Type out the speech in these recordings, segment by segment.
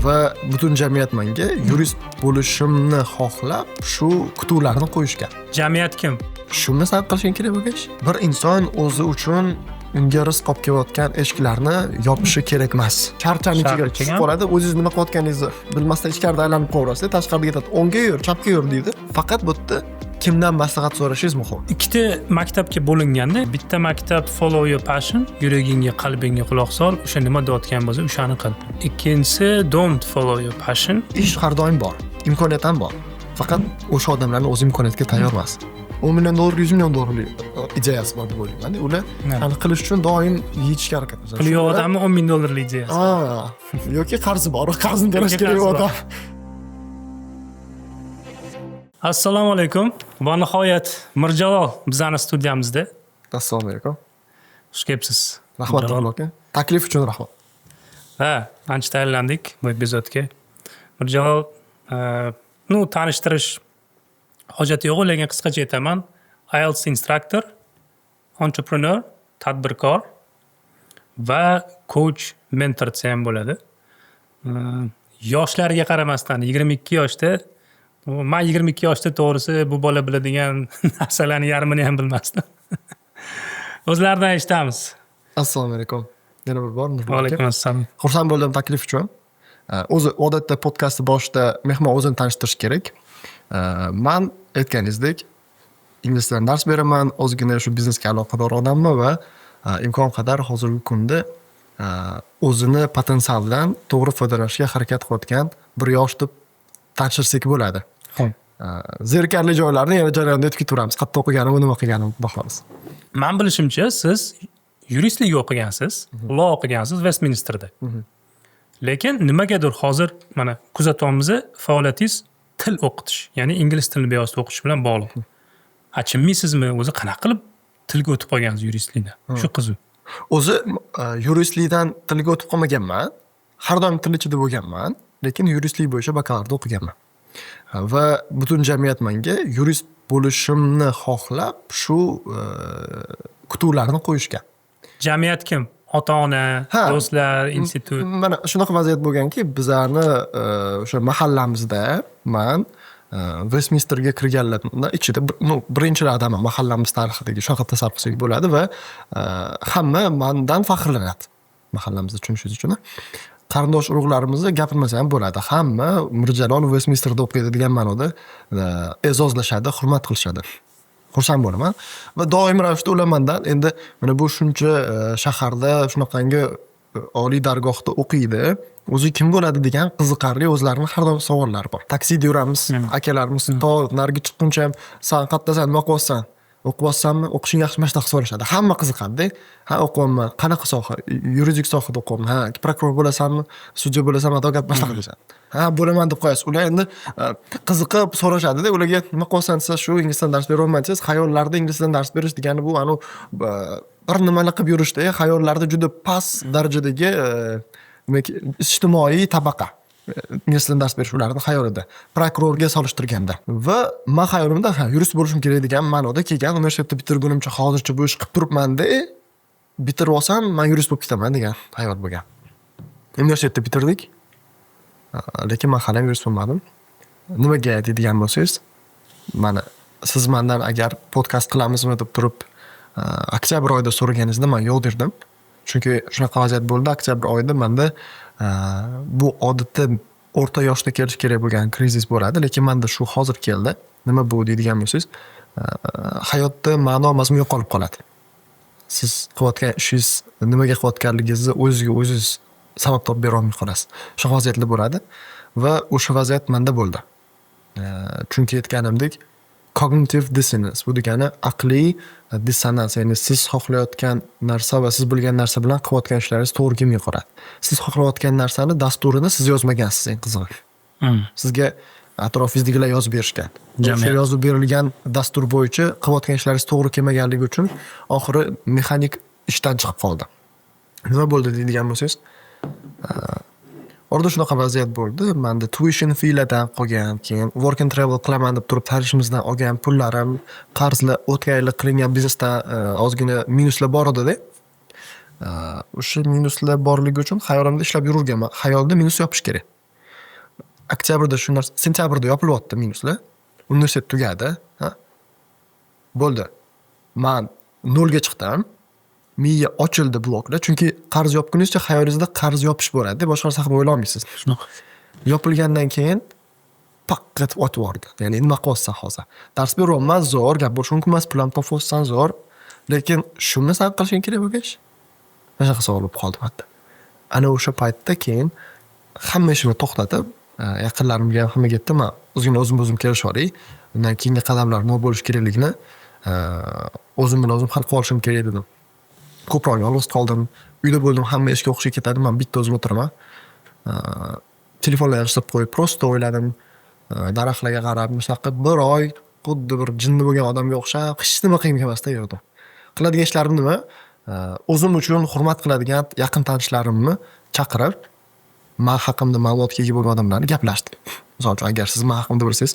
va butun jamiyat menga yurist bo'lishimni xohlab shu kutuvlarni qo'yishgan. Jamiyat kim? Shuni sabab qilishing kerak bo'lgach, bir inson o'zi uchun unga rizq olib kelayotgan eshiklarni yopishi kerak emas. Charchani ichiga tushib qoladi, o'zingiz nima qilayotganingizni bilmasdan ichkarida aylanib qo'yaverasiz, tashqariga ketadi. O'ngga yur, chapga yur deydi. Faqat bu yerda kimdan maslahat so'rashingiz muhim. Ikkita maktabga bo'linganda, bitta maktab follow your passion, yuragingga, qalbingga quloq sol, o'sha nima deyotgan bo'lsa, o'shani qil. Ikkinchisi don't follow your passion. Ish har doim bor, imkoniyat ham bor. Faqat o'sha odamlarni o'z imkoniyatiga tayyor emas. 10 million dollar, 100 million dollarlik ideyasi bor deb o'ylayman. Ular hali qilish uchun doim yetishga harakat qiladi. Puli odamni 10 ming dollarlik ideyasi. Yoki qarzi bor, qarzni to'lash kerak odam. Assalomu alaykum. Va nihoyat Mirjalol bizning studiyamizda. Assalomu alaykum. Xush kelibsiz. Rahmat aka. Taklif uchun rahmat. Ha, ancha tayyorlandik bu epizodga. Mirjalol tanishtirish hojati yo'q, lekin qisqacha aytaman. IELTS instructor, entrepreneur, tadbirkor va coach, mentor desam bo'ladi. Yoshlarga qaramasdan 22 yoshda, men 22 yoshda to'g'risi bu bola biladigan narsalarning yarmini ham bilmasdim. O'zlaridan eshitamiz. Assalomu alaykum. Yana bir bor. Va alaykum assalom. Xursand bo'ldim taklif uchun. O'zi odatda podkastni boshida mehmon o'zini tanishtirish kerak. Men aytganingizdek ingliz tilida dars beraman, o'zgina shu biznesga aloqador odamman va imkon qadar hozirgi kunda o'zini potensialidan to'g'ri foydalanishga harakat qilayotgan bir yosh deb tanishtirsak bo'ladi. Zerikarli joylarni yana jarayonda o'tib ketaveramiz. Qayerda o'qiganim, nima qilganim bahoramiz. Men bilishimcha, siz yuristlik o'qigansiz, law o'qigansiz Westminsterda. Lekin nimagadir hozir mana kuzatyapmiz, faoliyatingiz til o'qitish, ya'ni ingliz tilini bevosita o'qitish bilan bog'liq. Achinmaysizmi, o'zi qanaqa qilib tilga o'tib qolgansiz yuristlikdan? Shu qiziq. O'zi yuristlikdan tilga o'tib qolmaganman. Har doim til ichida bo'lganman, lekin yuristlik bo'yicha bakalavriat o'qiganman. Va butun jamiyat menga yurist bo'lishimni xohlab shu kutuvlarni qo'yishgan. Jamiyat kim? Ota-ona, do'stlar, institut. Mana shunaqa vaziyat bo'lganki, bizlarni o'sha mahallamizda men Westminsterga kirganlarning ichida birinchilardan mahallamiz tarixidagi shunaqa tasavvur qilsak bo'ladi va hamma mendan faxrlanadi. Mahallamizda tushunishingiz uchun. Qarindosh urug'larimizni gapirmasa ham bo'ladi. Hamma Mirjalol Westminsterda o'qiydi degan ma'noda e'zozlashadi, hurmat qilishadi. Xursand bo'laman va doim ravishda ular mendan endi mana bu shuncha shaharda shunaqangi oliy dargohda o'qiydi, o'zi kim bo'ladi degan qiziqarli o'zlarining har doim savollari bor. Taksida yuramiz, akalarimiz to narigi chiqquncha ham san qayerdasan, nima qilyapsan? O'qiyapsanmi? O'qishing yaxshimi? Shunaqa so'rashadi. Hamma qiziqadi. Ha, o'qiyapman. Qanaqa soha? Yuridik sohada o'qiyapman. Ha, prokuror bo'lasanmi? Sudya bo'lasanmi? Advokat boshqa qilishadi. Ha, bo'laman deb qo'yasiz. Ular endi qiziqib so'rashadi-da, ularga nima qilyapsan desa, shu ingliz tilida dars berolmaysiz. Xayollarda ingliz tilida dars berish degani bu bir nimalar qilib yurishda, xayollarda juda past darajadagi ijtimoiy tabaqa. Ingliz tilida dars berish ularning xayolida. Prokurorga solishtirganda. Va men xayolimda yurist bo'lishim kerak degan ma'noda kelgan, universitetni bitirgunimcha hozircha bu ish qilib turibman-da, bitirib olsam men yurist bo'lib ketaman degan xayol bo'lgan. Universitetni bitirdik. Lekin men hali yurist bo'lmadim. Nimaga deydigan bo'lsangiz, mana siz mendan agar podkast qilamizmi deb turib oktyabr oyida so'raganingizda men yo'q derdim. Chunki shunaqa vaziyat bo'ldi, oktyabr oyida menda bu odatda o'rta yoshda kelish kerak bo'lgan krizis bo'ladi, lekin menda shu hozir keldi. Nima bu deydigan bo'lsangiz, hayotda ma'no mazmun yo'qolib qoladi. Siz qilayotgan ishingiz nimaga qilayotganligingizni o'zingizga o'zingiz sabab topib bera olmay qolasiz. Shu vaziyatlar bo'ladi va o'sha vaziyat menda bo'ldi. Chunki aytganimdek, cognitive dissonance bu degani aqliy dissonans, ya'ni siz xohlayotgan narsa va siz bilgan narsa bilan qilayotgan ishlaringiz to'g'ri kelmay qoladi. Siz xohlayotgan narsani dasturini siz yozmagansiz, eng qizig'i. Sizga atrofingizdagilar yozib berishgan. O'sha yozib berilgan dastur bo'yicha qilayotgan ishlaringiz to'g'ri kelmaganligi uchun oxiri mexanik ishdan chiqib qoldi. Nima bo'ldi deydigan bo'lsangiz, orada shunaqa vaziyat bo'ldi. Menda tuition fee'lardan qolgan, keyin work and travel qilaman deb turib tarishimizdan olgan pullarim, qarzlar, o'tgan yil qilingan biznesdan ozgina minuslar bor edi-da. O'sha minuslar borligi uchun xayolimda ishlab yurganman. Xayolda minus yopish kerak. oktyabrda shu narsa, sentyabrda yopilyapti minuslar. Universitet tugadi, ha? Bo'ldi. Men nolga chiqdim. Miya ochildi blokda, chunki qarz yopgunizcha hayolingizda qarz yopish bo'ladi, boshqa narsa haqida o'ylamaysiz. Shunaqa. Yopilgandan keyin faqat otib yubordi. Ya'ni nima qilyapsan hozir? Dars beryapman, zo'r, gap bo'lishi mumkin emas, pulni topyapsan, zo'r. Lekin shuni san qilishing kerak bo'lgach, mana shunaqa savol bo'lib qoldi menda. Ana o'sha paytda keyin hamma ishimni to'xtatib, yaqinlarimga ham hammaga aytdim, men o'zim kelishib olay. Undan keyingi qadamlar nima bo'lishi kerakligini o'zim bilan o'zim hal qilib olishim kerak dedim. Ko'proq yolg'iz qoldim. Uyda bo'ldim, hamma ishga o'xshab ketadi, men bitta o'zim o'tiraman. Telefonlarni yig'ishtirib qo'yib, prosta o'yladim. Daraxtlarga qarab, shunaqa bir oy xuddi bir jinni bo'lgan odamga o'xshab, hech nima qilmasdan yurdim. Qiladigan ishlarim nima? O'zim uchun hurmat qiladigan yaqin tanishlarimni chaqirib, men haqimda ma'lumotga ega bo'lgan odamlarni gaplashdik. Misol uchun, agar siz men haqimda bilsangiz,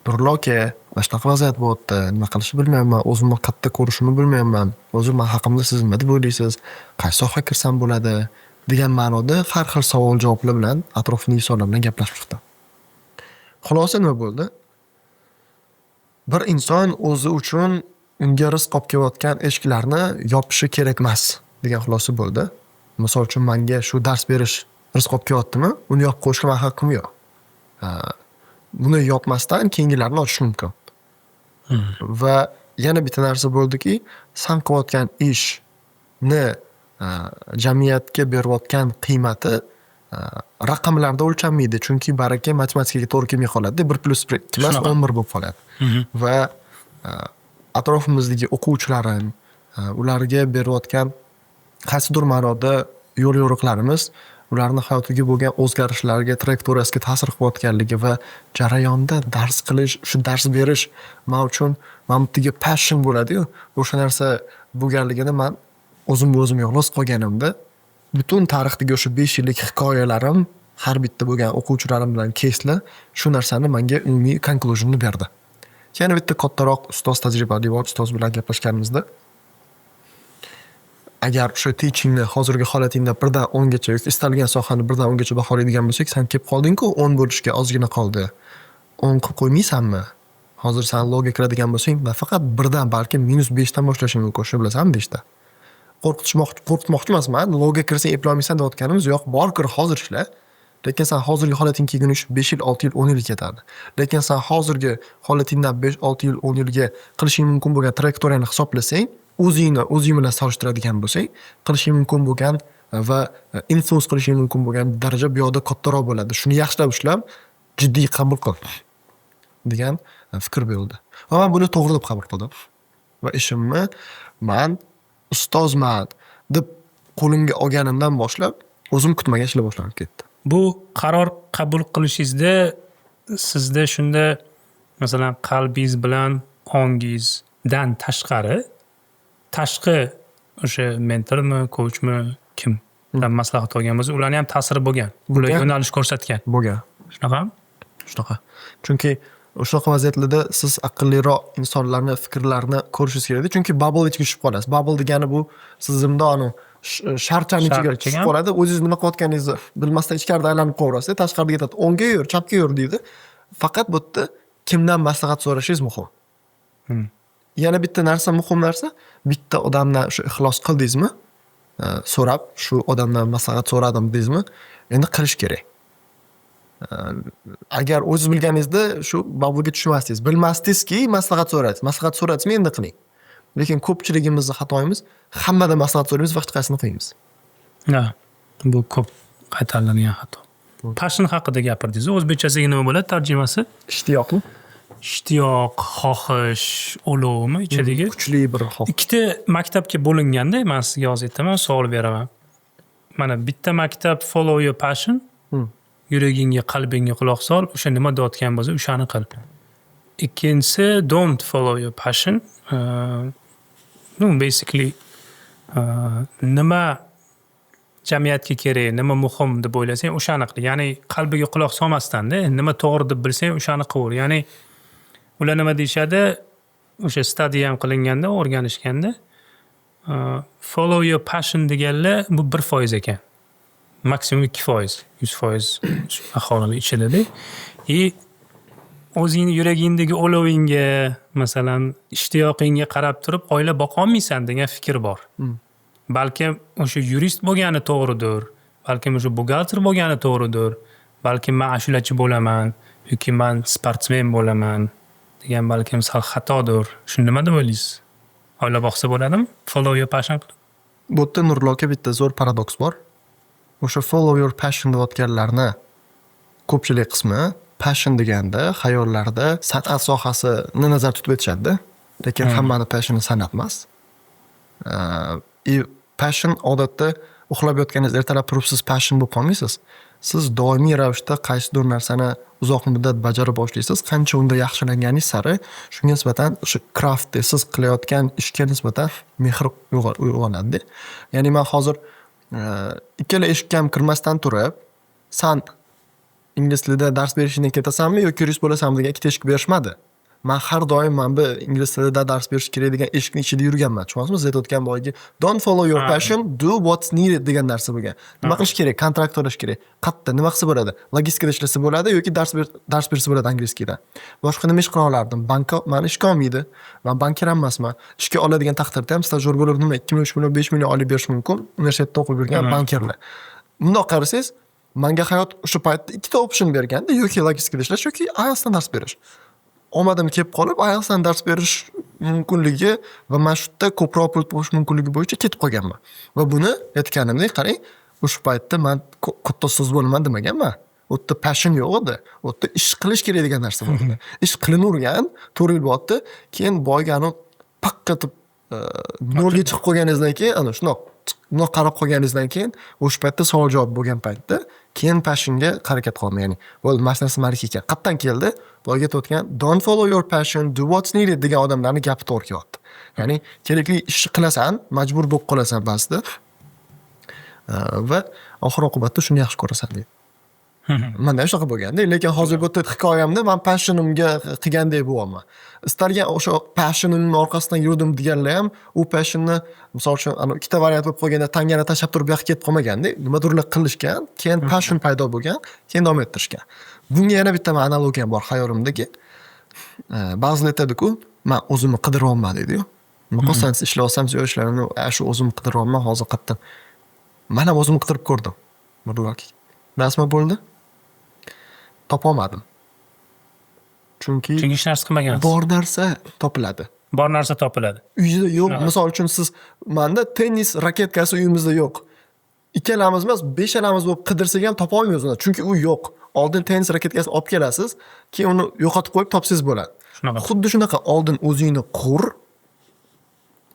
Nurullo aka, mana shunaqa vaziyat bo'lyapti, nima qilishni bilmayapman, o'zimni qayerda ko'rishimni bilmayapman. O'zim men haqimda siz nima deb o'ylaysiz? Qaysi sohaga kirsam bo'ladi? Degan ma'noda har xil savol-javoblar bilan atrofdagi insonlar bilan gaplashib chiqdim. Xulosa nima bo'ldi? Bir inson o'zi uchun unga rizq olib kelayotgan eshiklarni yopishi kerak emas degan xulosa bo'ldi. Misol uchun, menga shu dars berish rizq olib kelyaptimi? Uni yopib qo'yishga men haqqim yo'q. Buni yopmasdan keyingilarni ochish mumkin. Va yana bitta narsa bo'ldiki, sen qilayotgan ishni jamiyatga berayotgan qiymati raqamlarda o'lchanmaydi, chunki baraka matematikaga to'g'ri kelmay qoladi. 1 + 1 emas, 11 bo'lib qoladi. Va atrofimizdagi o'quvchilarim, ularga berayotgan qaysidir ma'noda yo'l yo'riqlarimiz ularni hayotiga bo'lgan o'zgarishlarga, trayektoriyasiga ta'sir qilayotganligi va jarayonda dars qilish, shu dars berish men uchun mamtiga passion bo'ladi-yu, o'sha narsa bo'lganligini men o'zim yolg'iz qolganimda butun tarixdagi o'sha 5 yillik hikoyalarim, har bitta bo'lgan o'quvchilarim bilan kesla shu narsani menga umumiy conclusion'ni berdi. Yana bitta kattaroq ustoz, tajribali ustoz bilan gaplashganimizda, agar o'sha teachingni hozirgi holatingda 1 dan 10 gacha yoki istalgan sohani 1 dan 10 gacha baholaydigan bo'lsak, sen kelib qolding-ku, 10 bo'lishga ozgina qoldi. 10 qilib qo'ymaysanmi? Hozir sen logga kiradigan bo'lsang, faqat 1 dan, balki -5 dan boshlashing mumkin, shuni bilasanmi deyishdi. Qo'rqitmoqchi emasman. Logga kirsang eplolmaysan deyotganimiz yo'q, bor kir, hozir ishla. Lekin sen hozirgi holating kelgunicha 5 yil, 6 yil, 10 yil ketadi. Lekin sen hozirgi holatingdan 5, 6 yil, 10 yilga qilishing mumkin bo'lgan trayektoriyani hisoblasang, o'zing bilan solishtiradigan bo'lsang, qilishing mumkin bo'lgan va influence qilishing mumkin bo'lgan daraja bu yoqda kattaroq bo'ladi. Shuni yaxshilab ishlab, jiddiy qabul qil degan fikr berildi. Va men buni to'g'ri deb qabul qildim. Va ishimni men ustozman deb qo'limga olganimdan boshlab o'zim kutmagan ishlar boshlanib ketdi. Bu qaror qabul qilishingizda sizda shunda masalan qalbingiz bilan ongingizdan tashqari tashqi o'sha mentormi, coachmi, kim bilan maslahat olgan bo'lsa, ularning ham ta'siri bo'lgan. Ular yo'nalish ko'rsatgan. Bo'lgan. Shunaqami? Shunaqa. Chunki shunaqa vaziyatlarda siz aqlliroq insonlarni fikrlarini ko'rishingiz kerak. Chunki bubble ichiga tushib qolasiz. Bubble degani bu siz zimdoni sharchani ichiga tushib qoladi. O'zingiz nima qilayotganingizni bilmasdan ichkarida aylanib qo'yaverasiz. Tashqariga aytadi, o'ngga yur, chapga yur deydi. Faqat bu yerda kimdan maslahat so'rashingiz muhim. Yana bitta narsa, muhim narsa, bitta odamdan shu ixlos qildingizmi? So'rab, shu odamdan maslahat so'radim deysizmi? Endi qilish kerak. Agar o'zingiz bilganingizda shu babulga tushmasdingiz, bilmasdingizki maslahat so'raysiz. Maslahat so'radingizmi, endi qiling. Lekin ko'pchiligimizning xatoyimiz, hammadan maslahat so'raymiz, vaqt qaysini qilamiz. Ha, bu ko'p qaytariladigan xato. Passion haqida gapirdingiz. O'zbekchasiga nima bo'ladi tarjimasi? Ishtiyoqmi? Ishtiyoq, xohish, olovmi ichidagi? Kuchli bir xohish. Ikkita maktabga bo'linganda, men sizga hozir aytaman, savol beraman. Mana bitta maktab follow your passion. Yuragingga, qalbingga quloq sol, o'sha nima deyotgan bo'lsa, o'shani qil. Ikkinchisi don't follow your passion. Basically nima jamiyatga kerak, nima muhim deb o'ylasang, o'shani qil. Ya'ni qalbiga quloq solmasdan-da, nima to'g'ri deb bilsang, o'shani qilaver. Ya'ni ular nima deyshadi? O'sha study ham qilinganda, o'rganishganda follow your passion deganlar bu 1% ekan. maksimum 2%, 100% aholi ichidada. O'zingni yuragingdagi olovingga, masalan, ishtiyoqingga qarab turib oila boqolmaysan degan fikr bor. Balkim o'sha yurist bo'lgani to'g'ridir, balkim o'sha buxgalter bo'lgani to'g'ridir, balkim men ashulachi bo'laman yoki men sportsmen bo'laman degan balkim sal xatodir. Shuni nima deb o'ylaysiz? Oila boqsa bo'ladimi? Follow your passion. Bu yerda Nurlo aka bitta zo'r paradoks bor. O'sha follow your passion deyotganlarni ko'pchilik qismi passion deganda xayollarda san'at sohasini nazarda tutib o'tishadi. Lekin hammani passioni san'at emas. Passion odatda uxlab yotganingiz ertalab turib siz passion bo'lib qolmaysiz. Siz doimiy ravishda qaysidir narsani uzoq muddat bajara boshlaysiz. Qancha unda yaxshilanganingiz sari shunga nisbatan o'sha craft siz qilayotgan ishga nisbatan mehr uyg'onadi. Ya'ni men hozir ikkala eshikka ham kirmasdan turib, san ingliz tilida dars berishingdan ketasanmi yoki yurist bo'lasanmi degan ikkita eshik berishmadi. Men har doim mana bu ingliz tilida dars berish kerak degan eshikning ichida yurganman. Tushunasizmi? Siz aytayotgan boyagi don't follow your passion, do what's needed degan narsa bo'lgan. Nima qilish kerak? Kontrakt to'lash kerak. Qayerda nima qilsa bo'ladi? Logistikada ishlasa bo'ladi yoki dars bersa bo'ladi inglizkida. Boshqa nima ish qila olardim? Bankka meni ishga olmaydi. Men bankir emasman. Ishga oladigan taqdirda ham stajyor bo'lib nima 2 million, 3 million, 5 million olib berish mumkin. Universitetda o'qib yurgan bankirlar. Bundoq qarasangiz, menga hayot o'sha paytda ikkita option berganda, yoki logistikada ishlash yoki IELTSdan dars berish. Omadim kelib qolib, IELTSdan dars berish mumkinligi va mana shu yerda ko'proq pul topish mumkinligi bo'yicha ketib qolganman. Va buni aytganimdek, qarang, o'sha paytda men katta so'z bo'laman demaganman. U yerda passion yo'q edi. U yerda ish qilish kerak degan narsa bor edi. Ish qilinurgan, 4 yil bo'ldi, keyin boygani paqqatib nolga chiqib qolganingizdan keyin, ana shunoq qarab qolganingizdan keyin o'sha paytda savol javob bo'lgan paytda keyin passionga harakat qildim. Ya'ni bo'ldi, masnasi malika ekan. Qayerdan keldi? Boyga aytgan don't follow your passion, do what's needed degan odamlarning gapi to'g'ri kelyapti. Ya'ni kerakli ishni qilasan, majbur bo'lib qolasan ba'zida. Va oxir oqibatda shuni yaxshi ko'rasan deydi. Menda shunaqa bo'lganda, lekin hozir bu hikoyamda men passionimga qilgandek bo'laman. Istalgan o'sha passionimning orqasidan yurdim deganlar ham u passionni, misol uchun, ikkita variant bo'lib qolganda tangani tashlab turib bu yoqqa ketib qolmaganda, nimadirlar qilishgan, keyin passion paydo bo'lgan, keyin davom ettirishgan. Bunga yana bitta analogiyam bor hayolimdagi. Ba'zilar aytadi-ku, men o'zimni qidiryapman deydi-yu. Nima qilsangiz ishlayapsam, ishlarimni shu o'zimni qidiryapman hozir qayerdan. Men ham o'zimni qidirib ko'rdim. Bilasizmi bo'ldi? Topolmadim. Chunki hech narsa qilmagansiz. Bor narsa topiladi. Bor narsa topiladi. Uyda yo'q. Misol uchun siz menda tennis raketkasi uyimizda yo'q. Ikkalamiz emas, beshalamiz bo'lib qidirsak ham topa olmaymiz uni. Chunki u yo'q. Oldin tennis raketkasini olib kelasiz, keyin uni yo'qotib qo'yib topsangiz bo'ladi. Xuddi shunaqa oldin o'zingni qur,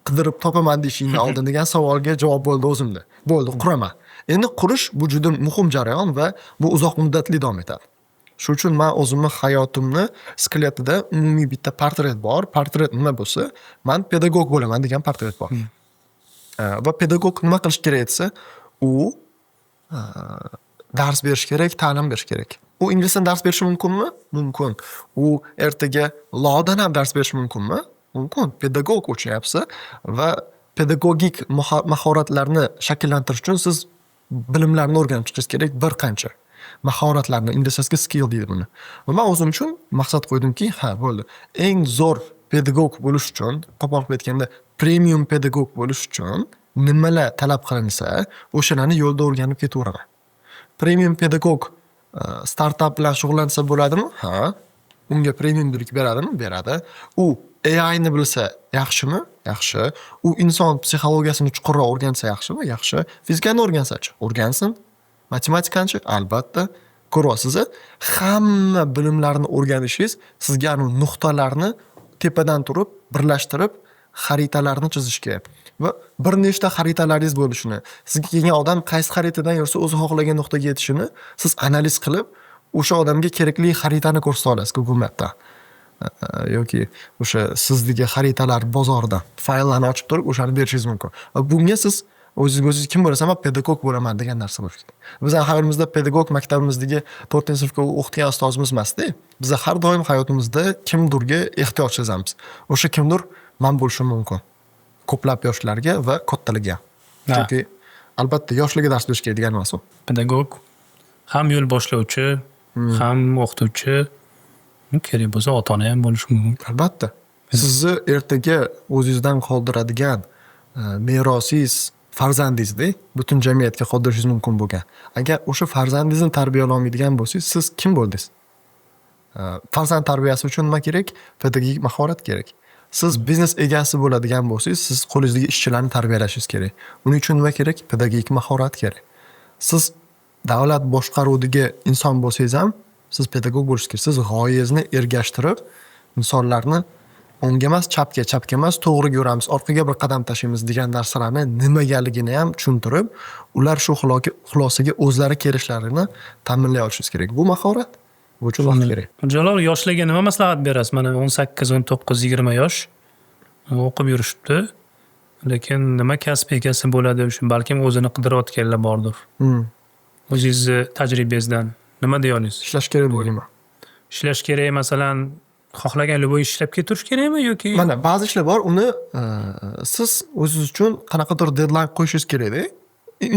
qidirib topaman deyishingdan oldin degan savolga javob bo'ldi o'zimda. Bo'ldi, quraman. Endi qurish bu juda muhim jarayon va bu uzoq muddatli davom etadi. Shuning uchun men o'zimni hayotimni skeletida umumiy bitta portret bor. Portret nima bo'lsa, men pedagog bo'laman degan portret bor. Va pedagog nima qilish kerak desa, u dars berish kerak, ta'lim berish kerak. U inglizdan dars berishi mumkinmi? Mumkin. U ertaga lawdan ham dars berishi mumkinmi? Mumkin. Pedagog o'chyapsiz va pedagogik mahoratlarni shakllantirish uchun siz bilimlarni o'rganib chiqishingiz kerak, bir qancha mahoratlarni, inglizchasiga skill deydi buni. Va men o'zim uchun maqsad qo'ydimki, bo'ldi. Eng zo'r pedagog bo'lish uchun, qo'pol qilib aytganda, premium pedagog bo'lish uchun nimalar talab qilinsa, o'shalarni yo'lda o'rganib ketaveraman. Premium pedagog startap bilan shug'ullansa bo'ladimi? Ha. Unga premiumlik beradimi? Beradi. U AI ni bilsa yaxshimi? Yaxshi. U inson psixologiyasini chuqurroq o'rgansa yaxshimi? Yaxshi. Fizikani o'rgansa-chi? O'rgansin. Matematikani-chi? Albatta. Ko'ryapsiz, hamma bilimlarni o'rganishingiz sizga nuqtalarni tepadan turib, birlashtirib, xaritalarni chizishga va bir nechta xaritalaringiz bo'lishini, sizga kelgan odam qaysi xaritadan yursa o'zi xohlagan nuqtaga yetishini siz analiz qilib, o'sha odamga kerakli xaritani ko'rsata olasiz Google Map'dan. Yoki o'sha sizdagi xaritalar bozoridan fayllarni ochib turib, o'shani berishingiz mumkin. Va bunga siz o'zingiz kim bo'lasan, men pedagog bo'laman degan narsa bo'lishi kerak. Bizning hayotimizda pedagog maktabimizdagi 4-sinfga o'qigan ustozimiz emasda. Biz har doim hayotimizda kimdirga ehtiyoj sezamiz. O'sha kimdir men bo'lishim mumkin. Ko'plab yoshlarga va kattalarga. Chunki albatta yoshlarga dars berish kerak degani emas u. Pedagog ham yo'l boshlovchi, ham o'qituvchi, kerak bo'lsa ota-ona ham bo'lishi mumkin. Albatta. Sizni ertaga o'zingizdan qoldiradigan merosiz farzandingizni butun jamiyatga qoldirishingiz mumkin bo'lgan. Agar o'sha farzandingizni tarbiyalay olmaydigan bo'lsangiz, siz kim bo'ldingiz? Farzand tarbiyasi uchun nima kerak? Pedagogik mahorat kerak. Siz biznes egasi bo'ladigan bo'lsangiz, siz qo'lingizdagi ishchilarni tarbiyalashingiz kerak. Uning uchun nima kerak? Pedagogik mahorat kerak. Siz davlat boshqaruvidagi inson bo'lsangiz ham, siz pedagog bo'lishingiz kerak. Siz g'oyangizni ergashtirib, insonlarni o'ngga emas, chapga, chapga emas, to'g'riga yuramiz, orqaga bir qadam tashlaymiz degan narsalarni nimagaligini ham tushuntirib, ular shu xulosaga o'zlari kelishlarini ta'minlay olishingiz kerak. Bu mahorat. Bu uchun vaqt kerak. Jalol, yoshlarga nima maslahat berasiz? Mana 18, 19, 20 yosh o'qib yurishibdi. Lekin nima kasb egasi bo'ladi? Shu balkim o'zini qidirayotganlar bordir. O'zingizni tajribangizdan nima deya olasiz? Ishlash kerak deyman. Ishlash kerak, masalan, xohlagan bo'yi ishlab ketirish kerakmi yoki mana ba'zi ishlar bor, uni siz o'zingiz uchun qanaqadir deadline qo'yishingiz kerak-da.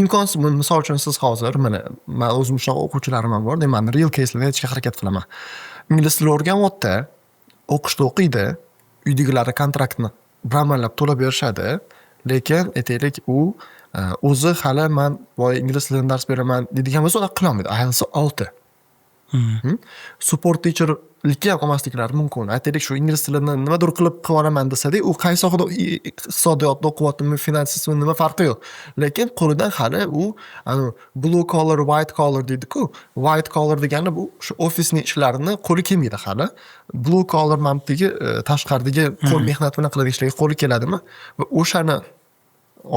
Imkonsiz, misol uchun siz hozir mana men o'zim shunaqa o'quvchilarim ham bor, deyman, real case'larni aytishga harakat qilaman. Ingliz tilini o'rganyapti, o'qishda o'qiydi, uydagilari kontraktni bramallab to'lab berishadi, lekin aytaylik u o'zi hali men voy ingliz tilidan dars beraman deydigan bo'lsa, unaqa qila olmaydi. IELTS 6. Support teacherlikka ham olmasliklari mumkin. Aytaylik shu ingliz tilini nimadir qilib qilaman desa-da, u qaysi sohada iqtisodiyotda o'qiyaptimi, finansistmi, nima farqi yo'q. Lekin qo'lidan hali u blue collar, white collar deydi-ku. White collar degani bu shu ofisning ishlarini qo'li kelmaydi hali. Blue collar mamtigi tashqaridagi qo'l mehnat bilan qiladigan ishlarga qo'li keladimi? Va o'shani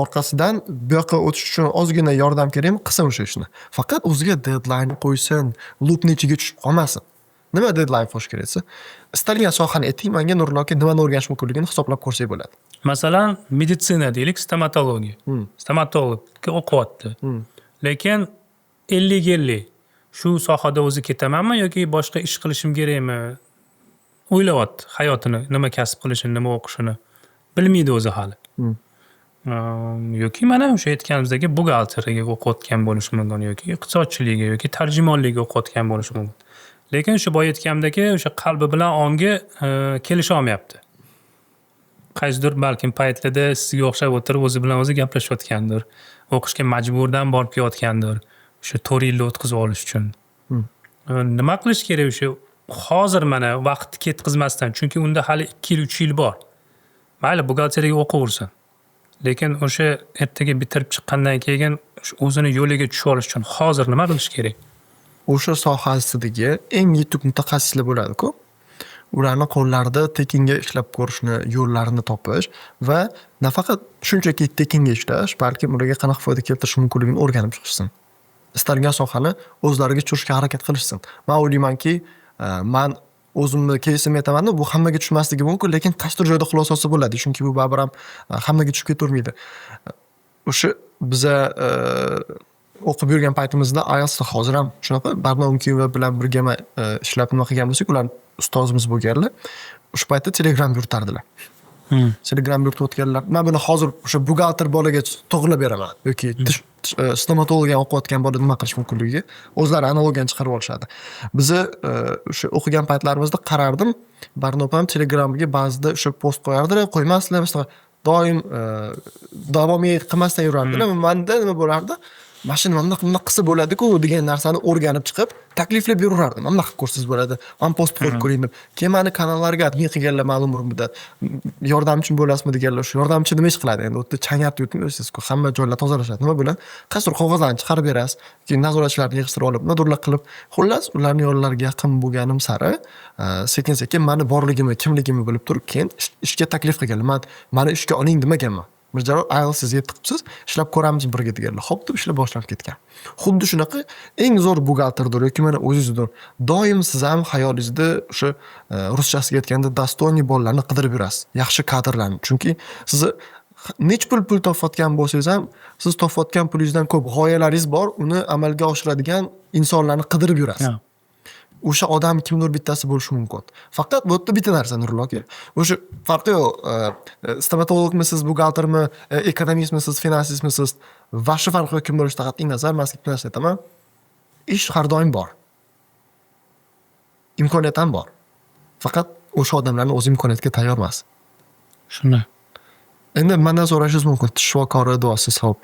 orqasidan bu yoqqa o'tish uchun ozgina yordam kerakmi? Qilsin o'sha ishni. Faqat o'ziga deadline qo'ysin, loopning ichiga tushib qolmasin. Nima deadline qo'yish keraksa? Istalgan sohani ayting, menga Nurullo aka nimani o'rganish mumkinligini hisoblab ko'rsak bo'ladi. Masalan, meditsina deylik, stomatologiya. Stomatologga o'qiyapti. Lekin 50-50 shu sohada o'zi ketamanmi yoki boshqa ish qilishim kerakmi? O'ylayapti hayotini, nima kasb qilishini, nima o'qishini. Bilmaydi o'zi hali. Yoki mana o'sha aytganimizdagi buxgalteriyaga o'qiyotgan bo'lishi mumkin yoki iqtisodchilikka yoki tarjimonlikka o'qiyotgan bo'lishi mumkin. Lekin shu boya aytgandagi o'sha qalbi bilan ongi kelisha olmayapti. Qaysidir balkim paytlarda sizga o'xshab o'tirib o'zi bilan o'zi gaplashayotgandir. O'qishga majburdan borib kelayotgandir. O'sha 4 yilni o'tkazib olish uchun. Nima qilish kerak o'sha hozir mana vaqtni ketkazmasdan, chunki unda hali 2 yil, 3 yil bor. Mayli buxgalteriyaga o'qiversin. Lekin o'sha ertaga bitirib chiqqandan keyin o'zini yo'liga tushib olish uchun hozir nima qilish kerak? O'sha sohasidagi eng yetuk mutaxassislar bo'ladi-ku. Ularni qo'llarida tekinga ishlab ko'rishni yo'llarini topish va nafaqat shunchaki tekinga ishlash, balki ularga qanaqa foyda keltirish mumkinligini o'rganib chiqishsin. Istalgan sohani o'zlariga tushirishga harakat qilishsin. Men o'ylaymanki, men o'zimni kesimga aytaman, bu hammaga tushmasligi mumkin, lekin qaysidir joyda xulosasi bo'ladi, chunki bu baribir ham hammaga tushib ketavermaydi. O'sha biza o'qib yurgan paytimizda IELTS hozir ham shunaqa Barno Umkiyeva bilan birga ishlab nima qilgan bo'lsak, ular ustozimiz bo'lganlar. O'sha paytda Telegram yuritardilar. Telegram yuritayotganlar. Men buni hozir o'sha buxgalter bolaga to'g'rilab beraman yoki stomatologga o'qiyotgan bola nima qilish mumkinligiga o'zlari analogiyani chiqarib olishadi. Bizni o'sha o'qigan paytlarimizda qarardim, Barno ham Telegramga ba'zida o'sha post qo'yardilar, qo'ymasdilar, doim davomiy qilmasdan yurardilar. Menda nima bo'lardi? Mashina mana qilsa bo'ladi-ku degan narsani o'rganib chiqib, takliflab yuraverardim. Mana qilib ko'rsangiz bo'ladi. Men post qo'yib ko'ring deb. Keyin meni kanallarga admin qilganlar ma'lum bir muddat yordamchi bo'lasizmi deganlar, shu yordamchi nima ish qiladi? Endi u yerda changyarni yutmaysiz-ku, hamma joylar tozalashadi. Nima bilan? Qaysidir qog'ozlarni chiqarib berasiz, keyin nazoratchilarni yig'ishtirib olib, nimadirlar qilib, xullas ularning yo'llariga yaqin bo'lganim sari sekin-sekin meni borligimni, kimligimni bilib turib, keyin ishga taklif qilganlar. Meni ishga oling demaganman. Mirjalol, IELTS siz yetibsiz, ishlab ko'ramiz birga deganlar. Xo'p deb ishlab boshlab ketgan. Xuddi shunaqa eng zo'r buxgalterdir yoki mana o'zingizdir. Doim siz ham xayolingizda o'sha ruschasiga aytganda dostойный bolalarni qidirib yurasiz. Yaxshi kadrlarni. Chunki siz nech pul topayotgan bo'lsangiz ham, siz topayotgan pulingizdan ko'p g'oyalaringiz bor, uni amalga oshiradigan insonlarni qidirib yurasiz. o'sha odam kimdir bittasi bo'lishi mumkin. Faqat bu yerda bitta narsa Nurullo aka. O'sha farqi yo'q. Stomatologmisiz, buxgaltermi, ekonomistmisiz, finansistmisiz, va shu farqi yo'q kim bo'lishidan qat'iy nazar, men sizga narsa aytaman. Ish har doim bor. Imkoniyat ham bor. Faqat o'sha odamlarning o'zi imkoniyatga tayyor emas. Shunday. Endi mendan so'rashingiz mumkin, tish shifokori duosiz hisob.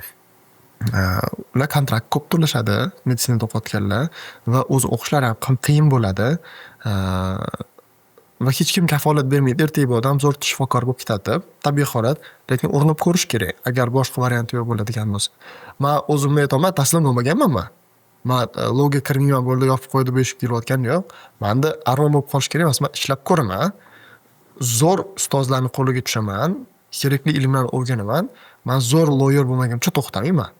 Ular kontrakt ko'p to'lashadi, meditsinada o'qiyotganlar va o'zi o'qishlari ham qiyin bo'ladi. Va hech kim kafolat bermaydi. Ertaga bu odam zo'r tish shifokori bo'lib ketadi. Tabiiy holat, lekin urinib ko'rish kerak, agar boshqa varianti yo'q bo'ladigan bo'lsa. Men o'zimni aytaman, taslim bo'lmaganman men. Men logga kirmayman bo'ldi, yopib qo'ydi, bu eshikni yurayotgani yo'q. Menda armon bo'lib qolish kerak emas. Men ishlab ko'raman. Zo'r ustozlarning qo'liga tushaman. Kerakli ilmlarni o'rganaman. Men zo'r lawyer bo'lmaguncha to'xtamayman.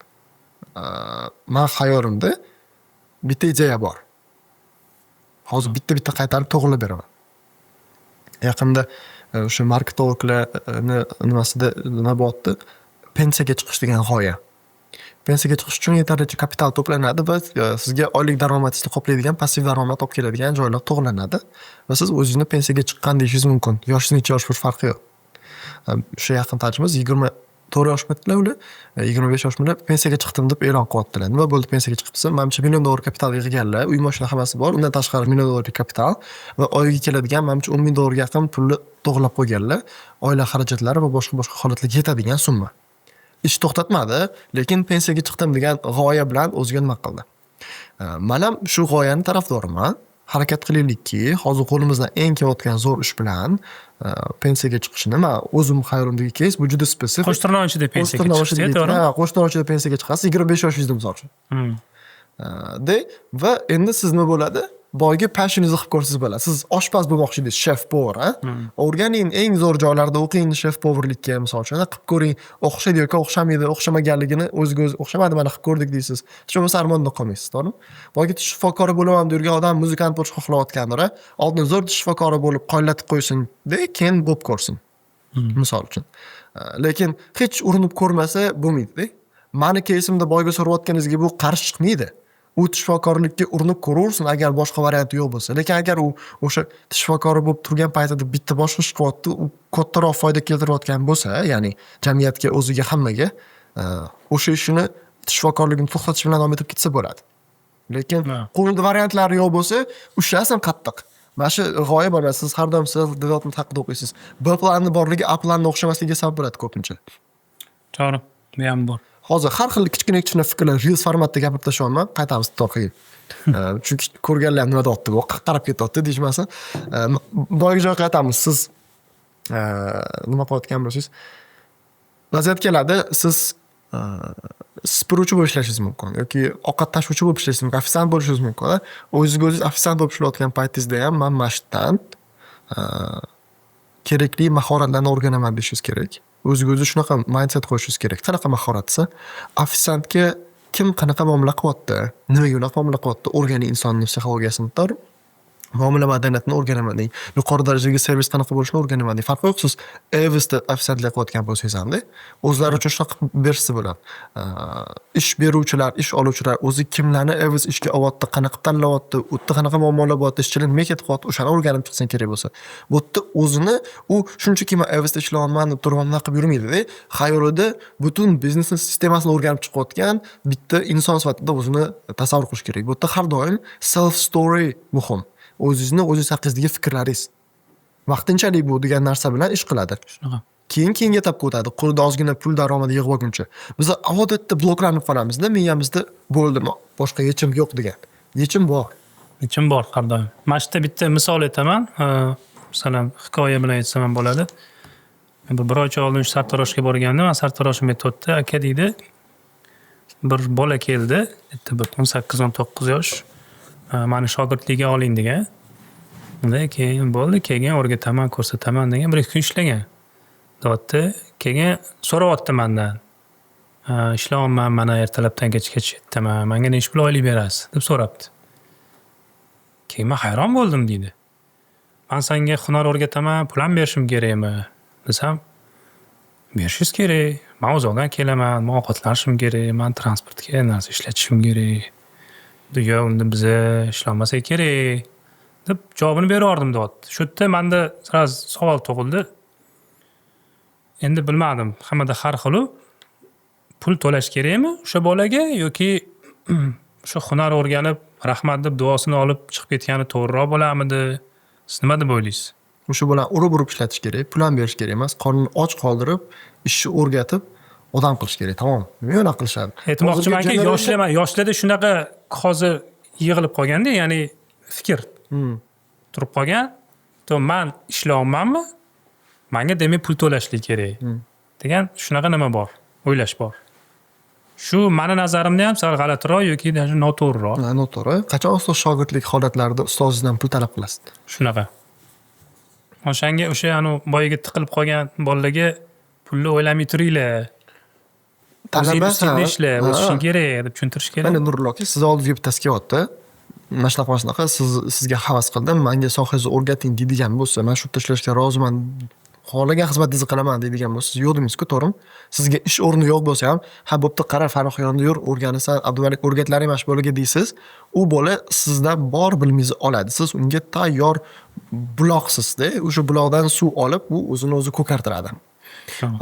Men hayolimda bitta ideya bor. Hozir bitta qaytarib to'g'rilab beraman. Yaqinda o'sha marketologlarni nimasida nima bo'pti? Pensiyaga chiqish degan g'oya. Pensiyaga chiqish uchun yetarlicha kapital to'planadi va sizga oylik daromadingizni qoplaydigan passiv daromad olib keladigan joylar to'g'rilanadi va siz o'zingizni pensiyaga chiqqan deyishingiz mumkin. Yoshingiz necha yosh bo'lishi farqi yo'q. O'sha yaqin tajribamiz 24 yosh bitdilar ular, 25 yosh bilan pensiyaga chiqdim deb e'lon qilyaptilar. Nima bo'ldi pensiyaga chiqibsiz? Menimcha $1 million kapital yig'ganlar, uy mashina hammasi bor. Undan tashqari $1 million kapital va oyiga keladigan menimcha $10 ming ga yaqin pulni to'g'rilab qo'yganlar. Oila xarajatlari va boshqa holatlarga yetadigan summa. Ish to'xtatmadi, lekin pensiyaga chiqdim degan g'oya bilan o'ziga nima qildi. Men ham shu g'oyaning tarafdoriman. Harakat qilaylikki, hozir qo'limizdan eng kelayotgan zo'r ish bilan pensiyaga chiqishni men o'zim hayolimdagi keys, bu juda spesifik. Qo'shtirnochida pensiyaga chiqasiz, to'g'rimi? Ha, qo'shtirnochida pensiyaga chiqasiz 25 yoshingizda misol uchun. Va endi siz nima bo'ladi? Boyga passioningizni qilib ko'rsangiz bo'ladi. Siz oshpaz bo'lmoqchingiz, chef povar, o'rganing, eng zo'r joylarda o'qing chef povarlikka misol uchun, qilib ko'ring, o'xshaydi yoki o'xshamaydi, o'xshamaganligini o'ziga o'zi o'xshamadi, mana qilib ko'rdik deysiz. Hech bo'lmasa armonda qolmaysiz, to'g'rimi? Boyga tish shifokori bo'laman deb yurgan odam muzikant bo'lishni xohlayotgandir, oldin zo'r tish shifokori bo'lib qoyillatib qo'ysin-da, keyin bo'lib ko'rsin. Misol uchun. Lekin hech urinib ko'rmasa bo'lmaydi-da. Mani keysimda boyga so'rayotganingizga bu qarshi chiqmaydi. U tish shifokorlikka urinib ko'raversin agar boshqa varianti yo'q bo'lsa. Lekin agar u o'sha tish shifokori bo'lib turgan paytida bitta boshqa ish qilyapti, u kattaroq foyda keltirayotgan bo'lsa, ya'ni jamiyatga, o'ziga, hammaga, o'sha ishini tish shifokorligini to'xtatish bilan davom etib ketsa bo'ladi. Lekin qo'lida variantlari yo'q bo'lsa, ushlasin qattiq. Mana shu g'oya bor, siz har doim self development haqida o'qiysiz. B planni borligi A planni o'xshamasligiga sabab bo'ladi ko'pincha. To'g'ri, bu ham bor. Hozir har xil kichkina fikrlar reels formatda gapirib tashlayapman, qaytamiz torqiga. Chunki ko'rganlar nima deyapti, bu qarab ketyapti deyishmasin. Boyagi joyga qaytamiz. Siz nima qilayotgan bo'lsangiz, vaziyat keladi, siz supuruvchi bo'lib ishlashingiz mumkin yoki ovqat tashuvchi bo'lib ishlashingiz mumkin, ofitsiant bo'lishingiz mumkin. O'zingizga o'zingiz ofitsiant bo'lib ishlayotgan paytingizda ham men mashqdan kerakli mahoratlarni o'rganaman deyishingiz kerak. O'ziga o'zi shunaqa mindset qo'yishingiz kerak. Qanaqa mahoratsa, ofitsiantga kim qanaqa muomala qilyapti, nimaga unaqa muomala qilyapti, o'rganing insonning psixologiyasini, to'g'ri? Muomala madaniyatini o'rganaman deng. Yuqori darajadagi servis qanaqa bo'lishini o'rganaman deng. Farqi yo'q, siz Evisda ofitsiantlik qilayotgan bo'lsangiz ham, o'zlari uchun shunaqa bersa bo'ladi. Ish beruvchilar, ish oluvchilar o'zi kimlarni Evis ishga olyapti, qanaqa tanlayapti, u yerda qanaqa muammolar bor, ishchilar nima ketib qolyapti, o'shani o'rganib chiqsan kerak bo'lsa. Bu yerda o'zini u shunchaki men Evisda ishlayapman deb turibman qilib yurmaydi-da. Xayolida butun biznes sistemasini o'rganib chiqayotgan bitta inson sifatida o'zini tasavvur qilish kerak. Bu yerda har doim self story muhim. O'zingiz haqingizda fikrlaringiz. Vaqtinchalik bu degan narsa bilan ish qiladi. Shunaqa. Keyin topib o'tadi. Qo'lida ozgina pul daromadi yig'ib olguncha. Biz odatda bloklanib qolamiz-da, miyamizda bo'ldimi, boshqa yechim yo'q degan. Yechim bor. Yechim bor har doim. Mana shu bitta misol aytaman. Masalan, hikoya bilan aytsam ham bo'ladi. Bir oycha oldin sartaroshga borgandim. Men sartaroshim aytdi, aka deydi, bir bola keldi, bir 18-19 yosh. Mani shogirdlikka oling degan. Keyin bo'ldi, keyin o'rgataman, ko'rsataman degan, 1-2 kun ishlagan. Deyapti, keyin so'rayapti mendan. Ishlayapman, mana ertalabdan kechgacha yetaman. Menga necha pul oylik berasiz deb so'rabdi. Keyin men hayron bo'ldim deydi. Men senga hunar o'rgataman, pul ham berishim kerakmi? Desam, berishingiz kerak. Men o'zimdan kelaman, men ovqatlanishim kerak, men transportga narsa ishlatishim kerak. Yo'q, unda biza ishlanmasa kerak. deb javobini beraverdim deyapti. Shu yerda menda sraz savol tug'ildi. Endi bilmadim, hammada har xil pul to'lash kerakmi o'sha bolaga yoki o'sha hunar o'rganib, rahmat deb duosini olib chiqib ketgani to'g'riroq bo'larmidi? Siz nima deb o'ylaysiz? O'sha bilan urib ishlatish kerak, pul ham berish kerak emas, qornini och qoldirib, ishni o'rgatib, odam qilish kerak, tamom. Nima qilishadi? Aytmoqchimanki, yoshlarda shunaqa hozir yig'ilib qolganda, ya'ni fikr turib qolgan. Men ishlayapmanmi? Menga demak pul to'lashlik kerak. degan shunaqa nima bor, o'ylash bor. Shu meni nazarimda ham sal g'alatiroq yoki noto'g'riroq. Noto'g'ri. Qachon ustoz shogirdlik holatlarida ustozingizdan pul talab qilasiz? Shunaqa. O'shanga o'sha boyaga tiqilib qolgan bolalarga pulni o'ylamay turinglar. Talabasi ishlar, o'tishing kerak deb tushuntirish kerak. Mana Nurullo aka, siz oldingizga bittasi kelyapti. Mana sizga havas qildim, menga sohangizni o'rgating deydigan bo'lsa, men shu yerda ishlashga roziman, xohlagan xizmatingizni qilaman deydigan bo'lsa, siz yo'q demisiz-ku, to'g'rimi? Sizga ish o'rni yo'q bo'lsa ham, ha bo'pti, qara, Farruh yonida yur, o'rganasan, Abdumalik o'rgatlaring mana shu bolaga deysiz, u bola sizdan bor bilmingizni oladi. Siz unga tayyor buloqsizda, o'sha buloqdan suv olib, u o'zini o'zi ko'kartiradi.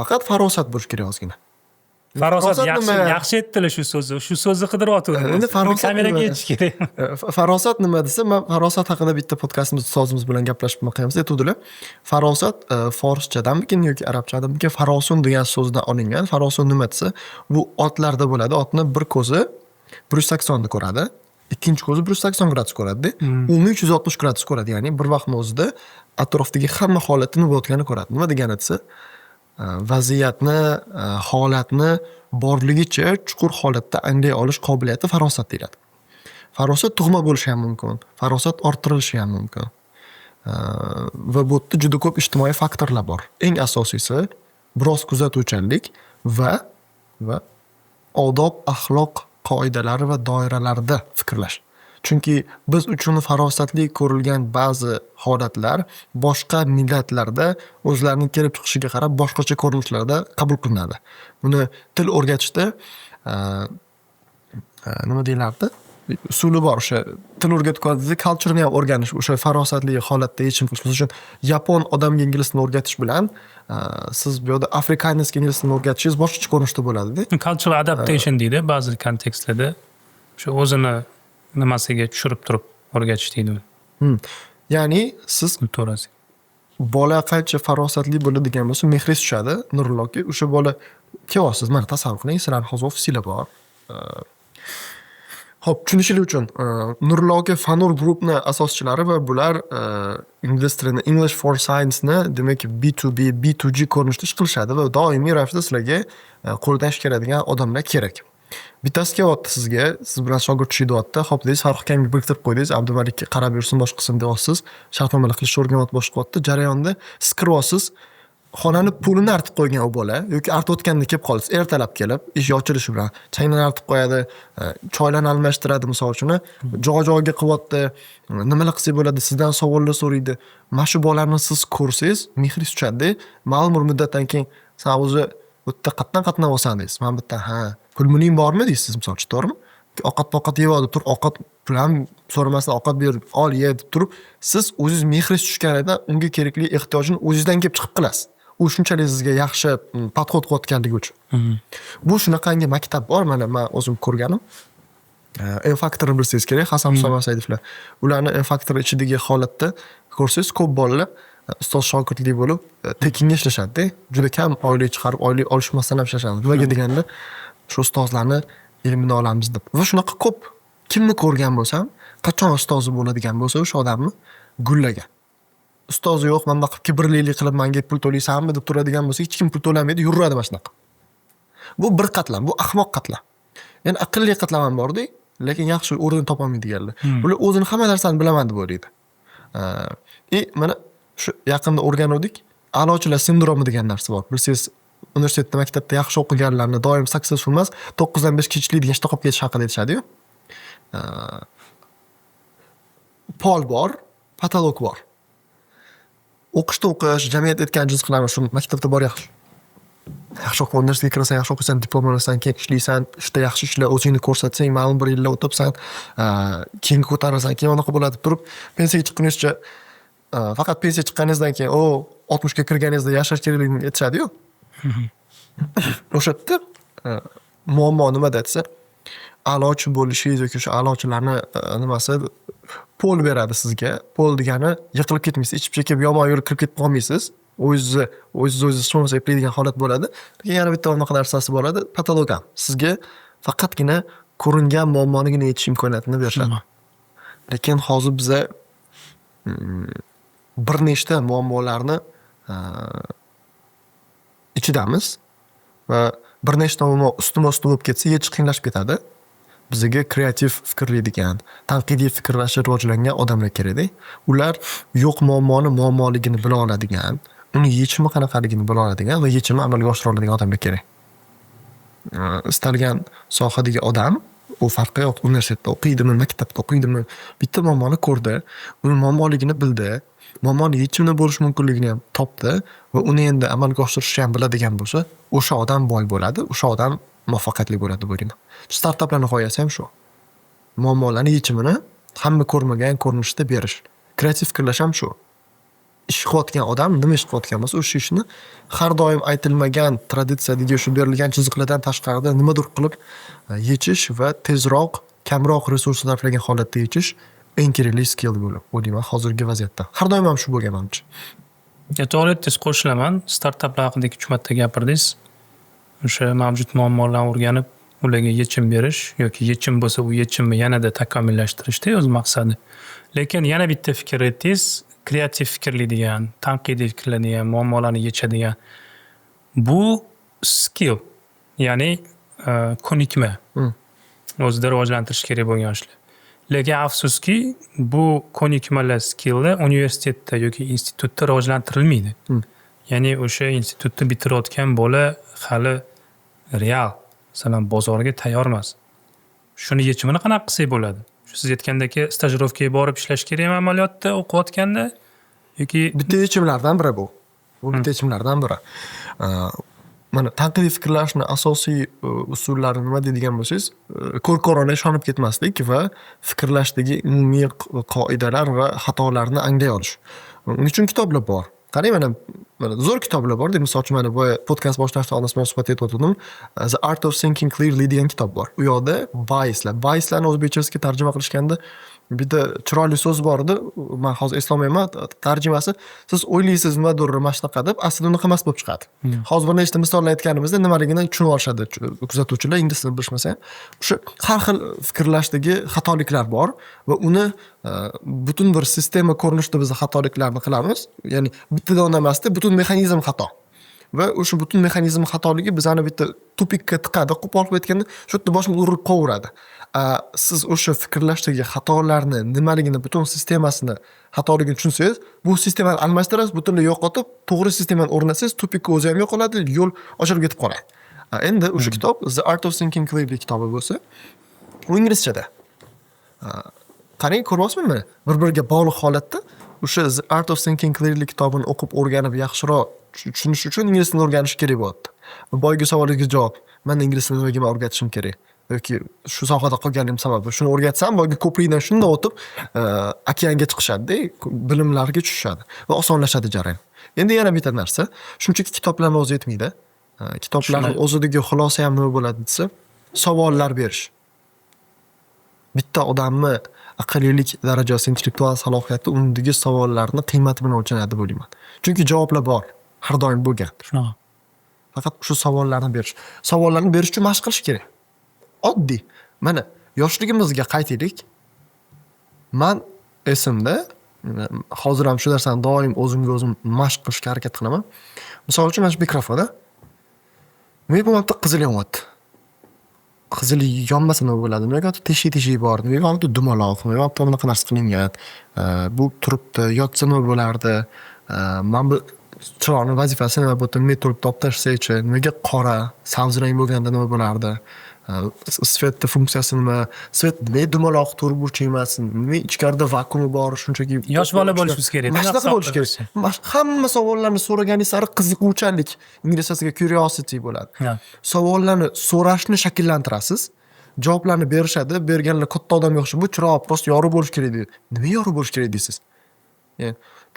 Faqat farosat bo'lish kerak ozgina. Farosat yaxshi aytdilar shu so'zni qidiryapti. Endi farosat kameraga aytish kerak. Farosat nima desa, men farosat haqida bitta podkastimiz ustozimiz bilan gaplashib qilamiz. Aytuvdilar, farosat forschadanmikin yoki arabchadanmikin farosun degan so'zdan olingan. Farosun nima desa, bu otlarda bo'ladi. Otni bir ko'zi 180 ni ko'radi, ikkinchi ko'zi 180 gradus ko'radi-da. Umumiy 360 gradus ko'radi. Ya'ni bir vaqtning o'zida atrofdagi hamma holatni bo'layotganini ko'radi. Nima degani desa, vaziyatni, holatni borligicha chuqur holatda anglay olish qobiliyati farosat deyiladi. Farosat tug'ma bo'lishi ham mumkin, farosat orttirilishi ham mumkin. Va bu yerda juda ko'p ijtimoiy faktorlar bor. Eng asosiysi biroz kuzatuvchanlik va odob, axloq qoidalari va doiralarida fikrlash. Chunki biz uchun farosatli ko'rilgan ba'zi holatlar boshqa millatlarda o'zlarining kelib chiqishiga qarab boshqacha ko'rinishlarda qabul qilinadi. Buni til o'rgatishda nima deyilardi? Usuli bor. O'sha til o'rgatganingizda culture'ni ham o'rganish, o'sha farosatli holatda yechim qilish. Misol uchun yapon odamga ingliz tilini o'rgatish bilan siz bu yerda afrikanskiga ingliz tilini o'rgatishingiz boshqacha ko'rinishda bo'ladi-da. Cultural adaptation deydi ba'zi kontekstlarda. Shu o'zini nimasiga tushirib turib o'rgatish deydi. Ya'ni siz to'g'risi. Bola qancha farosatli bo'ladigan bo'lsa, mehri tushadi. Nurullo aka, o'sha bola kelyapsiz, mana tasavvur qiling, sizlarning hozir ofisinglar bor. Xo'p, tushunishlik uchun Nurullo aka Fanur Group'ni asoschilari va bular ingliz tilini, English for Science'ni, demak B2B, B2G ko'rinishda ish qilishadi va doimiy ravishda sizlarga qo'ldan ish keladigan odamlar kerak. Bittasi kelyapti sizga, siz bilan shogird ishlayapti. Xo'p deysiz, Farruh akamga biriktirib qo'ydingiz, Abdumalikka qarab yursin, boshqasini deyapsiz. Shartnomalar qilishni o'rganyapti, boshqa qilyapti. Jarayonda siz kiryapsiz, xonani pulini artib qo'ygan u bola yoki artayotganda kelib qolsiz, ertalab kelib, ish ochilishi bilan chaylarni artib qo'yadi, choylarni almashtiradi, misol uchun, joy-joyiga qilyapti, nimalar qilsa bo'ladi, sizdan savollar so'raydi. Mana shu bolalarni siz ko'rsangiz, mehringiz tushadi. Ma'lum bir muddatdan keyin sen o'zi bu yerda qatnab olsan deysiz. Men bitta pul-muling bormi deysiz, misol uchun, to'g'rimi? Ovqat yeyapti, turib ovqat pul ham so'ramasdan ovqat berib, ol ye deb turib, siz o'zingiz mehringiz tushganida unga kerakli ehtiyojini o'zingizdan kelib chiqib qilasiz. U shunchalik sizga yaxshi podxod qilayotganligi uchun. Bu shunaqangi maktab bor, mana men o'zim ko'rganim. N-faktorni bilsangiz kerak, Hasan Muhammad Saidovlar. Ularni N-faktor ichidagi holatda ko'rsangiz, ko'p bolalar ustoz shogirdlik bo'lib, tekinga ishlashadi-da. Juda kam oylik chiqarib, oylik olishmasdan ham ishlashadi. Nimaga deganda, shu ustozlarni ilmini olamiz deb. Va shunaqa ko'p kimni ko'rgan bo'lsam, qachon ustozi bo'ladigan bo'lsa, o'sha odamni gullagan. Ustozi yo'q, men bunaqa kibrlilik qilib menga pul to'laysanmi deb turadigan bo'lsa, hech kim pul to'lamaydi, yuraveradi mana shunaqa. Bu bir qatlam, bu ahmoq qatlam. Ya'ni aqlli qatlam ham bor-da, lekin yaxshi o'rin topolmaydiganlar. Ular o'zini hamma narsani bilaman deb o'ylaydi. Mana shu yaqinda o'rganuvdik, a'lochilar sindromi degan narsa bor. Bilsangiz, universitetda, maktabda yaxshi o'qiganlarni doim successful emas, 9 dan 5 kechiklaydigan ishda qolib ketish haqida aytishadi-yu. Pol bor, patolog bor. O'qish, jamiyat aytgan rizqlarni shu maktabda bor yaxshi. yaxshi o'qib universitetga kirasan, yaxshi o'qiysan, diplom olasan, keyin ishlaysan, ishda yaxshi ishla, o'zingni ko'rsatsang, ma'lum bir yillar o'tibsan, keyin ko'tarasan, keyin unaqa bo'ladi turib, pensiyaga chiqqunizcha faqat pensiya chiqqaningizdan keyin 60 ga kirganingizda yashash kerakligini aytishadi-yu. O'sha yerda muammo nimada desa, a'lochi bo'lishingiz yoki o'sha a'lochilarni nimasi pol beradi sizga. Pol degani yiqilib ketmaysiz, ichib chekib yomon yo'lga kirib ketib qolmaysiz. O'zingiz shuncha eplaydigan holat bo'ladi. Lekin yana bitta unaqa narsasi bo'ladi, patologam. Sizga faqatgina ko'ringan muammonigina yechish imkoniyatini berishadi. Lekin hozir biza bir nechta muammolarni ichidamiz va bir nechta muammo ustma-ust bo'lib ketsa, yechish qiyinlashib ketadi. Bizga kreativ fikrlaydigan, tanqidiy fikrlashi rivojlangan odamlar kerakda. Ular yo'q muammoni muammoligini bila oladigan, uni yechimi qanaqaligini bila oladigan va yechimni amalga oshira oladigan odamlar kerak. Istalgan sohadagi odam u farqi yo'q, universitetda o'qiydimi, maktabda o'qiydimi, bitta muammoni ko'rdi, uni muammoligini bildi, muammoni yechimi bo'lishi mumkinligini ham topdi va uni endi amalga oshirishni ham biladigan bo'lsa, o'sha odam boy bo'ladi, o'sha odam muvaffaqiyatli bo'ladi deb o'ylayman. Startaplarning g'oyasi ham shu. Muammolarning yechimini hamma ko'rmagan ko'rinishda berish. Kreativ fikrlash ham shu. Ish qilayotgan odam nima ish qilayotgan bo'lsa, o'sha ishni har doim aytilmagan traditsiyadagi shu berilgan chiziqlardan tashqarida nimadir qilib yechish va tezroq, kamroq resurs sarflagan holatda yechish eng kerakli skill bo'lib o'ylayman hozirgi vaziyatda. Har doim ham shu bo'lgan menimcha. To'g'ri aytdingiz, qo'shilaman. Startaplar haqida 2 marta gapirdingiz. O'sha mavjud muammolarni o'rganib, ularga yechim berish yoki yechim bo'lsa, u yechimni yanada takomillashtirishda o'z maqsadi. Lekin yana bitta fikr aytdingiz, kreativ fikrlaydigan, tanqidiy fikrlaydigan, muammolarni yechadigan. Bu skill, ya'ni ko'nikma. O'zida rivojlantirish kerak bo'lgan ishlar. Lekin afsuski, bu ko'nikmalar skilllar universitetda yoki institutda rivojlantirilmaydi. Ya'ni o'sha institutni bitirayotgan bola hali real, masalan, bozorga tayyor emas. Shuni yechimini qanaqa qilsak bo'ladi? Siz aytgandagi stajirovkaga borib ishlash kerakmi amaliyotda o'qiyotganda yoki bitta yechimlardan biri bu. Bu bitta yechimlardan biri. Mana tanqidiy fikrlashning asosiy usullari nima deydigan bo'lsangiz, ko'r-ko'rona ishonib ketmaslik va fikrlashdagi umumiy qoidalar va xatolarni anglay olish. Uning uchun kitoblar bor. Qarang, mana zo'r kitoblar bor. Misol uchun mana bu podkast boshlashdan oldin men suhbat etgandim. The Art of Thinking Clearly degan kitob bor. U yoqda biaslarni o'zbekchasiga tarjima qilishganda bitta chiroyli so'z bor edi. Men hozir eslolmayman tarjimasi. Siz o'ylaysiz nimadir mana shunaqa deb, aslida unaqa emas bo'lib chiqadi. Hozir bir nechta misollar aytganimizda nimaligini tushunib olishadi kuzatuvchilar, ingliz tilini bilishmasa ham. O'sha har xil fikrlashdagi xatoliklar bor va uni butun bir sistema ko'rinishida biz xatoliklarni qilamiz. Ya'ni bittadan emasda, butun mexanizm xato. Va o'sha butun mexanizm xatoligi bizani bitta tupikka tiqadi, qo'polib aytganda, shu yerda boshimiz urilib qo'yaveradi. Siz o'sha fikrlashdagi xatolarni, nimaligini, butun sistemasini xatoligini tushunsangiz, bu sistemani almashtirasiz, butunlay yo'qotib, to'g'ri sistemani o'rnatsangiz, tupikka o'zi ham yo'qoladi, yo'l ochilib ketib qoladi. Endi o'sha kitob The Art of Thinking Clearly kitobi bo'lsa, u inglizchada. Qarang, ko'ryapsizmi? Bir-biriga bog'liq holatda o'sha The Art of Thinking Clearly kitobini o'qib o'rganib yaxshiroq tushunish uchun ingliz tilini o'rganish kerak bo'lyapti. Va boyagi savolingizga javob, men ingliz tilini nimaga o'rgatishim kerak? Yoki shu sohada qolganim sababi, shuni o'rgatsam, boyagi ko'prikdan shunday o'tib, okeanga chiqishadi, bilimlarga tushishadi va osonlashadi jarayon. Endi yana bitta narsa, shunchaki kitoblarni o'zi yetmaydi. Kitoblarning o'zidagi xulosa ham nima bo'ladi desa, savollar berish. Bitta odamni aqllilik darajasi, intellektual salohiyati undagi savollarni qiymati bilan o'lchanadi deb o'ylayman. Chunki javoblar bor, har doim bo'lgan. shunaqa. Faqat shu savollarni berish. Savollarni berish uchun mashq qilish kerak. Oddiy. Mana yoshligimizga qaytaylik. Men esimda, hozir ham shu narsani doim o'zimga o'zim mashq qilishga harakat qilaman. Misol uchun mana shu mikrofonda nima bo'lmoqda, qizil yonyapti. Qizil yonmasa nima bo'ladi? Nega teshik bor? Nega bo'ldi dumaloq? Nega bo'ldi bunaqa narsa qilingan? Bu turibdi, yotsa nima bo'lardi? Men bu chiroqning vazifasi nima bo'ldi? Men turib top tashlasa-chi, nimaga qora, sabzi rang bo'lganda nima bo'lardi? svetni funksiyasi nima, svet nima dumaloq to'rtburchak emas, nima ichkarida vakuumi bor, shunchaki Yosh bola bo'lishimiz kerak. Mana shunaqa bo'lishi kerak. Hamma savollarni so'raganingiz sari qiziquvchanlik, inglizchasiga curiosity bo'ladi. Ha. Savollarni so'rashni shakllantirasiz. Javoblarni berishadi, berganlar katta odamga o'xshab, bu chiroq prosta yorug' bo'lishi kerak deydi. Nima yorug' bo'lishi kerak deysiz?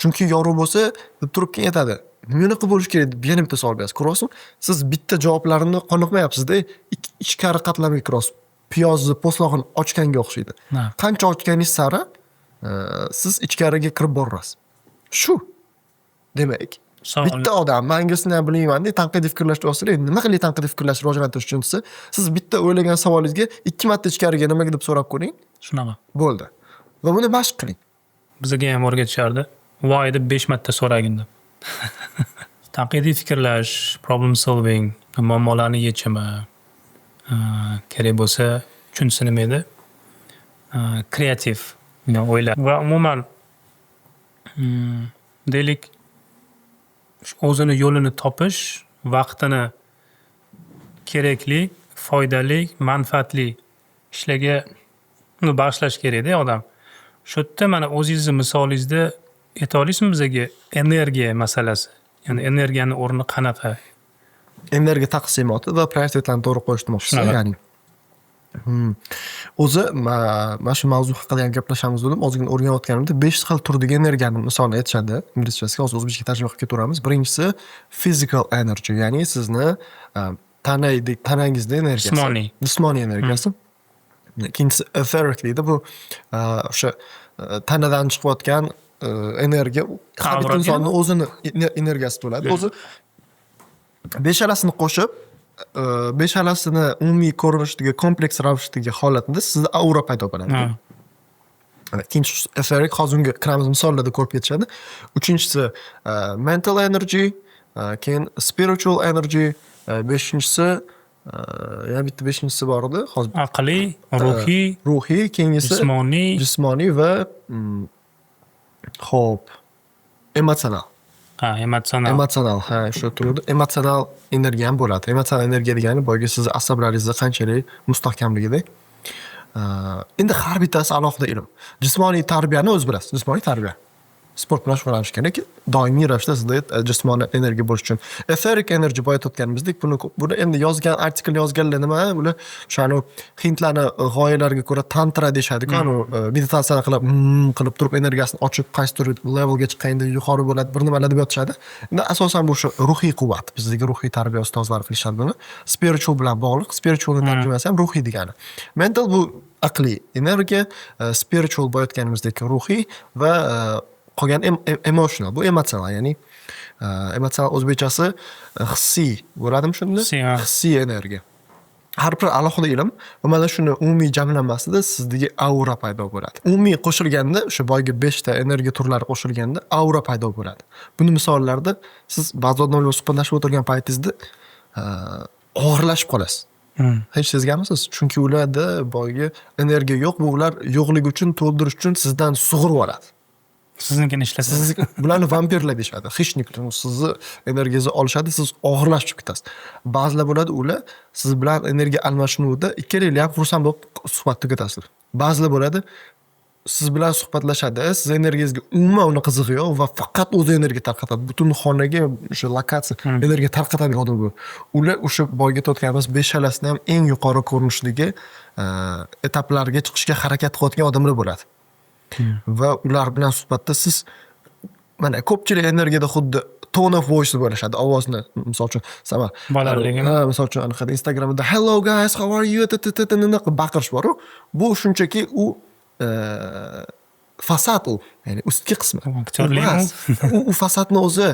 Chunki yorug' bo'lsa, deb turib keyin aytadi. Nimaga bo'lishi kerak deb yana bitta savol berasiz. Ko'ryapsizmi? Siz bitta javoblarini qoniqmayapsiz-da, ichkari qatlamga kirasiz. Piyozni po'stlog'ini ochganga o'xshaydi. Ha. Qancha ochganingiz sari siz ichkariga kirib borasiz. Shu. Demak, bitta odam men inglizini ham bilmayman deb tanqidiy fikrlashni boshlasa, nima qilib tanqidiy fikrlashni rivojlantirish uchun siz bitta o'ylagan savolingizga 2 marta ichkariga nimaga deb so'rab ko'ring. Shunaqa. Bo'ldi. Va buni mashq qiling. Bizga ham o'rgatishardi. Voy deb 5 marta so'ragin deb. Tanqidiy fikrlash, problem solving, muammolarni yechimi, kerak bo'lsa, uchinchisi nima edi? Kreativ o'ylar. Va umuman deylik o'zini yo'lini topish, vaqtini kerakli, foydali, manfaatli ishlarga bag'ishlash kerak-da odam. Shu yerda mana o'zingizni misolingizda ayta olasizmi bizga energiya masalasi? Ya'ni energiyaning o'rni qanaqa? Energiya taqsimoti va prioritetlarni to'g'ri qo'yish demoqchisiz, ya'ni. O'zi mana shu mavzu haqida ham gaplashamiz dedim. Ozgina o'rganayotganimda 5 xil turdagi energiyani misolni aytishadi. Inglizchasiga hozir o'zbekcha tarjima qilib ketaveramiz. Birinchisi physical energy, ya'ni sizni tanangizda energiyasi. Jismoniy energiyasi. Ikkinchisi etheric deydi. Bu o'sha tanadan chiqayotgan energiya har bir insonning o'zini energiyasi bo'ladi. O'zi beshalasini qo'shib, beshalasini umumiy ko'rinishdagi kompleks ravishdagi holatida sizda aura paydo bo'ladi. Ikkinchisi etheric, hozir unga kiramiz, misollarda ko'rib ketishadi. Uchinchisi mental energy, keyin spiritual energy, beshinchisi yana bitta beshinchisi bor edi. Hozir aqliy, ruhiy, keyingisi jismoniy va xo'p, emotsional. Emotsional, shu turadi. Emotsional energiya ham bo'ladi. Emotsional energiya degani boyagi siz asablaringizni qanchalik mustahkamligida. Endi har bittasi alohida ilm. Jismoniy tarbiyani o'z bilasiz. Jismoniy tarbiya. Sport bilan shug'ullanish kerak. Doimiy ravishda sizda jismoniy energiya bo'lish uchun. Etheric energy boyatib o'tganimizdek, buni endi yozgan, artikl yozganlar nima? Bular o'shani hindlarning g'oyalariga ko'ra tantra deyshadi-ku, meditatsiya qilib turib energiyasini ochib, qaysidir levelga chiqqanda yuqori bo'ladi, bir nimalar deb yotishadi. Endi asosan bu ruhiy quvvat. Bizdagi ruhiy tarbiya ustozlari qilishadi buni. Spiritual bilan bog'liq. Spiritual tarjimasi ham ruhiy degani. Mental bu aqliy energiya, spiritual bo'layotganimizdek ruhiy va qolgan emotional, bu emotsional, ya'ni emotsional o'zbekchasi hissiy bo'ladimi shunda? Hissiy energiya. Har bir alohida ilm va mana shuni umumiy jamlanmasida sizdagi aura paydo bo'ladi. Umumiy qo'shilganda, o'sha boyagi 5 ta energiya turlari qo'shilganda aura paydo bo'ladi. Buni misollarda siz ba'zi odamlar bilan suhbatlashib o'tirgan paytingizda og'irlashib qolasiz. Hech sezganmisiz? Chunki ularda boyagi energiya yo'q, bu ular yo'qligi uchun to'ldirish uchun sizdan sug'urib oladi. Siznikini ishlasa. Bularni vampirlar deyshadi. Xishniklar sizni energiyangizni olishadi, siz og'irlashib ketasiz. Ba'zilar bo'ladi, ular siz bilan energiya almashinuvida ikkalangiz ham xursand bo'lib suhbat tugatasizlar. Ba'zilar bo'ladi, siz bilan suhbatlashadi, siz energiyangizga umuman uni qizig'i yo'q va faqat o'zi energiya tarqatadi. Butun xonaga o'sha lokatsiya energiya tarqatadigan odam bu. Ular o'sha boyga o'tganimiz beshalasini ham eng yuqori ko'rinishdagi etaplarga chiqishga harakat qilayotgan odamlar bo'ladi. Va ular bilan suhbatda siz mana ko'pchilik energiyada xuddi tone of voice deb o'ylashadi, ovozni. Misol uchun, misol uchun aniqada Instagramda hello guys, how are you baqirish bor. Bu shunchaki u fasad, u ya'ni ustki qismi. U fasadni o'zi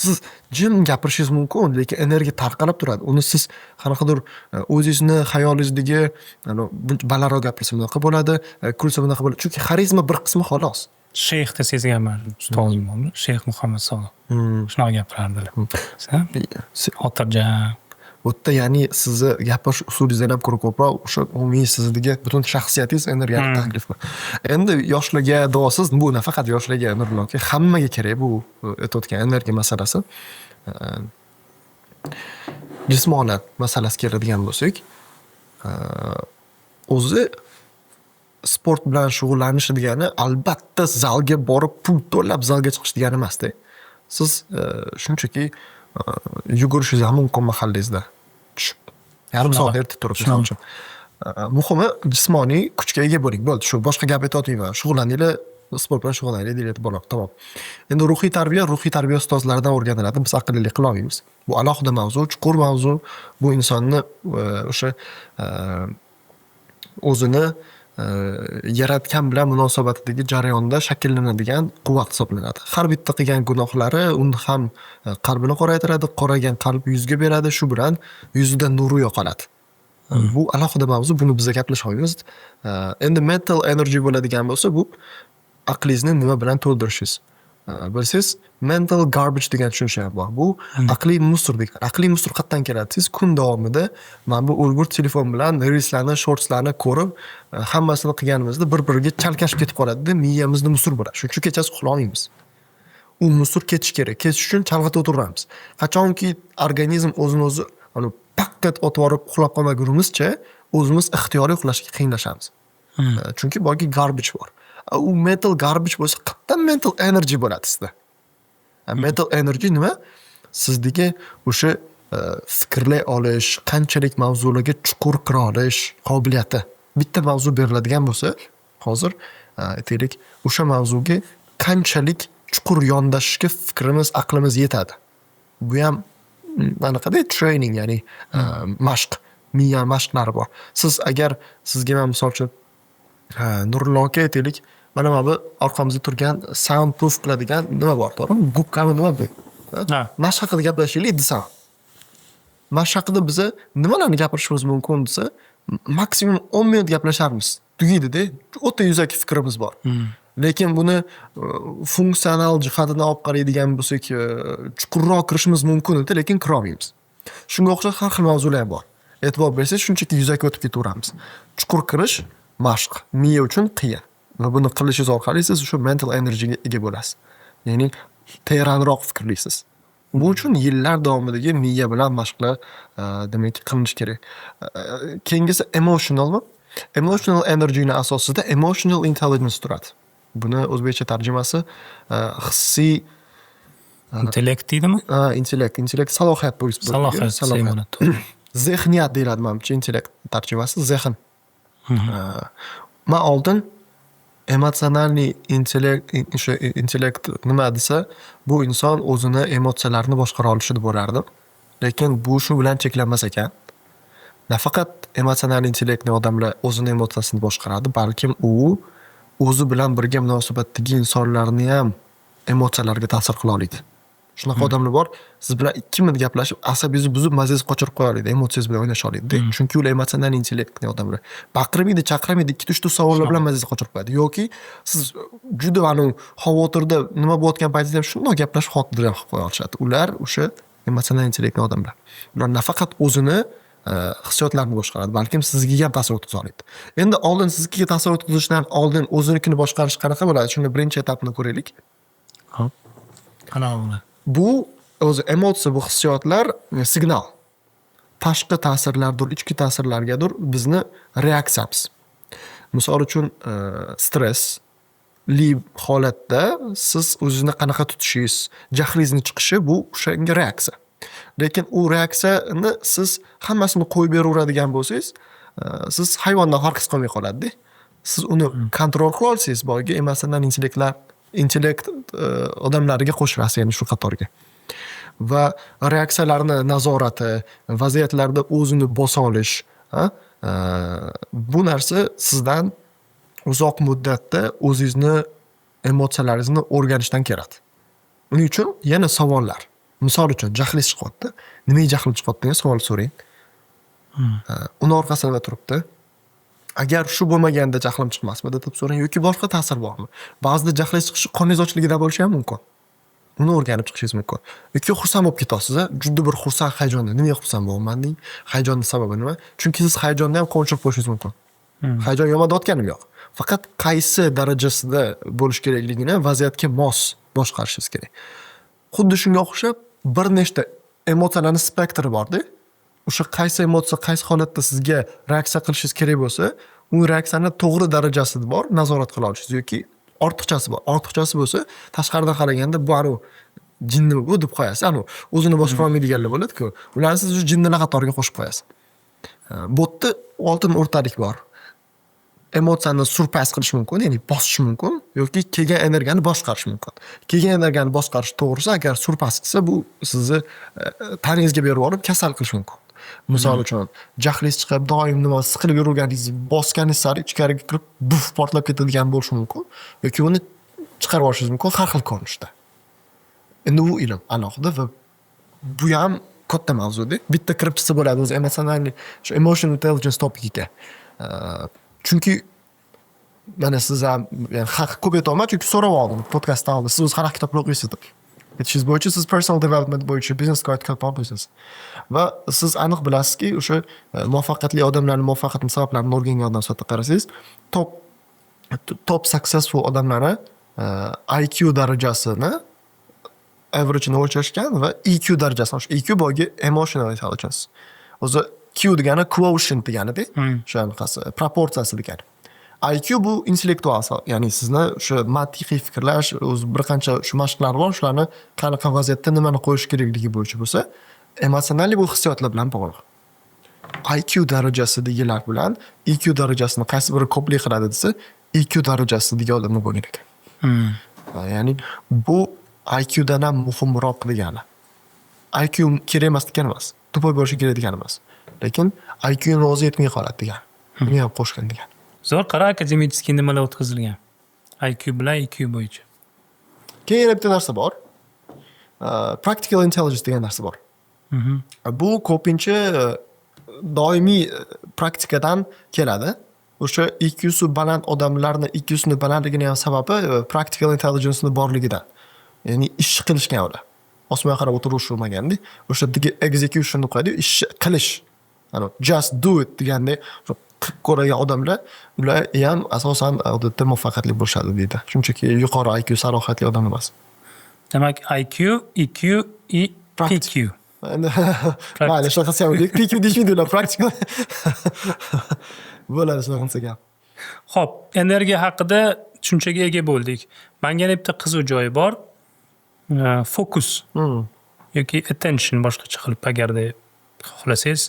siz jim gapirishingiz mumkin, lekin energiya tarqalib turadi. Uni siz qanaqadir o'zingizni xayolingizdagi balandroq gapirsa bunaqa bo'ladi, kulsa bunaqa bo'ladi. Chunki xarizma bir qismi xolos. Sheyxda sezganman, ustozim bo'ldi. Sheyx Muhammad Solo. Shunaqa gapirardilar. Xotirjam. Bu yerda ya'ni sizni gapirish usulingizdan ham ko'ra ko'proq o'sha umumiy sizdagi butun shaxsiyatingiz energiyani taklif qiladi. Endi yoshlarga duosiz, bu nafaqat yoshlarga, nurlarga, hammaga kerak bu aytayotgan energiya masalasi. Jismoniy masalasiga keladigan bo'lsak, o'zi sport bilan shug'ullanish degani albatta zalga borib pul to'lab zalga chiqish degani emasda. Siz shunchaki yugurishingiz ham mumkin mahallangizda. Tushib yarim soat erta turib misol uchun. Muhimi jismoniy kuchga ega bo'ling. Bo'ldi, shu boshqa gap aytayotmayman. Shug'ullaninglar, sport bilan shug'ullaninglar deyiladi bo'ladi, tamom. Endi ruhiy tarbiya ustozlaridan o'rganiladi. Biz aqllilik qila olmaymiz. Bu alohida mavzu, chuqur mavzu. Bu insonni o'sha o'zini yaratgan bilan munosabatidagi jarayonda shakllanadigan quvvat hisoblanadi. Har bitta qilgan gunohlari uni ham qalbini qoraytiradi, qoragan qalb yuzga beradi, shu bilan yuzida nuri yo'qoladi. Bu alohida mavzu, buni biz gaplasha olmaymiz. Endi mental energy bo'ladigan bo'lsa, bu aqlingizni nima bilan to'ldirishingiz. Bilsangiz, mental garbage degan tushuncha bor. Bu aqliy musor degan. Aqliy musor qayerdan keladi? Siz kun davomida mana bu o'lgur telefon bilan reelslarni, shortslarni ko'rib, hammasini qilganimizda bir-biriga chalkashib ketib qoladi-da, miyamizda musor bo'ladi. Shuning uchun kechasi uxlay olmaymiz. U musor ketish kerak. Ketish uchun chalg'itib o'tiramiz. Qachonki organizm o'zini-o'zi paqqat otib yorib uxlab qolmagunimizcha o'zimiz ixtiyoriy uxlashga qiynalashamiz. Chunki boyagi garbage bor. U mental garbage bo'lsa, qayerdan mental energy bo'ladi sizda? Mental energy nima? Sizdagi o'sha fikrlay olish, qanchalik mavzularga chuqur kira olish qobiliyati. Bitta mavzu beriladigan bo'lsa, hozir aytaylik, o'sha mavzuga qanchalik chuqur yondashishga fikrimiz, aqlimiz yetadi. Bu ham anaqada training, ya'ni mashq, miya mashqlari bor. Siz agar sizga men misol uchun Nurullo aka aytaylik, mana bu orqamizda turgan soundproof qiladigan nima bor, to'g'rimi? Gubkami nima bu? Mashq haqida gaplashaylik desa, mashq haqida biza nimalarni gapirishimiz mumkin desa, maksimum 10 minut gaplasharmiz. Tugaydi-da, o'ta yuzaki fikrimiz bor. Lekin buni funksional jihatidan olib qaraydigan bo'lsak, chuqurroq kirishimiz mumkin edi, lekin kira olmaymiz. Shunga o'xshash har xil mavzular bor. E'tibor bersangiz, shunchaki yuzaki o'tib ketaveramiz. Chuqur kirish mashq, miya uchun qiyin. Va buni qilishingiz orqali siz shu mental energyga ega bo'lasiz. Ya'ni teranroq fikrlaysiz. Bu uchun yillar davomidagi miya bilan mashqlar demak qilinish kerak. Keyingisi emotionalmi? Emotional energy'ning asosida emotional intelligence turadi. Buni o'zbekcha tarjimasi hissiy intellekt deydimi? Intellekt salohiyat bo'lsa. Salohiyat. Zehniyat deyiladi menimcha, intellekt tarjimasi zehn. Men oldin emotsionalniy intellekt nima desa, bu inson o'zini emotsiyalarini boshqara olishi deb o'ylardim. Lekin bu shu bilan cheklanmas ekan. Nafaqat emotsional intellektni odamlar o'zini emotsiyasini boshqaradi, balkim u o'zi bilan birga munosabatdagi insonlarni ham emotsiyalariga ta'sir qila oladi. Shunaqa odamlar bor, siz bilan 2 minut gaplashib, asabingizni buzib, mazangizni qochirib qo'ya oladi, emotsiyangiz bilan o'ynasha oladi. Chunki ular emotsional intellektni odamlar. Baqirmaydi, chaqirmaydi, 2-3 savollar bilan mazangizni qochirib qo'yadi. Yoki siz juda anu xavotirda nima bo'layotgan paytingizda ham shunday gaplashib xotirjam qilib qo'ya olishadi. Ular o'sha emotsional intellektni odamlar. Ular nafaqat o'zini hissiyotlarni boshqaradi, balkim sizga ham ta'sir o'tkaza oladi. Endi oldin sizga ta'sir o'tkazishdan oldin o'zinikini boshqarish qanaqa bo'ladi? Shuni birinchi etapni ko'raylik. Xo'p. Qanaqa bo'ladi? Bu o'zi emotsiya, bu hissiyotlar signal. Tashqi ta'sirlardir, ichki ta'sirlargadir bizni reaksiyamiz. Misol uchun stressli holatda siz o'zingizni qanaqa tutishingiz, jahlingizni chiqishi bu o'shanga reaksiya. Lekin u reaksiyani siz hammasini qo'yib beraveradigan bo'lsangiz, siz hayvondan farqsiz qolmay qoladi-da. Siz uni kontrol qila olsangiz, boyagi emotsional intellekt odamlariga qo'shilasiz, ya'ni shu qatorga. Va reaksiyalarni nazorati, vaziyatlarda o'zini bosa olish, bu narsa sizdan uzoq muddatda o'zingizni emotsiyalaringizni o'rganishdan keladi. Uning uchun yana savollar. Misol uchun jahlingiz chiqyapti. Nimaga jahlim chiqyapti degan savol so'rang. Uni orqasida turibdi. Agar shu bo'lmaganda jahlim chiqmasmidi deb so'rang yoki boshqa ta'sir bormi? Ba'zida jahlingiz chiqishi qoningiz ochligidan bo'lishi ham mumkin. Uni o'rganib chiqishingiz mumkin. Yoki xursand bo'lib ketasiz, juda bir xursand, hayajonda. Nimaga xursand bo'laman deng? Hayajonning sababi nima? Chunki siz hayajonni ham qo'shib qo'yishingiz mumkin. Hayajon yomon deyotganim yo'q. Faqat qaysi darajasida bo'lish kerakligini vaziyatga mos boshqarishingiz kerak. Xuddi shunga o'xshab bir nechta emotsiyalarning spektri bor-da. o'sha qaysi emotsiya qaysi holatda sizga reaksiya qilishingiz kerak bo'lsa, u reaksiyani to'g'ri darajasida bor nazorat qila olishingiz yoki ortiqchasi bor. Ortiqchasi bo'lsa, tashqaridan qaraganda bu anu jinni bu deb qo'yasiz. Anu o'zini boshqara olmaydiganlar bo'ladi-ku. Ularni siz o'sha jinnilar qatoriga qo'shib qo'yasiz. Bu yerda oltin o'rtalik bor. Emotsiyani surpas qilish mumkin, ya'ni bosish mumkin yoki kelgan energiyani boshqarish mumkin. Kelgan energiyani boshqarish to'g'risi, agar surpas qilsa, bu sizni tanangizga berib olib kasal qilish mumkin. Misol uchun, jahlingiz chiqib, doim nima siqilib yurganingiz, bosganingiz sari ichkariga kirib, buf portlab ketadigan bo'lishi mumkin yoki uni chiqarib olishingiz mumkin har xil ko'rinishda. Endi u ilm alohida va bu ham katta mavzuda. Bitta kirib chiqsa bo'ladi o'zi emotsional, shu emotional intelligence topikiga. Chunki mana siz ham yani haq ko'p aytolmayman, chunki so'rab oldim podkastdan oldin. Siz o'zi qanaqa kitoblar o'qiysiz deb. Aytishingiz bo'yicha siz personal development bo'yicha business card kitoblar o'qiysiz. Va siz aniq bilasizki, o'sha muvaffaqiyatli odamlarning muvaffaqiyat sabablarini o'rgangan odam sifatida qarasangiz, top successful odamlarni IQ darajasini average'ini o'lchashgan va EQ darajasini. O'sha EQ bo'yicha emotional intelligence. O'zi Q degani quotient degani-da. O'shanaqasi proportsiyasi degani. IQ bu intellektual, ya'ni sizni o'sha mantiqiy fikrlash, o'zi bir qancha shu mashqlar bor, shularni qanaqa vaziyatda nimani qo'yish kerakligi bo'yicha bo'lsa, emotsionallik bu hissiyotlar bilan bog'liq. IQ darajasidagilar bilan EQ darajasini qaysi biri ko'plik qiladi desa, EQ darajasidagi odamlar bo'lgan ekan. Ya'ni bu IQ dan ham muhimroq degani. IQ kerak emas degani emas. To'pol bo'lishi kerak degani emas. Lekin IQ ni o'zi yetmay qoladi degani. Buni ham qo'shgan degani. Zo'r qara akademический nimalar o'tkazilgan. IQ bilan EQ bo'yicha. Keyin yana bitta narsa bor. Practical intelligence degan narsa bor. Bu ko'pincha doimiy praktikadan keladi. O'sha EQsi baland odamlarni EQsini balandligini ham sababi practical intelligence'ni borligidan. Ya'ni ish qilishgan ular. Osmonga qarab o'tirish bo'lmaganda, o'sha execution qo'yadi, ish qilish. Ano just do it deganda ko'ragan odamlar, ular ham asosan odatda muvaffaqiyatli bo'lishadi deydi. Shunchaki yuqori IQ salohiyatli odam emas. Demak, IQ, EQ, PQ. Mayli, shunaqa ham PQ deyishmaydilar, practical. Bo'ladi shunaqa gap. Xo'p, energiya haqida tushunchaga ega bo'ldik. Menga bitta qiziq joyi bor. Fokus yoki attention boshqacha qilib agarda xohlasangiz,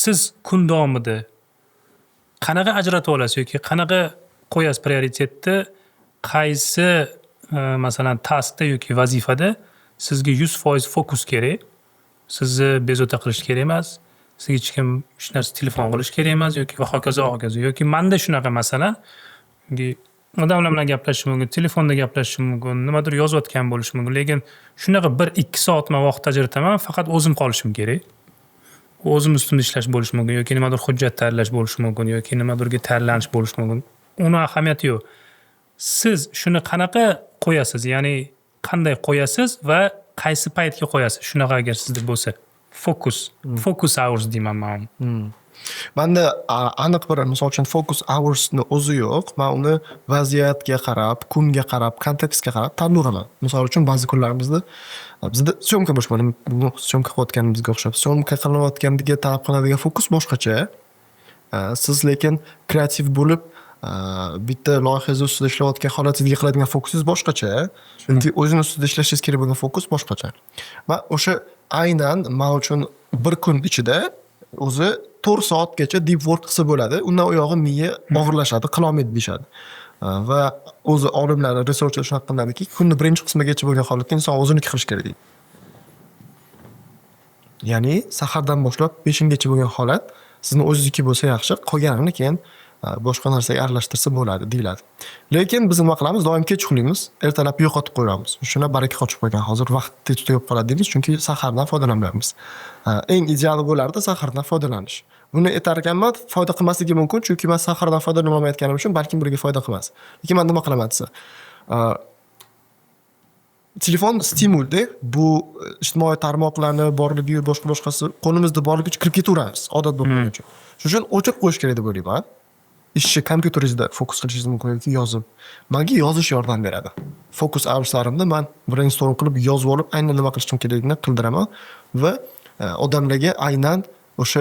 siz kun davomida qanaqa ajratib olasiz yoki qanaqa qo'yasiz prioritetni, qaysi masalan taskda yoki vazifada sizga 100% fokus kerak, sizni bezovta qilish kerak emas, sizga hech kim hech narsa telefon qilish kerak emas yoki va hokazo hokazo yoki menda shunaqa masalan odamlar bilan gaplashish mumkin, telefonda gaplashish mumkin, nimadir yozayotgan bo'lish mumkin, lekin shunaqa 1-2 soatma vaqt ajrataman, faqat o'zim qolishim kerak. O'zim ustimda ishlash bo'lishi mumkin yoki nimadir hujjat tayyorlash bo'lishi mumkin yoki nimadirga tayyorlanish bo'lishi mumkin. Uni ahamiyati yo'q. Siz shuni qanaqa qo'yasiz, ya'ni qanday qo'yasiz va qaysi paytga qo'yasiz? Shunaqa agar sizda bo'lsa, focus hours deyman men. Menda aniq bir, misol uchun focus hoursni o'zi yo'q. Men uni vaziyatga qarab, kunga qarab, kontekstga qarab tanlayman. Misol uchun ba'zi kunlarimizda bizda syomka bo'lish bo'ladi. Buni syomka qilayotganimizga o'xshab, syomka qilayotgandiga talab qiladigan fokus boshqacha. Siz lekin kreativ bo'lib bitta loyihangiz ustida ishlayotgan holatingizga qiladigan fokusingiz boshqacha. Chunki o'zingiz ustida ishlashingiz kerak bo'lgan fokus boshqacha. Va o'sha aynan men uchun bir kun ichida o'zi 4 soatgacha deep work qilsa bo'ladi. Undan u yog'i miya og'irlashadi, qila olmaydi deyshadi. Va o'zi olimlar, researchlar shunaqa qilinadiki, kunning birinchi qismigacha bo'lgan holatda inson o'ziniki qilish kerak deydi. Ya'ni sahardan boshlab 5gacha bo'lgan holat sizni o'zingizniki bo'lsa yaxshi, qolganini keyin boshqa narsaga aralashtirsa bo'ladi deyiladi. Lekin biz nima qilamiz? Doim kech uxlaymiz, ertalab yo'qotib qo'yamiz. Shuna baraka qochib qo'ygan. Hozir vaqt tugab qoladi deymiz, chunki sahardan foydalanmayapmiz. Eng ideali bo'lardi sahardan foydalanish. Buni aytar ekanman, foyda qilmasligi mumkin, chunki men sahardan foydalanolmayotganim uchun balkim biriga foyda qilmas. Lekin men nima qilaman desa, telefon stimulda, bu ijtimoiy tarmoqlarni borligi, boshqasi qo'limizda borligicha kirib ketaveramiz, odat bo'lgani uchun. Shuning uchun o'chirib qo'yish kerak deb o'ylayman. Ishchi kompyuteringizda fokus qilishingiz mumkin yoki yozib. Menga yozish yordam beradi. Fokus hourslarimda men brainstorm qilib yozib olib, aynan nima qilishim kerakligini qildiraman va odamlarga aynan o'sha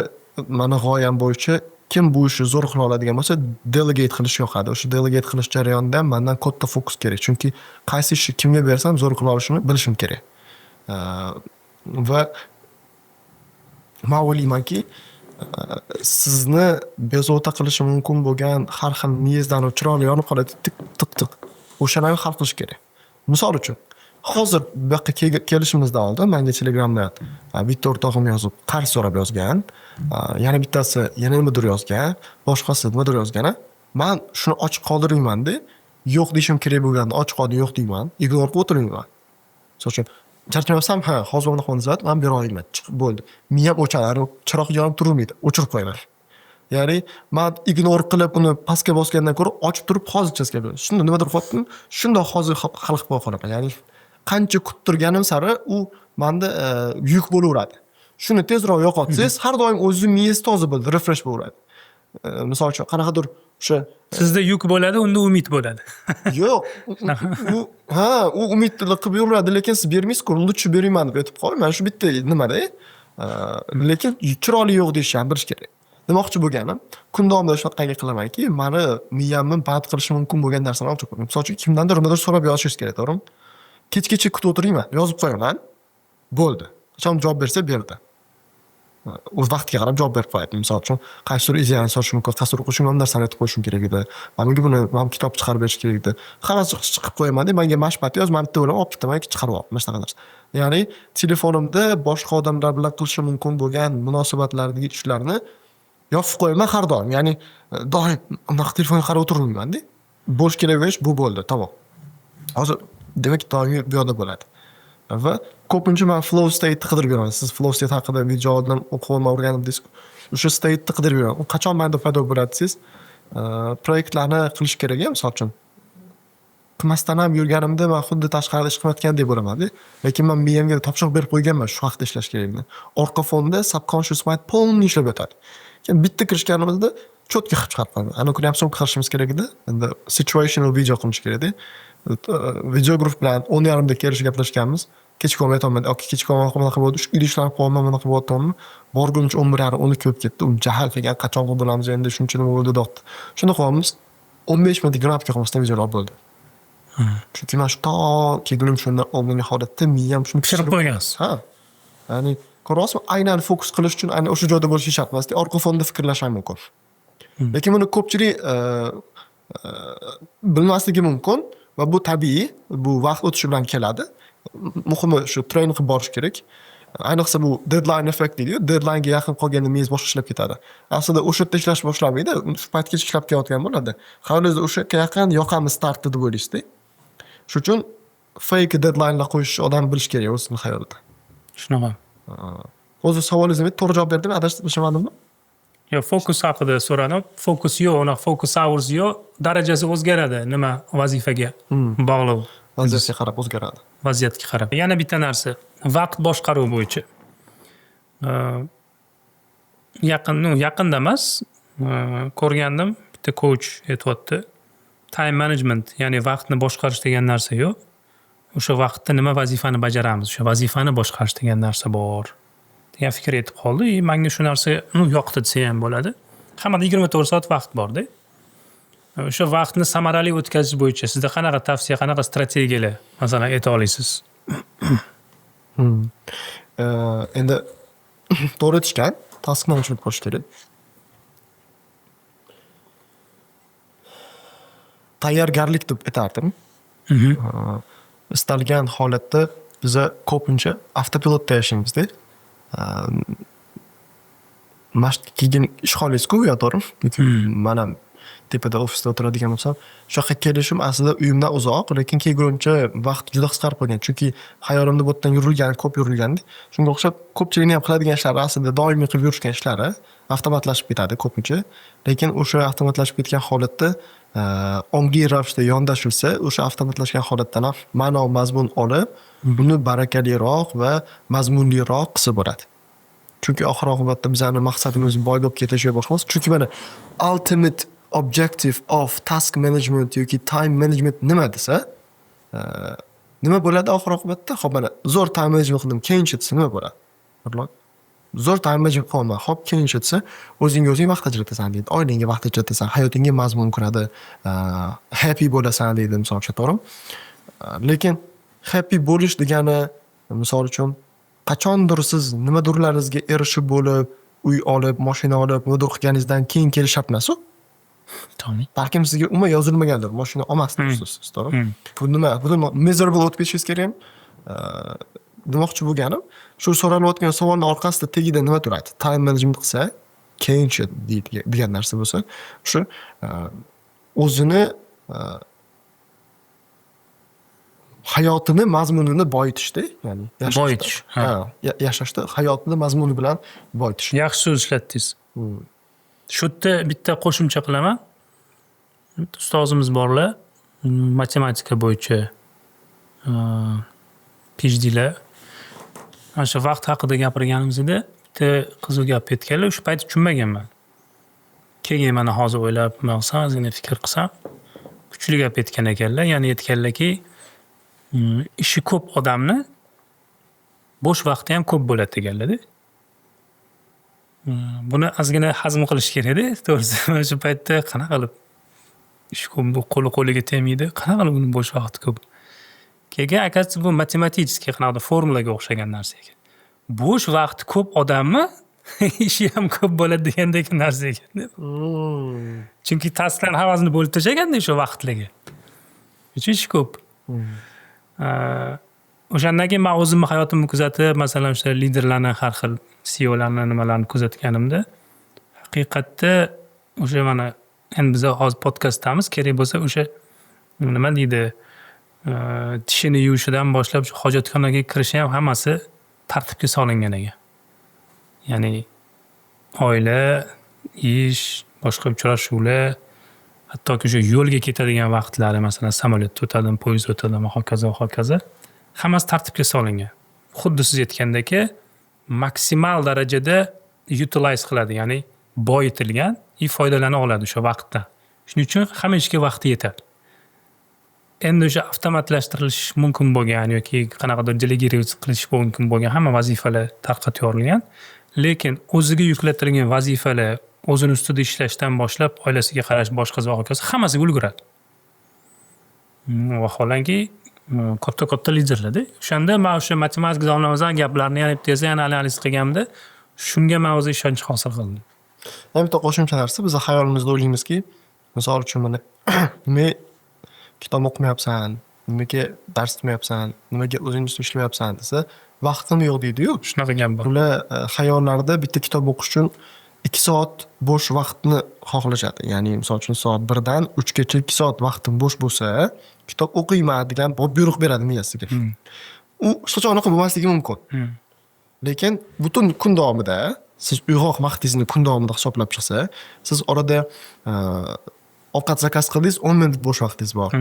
mani g'oyam bo'yicha kim bu ishni zo'r qila oladigan bo'lsa, delegate qilish yoqadi. O'sha delegate qilish jarayonida ham mendan katta fokus kerak. Chunki qaysi ishni kimga bersam zo'r qila olishini bilishim kerak. Va men o'ylaymanki, sizni bezovta qilishi mumkin bo'lgan har xil miyizdan chiroyli yonib qoladi, tiq. O'shani hal qilish kerak. Misol uchun, hozir bu yoqqa kelishimizdan oldin menga Telegramda bitta o'rtog'im yozib, qarz so'rab yozgan, yana bittasi yana nimadir yozgan, boshqasi nimadir yozgan. Men shuni ochiq qoldirmayman-da, yo'q deyishim kerak bo'lganda ochiq qoldi yo'q deyman, ignor qilib o'tirmayman. Misol uchun, charchamasam, hozir bunaqa holat men bera olmayman, chiqib bo'ldi. Miyam o'chadi, chiroq yonib turmaydi, o'chirib qo'yaman. Ya'ni men ignor qilib uni pastga bosgandan ko'ra ochib turib hozirchasiga beraman. Shunda nimadir qilyaptim, shundoq hozir hal qilib qo'ya qolaman. Ya'ni qancha kuttirganim sari u menda yuk bo'laveradi. Shuni tezroq yo'qotsangiz, har doim o'zingiz miyangiz toza bo'ladi, refresh bo'laveradi. Misol uchun qanaqadir o'sha Sizda yuk bo'ladi, unda umid bo'ladi. yo'q, u umidli qilib yuraveradi, lekin siz bermaysiz-ku, lutchi berayman deb aytib qo'y. Mana shu bitta nimada, lekin chiroyli yo'q deyishni ham bilish kerak. Demoqchi bo'lganim, kun davomida shunaqangi qilamanki, meni miyamni band qilishi mumkin bo'lgan narsalarni ochib qo'yaman. Misol uchun kimdandir nimadir so'rab yozishingiz kerak, to'g'rimi? Kechgacha kutib o'tirmayman, yozib qo'yaman. Bo'ldi. Qachon javob bersa berdi. O'z vaqtiga qarab javob berib qo'yadi. Misol uchun, qaysidir ideyani so'rashim mumkin, qaysidir o'qishim ham narsani aytib qo'yishim kerak edi. Menga buni kitob chiqarib berish kerak edi. Hammasi chiqib qo'yaman-da, menga mashbat yoz, men bitta o'ylab olib ketaman, chiqarib ol. Mana shunaqa narsa. Ya'ni telefonimda boshqa odamlar bilan qilishim mumkin bo'lgan munosabatlardagi ishlarni yopib qo'yaman har doim. Ya'ni doim unaqa telefonga qarab o'tirmayman-da. Bo'lish kerak bo'lish bu bo'ldi, tamom. Hozir demak doim bu yoqda bo'ladi. Va ko'pincha men flow state qidirib yuraman. Siz flow state haqida videodan o'qib o'rganibdingiz. O'sha state qidirib yuraman. U qachon menda paydo bo'ladi siz proyektlarni qilish kerak, misol uchun. Qilmasdan ham yurganimda men xuddi tashqarida ish qilayotgandek bo'laman-da. Lekin men miyamga topshiriq berib qo'yganman shu vaqtda ishlash kerakligini. Orqa fonda subconscious mind polni ishlab yotadi. Keyin bitta kirishganimizda cho'tka qilib chiqarib qo'yaman. Ana kuni ham so'm qilishimiz kerak edi. Endi situational video qilish kerak edi. Video guruh bilan 10:30da kelishib gaplashganmiz. Kechki aytolmadim. Kechki bunaqa bo'ldi. Shu uyda ishlarni qilyapman, bunaqa bo'lyaptimi? Borguncha 11:30, 12 bo'lib ketdi. U jahl qilgan, qachon bo'lamiz endi shuncha nima bo'ldi debdi. Shunda qo'yamiz. 15 minut grafika qilmasdan videolar bo'ldi. Chunki mana shu kegulim shundan oldingi holatda miyam shuni Pishirib qo'ygansiz. Ya'ni ko'ryapsizmi? Aynan fokus qilish uchun aynan o'sha joyda bo'lish shart emas. Orqa fonda fikrlash ham mumkin. Lekin buni ko'pchilik bilmasligi mumkin va bu tabiiy, bu vaqt o'tishi bilan keladi. Muhimi shu treyning qilib borish kerak. Ayniqsa bu deadline effect deydi. Deadline'ga yaqin qolganda miyangiz boshqa ishlab ketadi. Aslida o'sha yerda ishlash boshlamaydi, shu paytgacha ishlab kelayotgan bo'ladi. Hozir o'sha yerga yaqin yoqamiz startdi deb o'ylaysizda. Shuning uchun fake deadline'lar qo'yish odam bilish kerak o'zining hayotida. Shunaqa. O'zi savolingizga to'g'ri javob berdimmi? Adashmadimmi? Yo, fokus haqida so'radim. Fokus yo'q, uni focus hours yo'q, darajasi o'zgaradi. Nima vazifaga bog'liq. Vaziyatga qarab o'zgaradi. Vaziyatga qarab. Yana bitta narsa, vaqt boshqaruvi bo'yicha. Yaqinda emas, ko'rgandim, bitta coach aytibdi. Time management, ya'ni vaqtni boshqarish degan narsa yo'q. O'sha vaqtda nima vazifani bajaramiz, o'sha vazifani boshqarish degan narsa bor. Degan fikr aytib qoldi. Menga shu narsa yoqdi desa ham bo'ladi. Hammada 24 soat vaqt bor-da. O'sha vaqtni samarali o'tkazish bo'yicha sizda qanaqa tavsiya, qanaqa strategiyalar masalan ayta olasiz? Endi to'g'ri aytishgan, task management qilish kerak. Tayyorgarlik deb aytardim. Istalgan holatda biza ko'pincha avtopilotda yashaymiz-da. Mashq keyin ish xolingiz-ku, to'g'rimi? Mana tepada ofisda o'tiradigan bo'lsam, shu yoqqa kelishim aslida uyimdan uzoq, lekin kelguncha vaqt juda qisqarib qolgan. Chunki hayolimda bu yerdan yurilgan, ko'p yurilgandi. Shunga o'xshab ko'pchilikning ham qiladigan ishlari aslida doimiy qilib yurishgan ishlari avtomatlashib ketadi ko'pincha. Lekin o'sha avtomatlashib ketgan holatda ongli ravishda yondashilsa, o'sha avtomatlashgan holatdan ham ma'no mazmun olib, buni barakaliroq va mazmunliroq qilsa bo'ladi. Chunki oxir oqibatda bizning maqsadimiz boy bo'lib ketish va boshqa emas. Chunki mana ultimate objective of task management yoki time management nima desa, nima bo'ladi oxir oqibatda? Xo'p, mana zo'r time management qildim, keyinchi desa nima bo'ladi? zo'r ta'minlashib qolma. Hop, keyinchi desa, o'zing vaqt ajratasan deydi. Oilangga vaqt ajratasan, hayotingga mazmun kiradi, happy bo'lasan deydi, misol uchun, to'g'rimi? Lekin happy bo'lish degani, misol uchun, qachondir siz nimadirlaringizga erishib bo'lib, uy olib, mashina olib, nimadir qilganingizdan keyin kelish shart emas-ku. To'g'ri. Balkim sizga umuman yozilmagandir, mashina olmasdingiz, to'g'rimi? Bu nima? Bu miserable o'tib ketishingiz kerak ham. Demoqchi bo'lganim, shu so'ralayotgan savolning orqasida tagida nima turadi? Time management qilsa, keyinchi degan narsa bo'lsa, shu o'zini hayotini mazmunini boyitishda, ya'ni Boyitish. yashashda hayotini mazmuni bilan boyitish. Yaxshi so'z ishlatdingiz. Shu yerda bitta qo'shimcha qilaman. Ustozimiz borlar, matematika bo'yicha PhD'lar. Ana shu vaqt haqida gapirganimizda bitta qiziq gap aytganlar, o'sha payt tushunmaganman. Keyin mana hozir o'ylab, ozgina fikr qilsam, kuchli gap aytgan ekanlar. Ya'ni aytganlarki, ishi ko'p odamni bo'sh vaqti ham ko'p bo'ladi deganlar-da. Buni ozgina hazm qilish kerak-da, to'g'risi. Mana shu paytda qanaqa qilib ish ko'p, bu qo'liga tegmaydi, qanaqa qilib uni bo'sh vaqti ko'p. Keyin akasi bu matematik qanaqa formulaga o'xshagan narsa ekan. Bo'sh vaqti ko'p odamni ishi ham ko'p bo'ladi degandek narsa ekan. Chunki tasklarni hammasini bo'lib tashlaganda o'sha vaqtlarga. Uchun ish ko'p. O'shandan keyin men o'zimni hayotimni kuzatib, masalan, o'sha liderlarni, har xil CEOlarni nimalarni kuzatganimda, haqiqatda o'sha mana endi biz hozir podkastdamiz, kerak bo'lsa o'sha nima deydi, tishini yuvishidan boshlab shu hojatxonaga kirishi ham hammasi tartibga solingan ekan. Ya'ni oila, ish, boshqa uchrashuvlar, hattoki o'sha yo'lga ketadigan vaqtlari, masalan, samolyot o'tadimi, poyezd o'tadimi, hokazo. Hammasi tartibga solingan. Xuddi siz aytgandek, maksimal darajada utilize qiladi, ya'ni boyitilgan foydalana oladi o'sha vaqtdan. Shuning uchun hamma ishga vaqti yetadi. Endi o'sha avtomatlashtirilish mumkin bo'lgan yoki qanaqadir delegировать qilish mumkin bo'lgan hamma vazifalar tarqatib yuborilgan. Lekin o'ziga yuklatilgan vazifalar, o'zini ustida ishlashdan boshlab oilasiga qarash, boshqa va hokazo hammasiga ulguradi. Vaholanki katta liderlarda. O'shanda men o'sha matematik zonamizdan gaplarni yana bitta analiz qilganimda, shunga men o'z ishonch hosil qildim. Yana bitta qo'shimcha narsa, biz hayolimizda o'ylaymizki, misol uchun mana nima kitob o'qimayapsan, nimaga dars qilmayapsan, nimaga o'zing ustida ishlamayapsan desa, vaqtim yo'q deydi-yu. Shunaqa gap bor. Ular xayollarida bitta kitob o'qish uchun 2 soat bo'sh vaqtni xohlashadi. Ya'ni misol uchun soat 1 dan 3 gacha 2 soat vaqtim bo'sh bo'lsa, kitob o'qiyman degan buyruq beradi miyasiga. U hech qachon unaqa bo'lmasligi mumkin. Lekin butun kun davomida siz uyg'oq vaqtingizni kun davomida hisoblab chiqsa, siz orada ovqat zakaz qildingiz, 10 minut bo'sh vaqtingiz bor.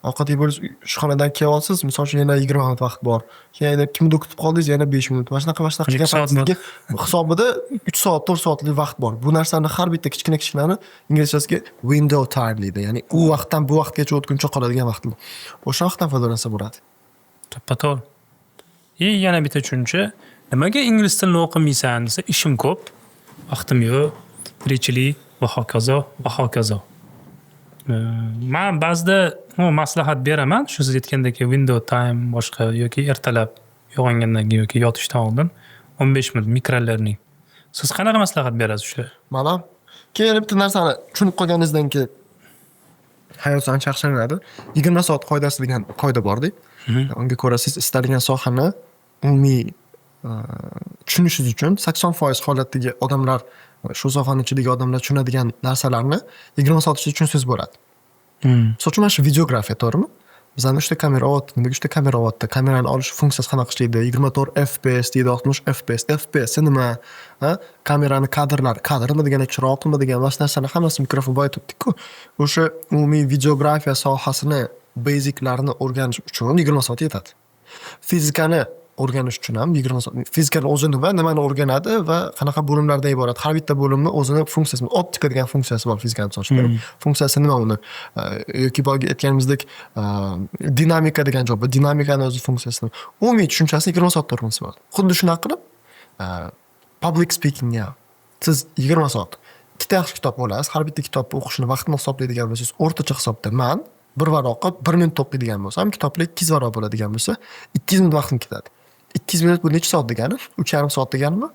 Ovqat yeb bo'lsangiz, ishxonadan kelyapsiz, misol uchun yana 20 minut vaqt bor. Keyin kimdir kutib qoldingiz, yana 5 minut. Mana shunaqa qilgan vaqtingizga hisobida 3 soat, 4 soatlik vaqt bor. Bu narsani har bitta kichkina inglizchasiga window time deydi. Ya'ni u vaqtdan bu vaqtgacha o'tguncha qoladigan vaqt. O'sha vaqtdan foydalansa bo'ladi. To'ppa-to'g'ri. Yana bitta tushuncha, nimaga ingliz tilini o'qimaysan desa, ishim ko'p, vaqtim yo'q, tirikchilik va hokazo. Men ba'zida maslahat beraman, shu siz aytgandek window time boshqa yoki ertalab uyg'ongandan keyin yoki yotishdan oldin 15 minut mikrolearning. Siz qanaqa maslahat berasiz o'sha? Mana keyin bitta narsani tushunib qolganingizdan keyin hayot ancha yaxshilanadi. 20 soat qoidasi degan qoida bor-da. Unga ko'ra siz istalgan sohani umumiy tushunishingiz uchun 80% holatdagi odamlar, shu sohaning ichidagi odamlar tushunadigan narsalarni 20 soat ichida tushunsangiz bo'ladi. Misol uchun mana shu videografiya, to'g'rimi? Bizda 3 ta kamera olyapti, nimaga 3 ta kamera olyapti? Kamerani olish funksiyasi qanaqa ishlaydi? 24 FPS deydi, 60 FPS. FPS nima? Kamerani kadr nima degani, chiroq nima degani, va narsalarni hammasi mikrofon boyitibdi-ku. O'sha umumiy videografiya sohasini basiclarini o'rganish uchun 20 soat yetadi. Fizikani o'rganish uchun ham 20 soat. Fizikani o'zi nimani o'rganadi va qanaqa bo'limlardan iborat. Har bitta bo'limni o'zini funksiyasi, optika degan funksiyasi bor fizikani misol uchun. Funksiyasi nima uni? Yoki boya aytganimizdek dinamika degan joy bor. Dinamikani o'zi funksiyasi. Umumiy tushunchasini 20 soatda o'rgansa bo'ladi. Xuddi shunaqa qilib public speakingga siz 20 soat ikkita yaxshi kitob olasiz. Har bitta kitobni o'qishni vaqtini hisoblaydigan bo'lsangiz, o'rtacha hisobda men bir varaqqa 1 minut o'qiydigan bo'lsam, kitoblar 2 varaq bo'ladigan bo'lsa, 200 minut vaqtim ketadi. 200 minut bu necha soat degani? 3,5 soat deganimi?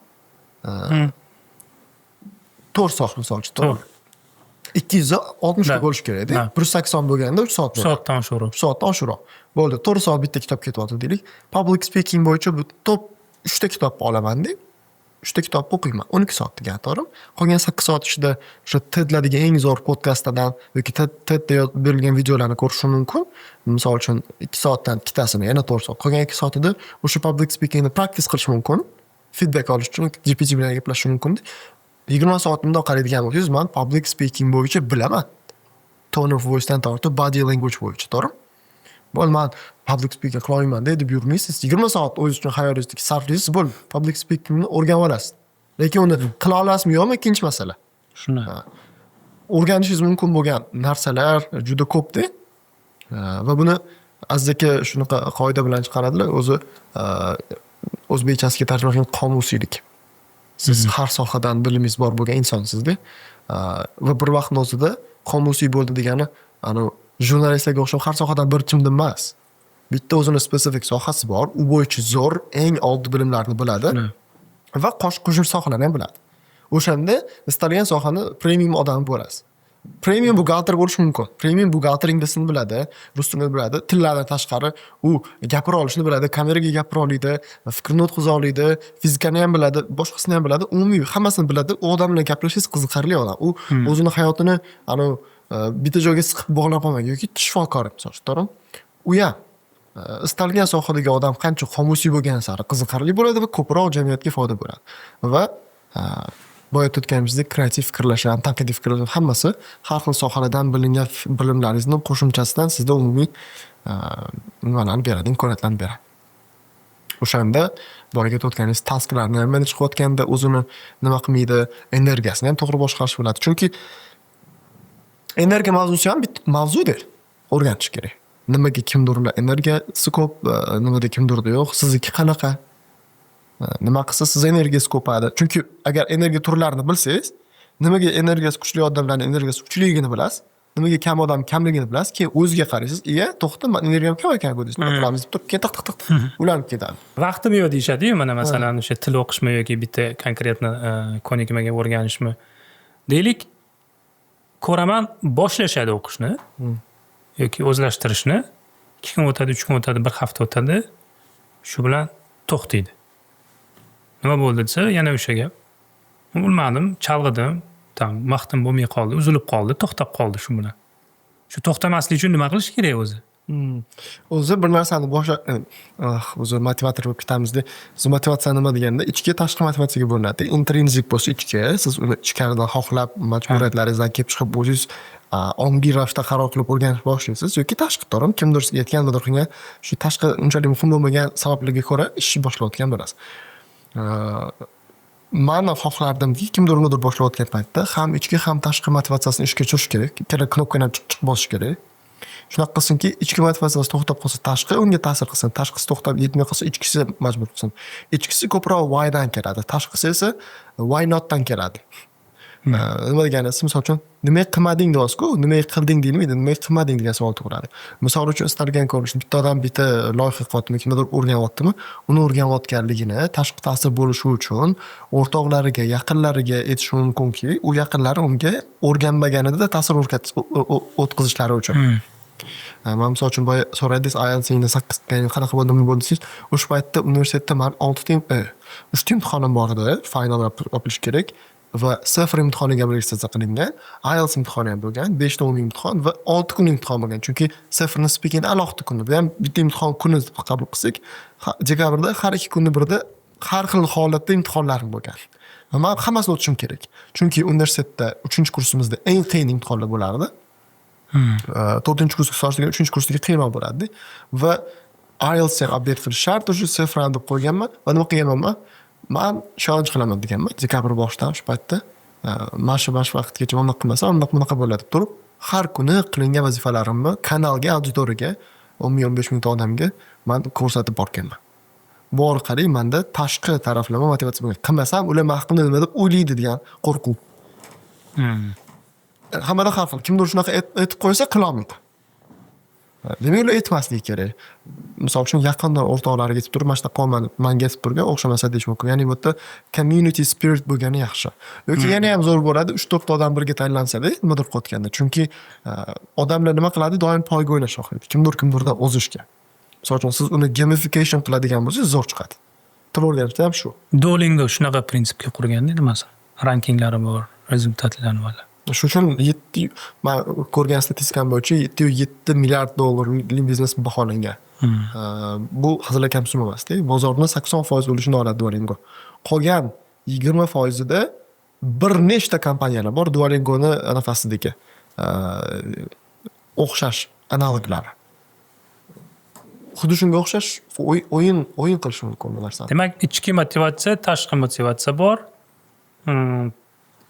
4 soat misol uchun, to'g'ri. 260 ga bo'lish kerak-da. 180 bo'lganda 3 soat bo'ladi. Soatdan oshiqroq. Soatdan oshiqroq. Bo'ldi, 4 soat bitta kitob ketyapti deylik. Public speaking bo'yicha bu top 3 ta kitobni olaman-da. 3 ta kitobni o'qiyman. 12 soat degan, to'g'rimi? Qolgan 8 soat ichida o'sha TED'larga eng zo'r podkastlardan yoki TED'da berilgan videolarni ko'rishim mumkin. Misol uchun 2 soatdan ikkitasini, yana 4 soat. Qolgan 2 soatida o'sha public speakingni practice qilish mumkin. Feedback olish uchun GPT bilan gaplashish mumkin. 20 soat bundoq qaraydigan bo'lsangiz, men public speaking bo'yicha bilaman. Tone of voice dan tortib body language bo'yicha, to'g'rimi? Bo'l, men public speaking qila olmayman deb yurmaysiz. 20 soat o'zingiz uchun hayolingizga sarflaysiz, bo'l, public speakingni o'rganib olasiz. Lekin uni qila olasizmi yo'qmi, ikkinchi masala. Shuni. O'rganishingiz mumkin bo'lgan narsalar juda ko'p-da. Va buni azdaki shunaqa qoida bilan chiqaradilar, o'zi o'zbekchasiga tarjima qilgan qomusiylik. Siz har sohadan bilimingiz bor bo'lgan insonsizda. Va bir vaqtning o'zida qomusiy bo'ldi degani, jurnalistlarga o'xshab har sohadan bir chimdim emas. Bitta o'zini spesifik sohasi bor, u bo'yicha zo'r, eng oldi bilimlarni biladi va qo'shimcha sohalarni ham biladi. O'shanda istalgan sohani premium odami bo'lasiz. Premium buxgalter bo'lish mumkin. Premium buxgalter inglizini biladi, rus tilini biladi, tillardan tashqari u gapira olishni biladi, kameraga gapira oladi, fikrni o'tkaza oladi, fizikani ham biladi, boshqasini ham biladi, umumiy hammasini biladi. U odam bilan gaplashish qiziqarli odam. U o'zini hayotini bitta joyga siqib bog'lab olmagan yoki shifokor misol, to'g'rimi? U ham istalgan sohadagi odam qancha qomusiy bo'lgan sari qiziqarli bo'ladi va ko'proq jamiyatga foyda bo'ladi. Va boya o'tganimizdek kreativ fikrlash ham, tanqidiy fikrlash hammasi har xil sohalardan bilingan bilimlaringizni qo'shimchasidan sizda umumiy nimalarni beradi, imkoniyatlarni beradi. O'shanda boyaga o'tganingiz tasklarni ham manage qilayotganda o'zini nima qilmaydi, energiyasini ham to'g'ri boshqarish biladi. Chunki energiya mavzusi ham bitta mavzudir. O'rganish kerak. Nimaga kimdirlar energiyasi ko'p, nimaga kimdirda yo'q, sizniki qanaqa? Nima qilsa siz energiyangiz ko'padi. Chunki agar energiya turlarini bilsangiz, nimaga energiyasi kuchli odamlarning energiyasi kuchliligini bilasiz, nimaga kam odam kamligini bilasiz, keyin o'ziga qaraysiz, to'xta, men energiyam kam ekan bu deysiz. Qilamiz, turib tiq ulanib ketadi. Vaqtim yo'q deyishadi-yu, mana masalan o'sha til o'qishmi yoki bitta konkretni ko'nikmaga o'rganishmi. Deylik, ko'raman boshlashadi o'qishni yoki o'zlashtirishni. 2 kun o'tadi, 3 kun o'tadi, 1 hafta o'tadi. Shu bilan to'xtaydi. Nima bo'ldi desa, yana o'sha gap. Bilmadim, chalg'idim, vaqtim bo'lmay qoldi, uzilib qoldi, to'xtab qoldi shu bilan. Shu to'xtamaslik uchun nima qilish kerak o'zi? O'zi bir narsani o'zi motivator bo'lib ketamizda. Siz motivatsiya nima deganda, ichki tashqi motivatsiyaga bo'linadi. Intrinzik bo'lsa ichki, siz uni ichkaridan xohlab, majburiyatlaringizdan kelib chiqib o'zingiz ongli ravishda qaror qilib o'rganish boshlaysiz yoki tashqi to'g'ri kimdir aytgandir qilgan shu tashqi unchalik muhim bo'lmagan sabablarga ko'ra ishni boshlayotgan bo'lasiz. Men xohlardimki, kimdir nimadir boshlayotgan paytda ham ichki ham tashqi motivatsiyasini ishga tushirish kerak. Ikkala knopkani chiq bosish kerak. Shunaqa qilsinki, ichki motivatsiyasi to'xtab qolsa, tashqi unga ta'sir qilsin. Tashqisi to'xtab yetmay qolsa, ichkisi majbur qilsin. Ichkisi ko'proq why dan keladi, tashqisi esa why not dan keladi. Nima degani, misol uchun nimaga qilmading deyapsiz-ku, nimaga qilding deyilmaydi, nimaga qilmading degan savol tug'iladi. Misol uchun istalgan ko'rinishni bitta odam bitta loyiha qilyaptimi, kimdir o'rganyaptimi, uni o'rganayotganligini tashqi ta'sir bo'lishi uchun o'rtoqlariga, yaqinlariga aytishi mumkinki, u yaqinlari unga o'rganmaganida ta'sir o'tkazishlari uchun. Men misol uchun boya so'radingiz, IELTS'ingni 8 qanaqa bo'ldi, nima bo'ldi desiz, o'sha paytda universitetda men 3 ta imtihon bor edi, final yopilish kerak. Va 0 imtihoniga registratsiya qilingan, IELTS imtihoni ham bo'lgan, 5 ta umumiy imtihon va 6 kun imtihon bo'lgan. Chunki 0 speaking alohida kuni. Bu ham bitta imtihon kuni qabul qilsak, dekabrda har 2 kunni birda har xil holatda imtihonlarim bo'lgan. Va men hammasini o'tishim kerak. Chunki universitetda 3-kursimizda eng qiyin imtihonlar bo'lardi. 4-kursga solishtirgan 3-kursdagi qiyinroq bo'ladi. Va IELTS ham update qilish shart, o'sha 0 deb qo'yganman va nima qilganman? Men challenge qilaman deganman. Dekabr boshidan shu paytda mash vaqtgacha uni qilmasam, bunaqa bo'ladi deb turib, har kuni qilingan vazifalarimni kanalga, auditoriyaga 10-15 ming odamga men ko'rsatib borganman. bu orqali menda tashqi taraflama motivatsiya bo'lgan. Qilmasam ular men haqimda nima deb o'ylaydi degan qo'rquv. Hammada har xil. Kimdir shunaqa aytib qo'ysa qilolmaydi. Demak, ular aytmasligi kerak. Misol uchun yaqindan o'rtoqlariga aytib turib, mana shunaqa menga aytib turgan o'xshamasa deyish mumkin. Ya'ni bu yerda community spirit bo'lgani yaxshi. Yoki yana ham zo'r bo'ladi, 3-4 odam birga tayyorlansada, nimadir qotganda. Chunki odamlar nima qiladi? Doim poyga o'ynash xohlaydi. Kimdirdan o'zishga. Misol uchun siz uni gamification qiladigan bo'lsangiz zo'r chiqadi. Til o'rganishda ham shu. Duolingo shunaqa prinsipga qurganda nimasi? Rankinglari bor, rezultatlari bor. Shu uchun men ko'rgan statistikam bo'yicha $7 milliard biznes baholangan. Bu hazilakam summa emas-da. Bozorning 80% ulushini oladi Duolingo. Qolgan 20%da bir nechta kompaniyalar bor Duolingoni nafasidagi o'xshash analoglari. Xuddi shunga o'xshash o'yin qilish mumkin bu narsani. Demak, ichki motivatsiya, tashqi motivatsiya bor.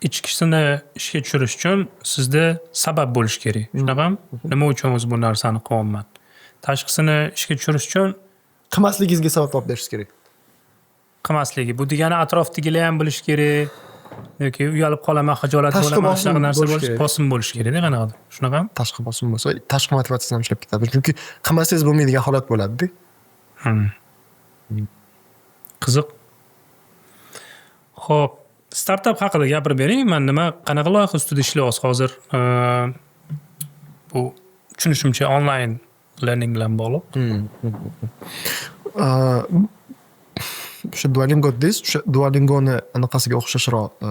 Ichkisini ishga tushirish uchun sizda sabab bo'lish kerak. Shunaqami? Nima uchun o'zi bu narsani qilyapman? Tashqisini ishga tushirish uchun qilmasligingizga sabab topib berish kerak. qilmasligi. Bu degani atrofdagilar ham bilish kerak. Yoki uyalib qolaman, xijolat bo'laman, shunaqa narsa bo'lish, bosim bo'lish kerak-da qanaqadir. Shunaqami? Tashqi bosim bo'lsa, tashqi motivatsiya ham ishlab ketadi. Chunki qilmasangiz bo'lmaydigan holat bo'ladi-da. Qiziq. Xo'p, startap haqida gapirib bering. Men qanaqa loyiha ustida ishlayapsiz hozir? Bu tushunishimcha onlayn learning bilan bog'liq. O'sha Duolingo deysiz, o'sha Duolingoni anaqasiga o'xshashroq,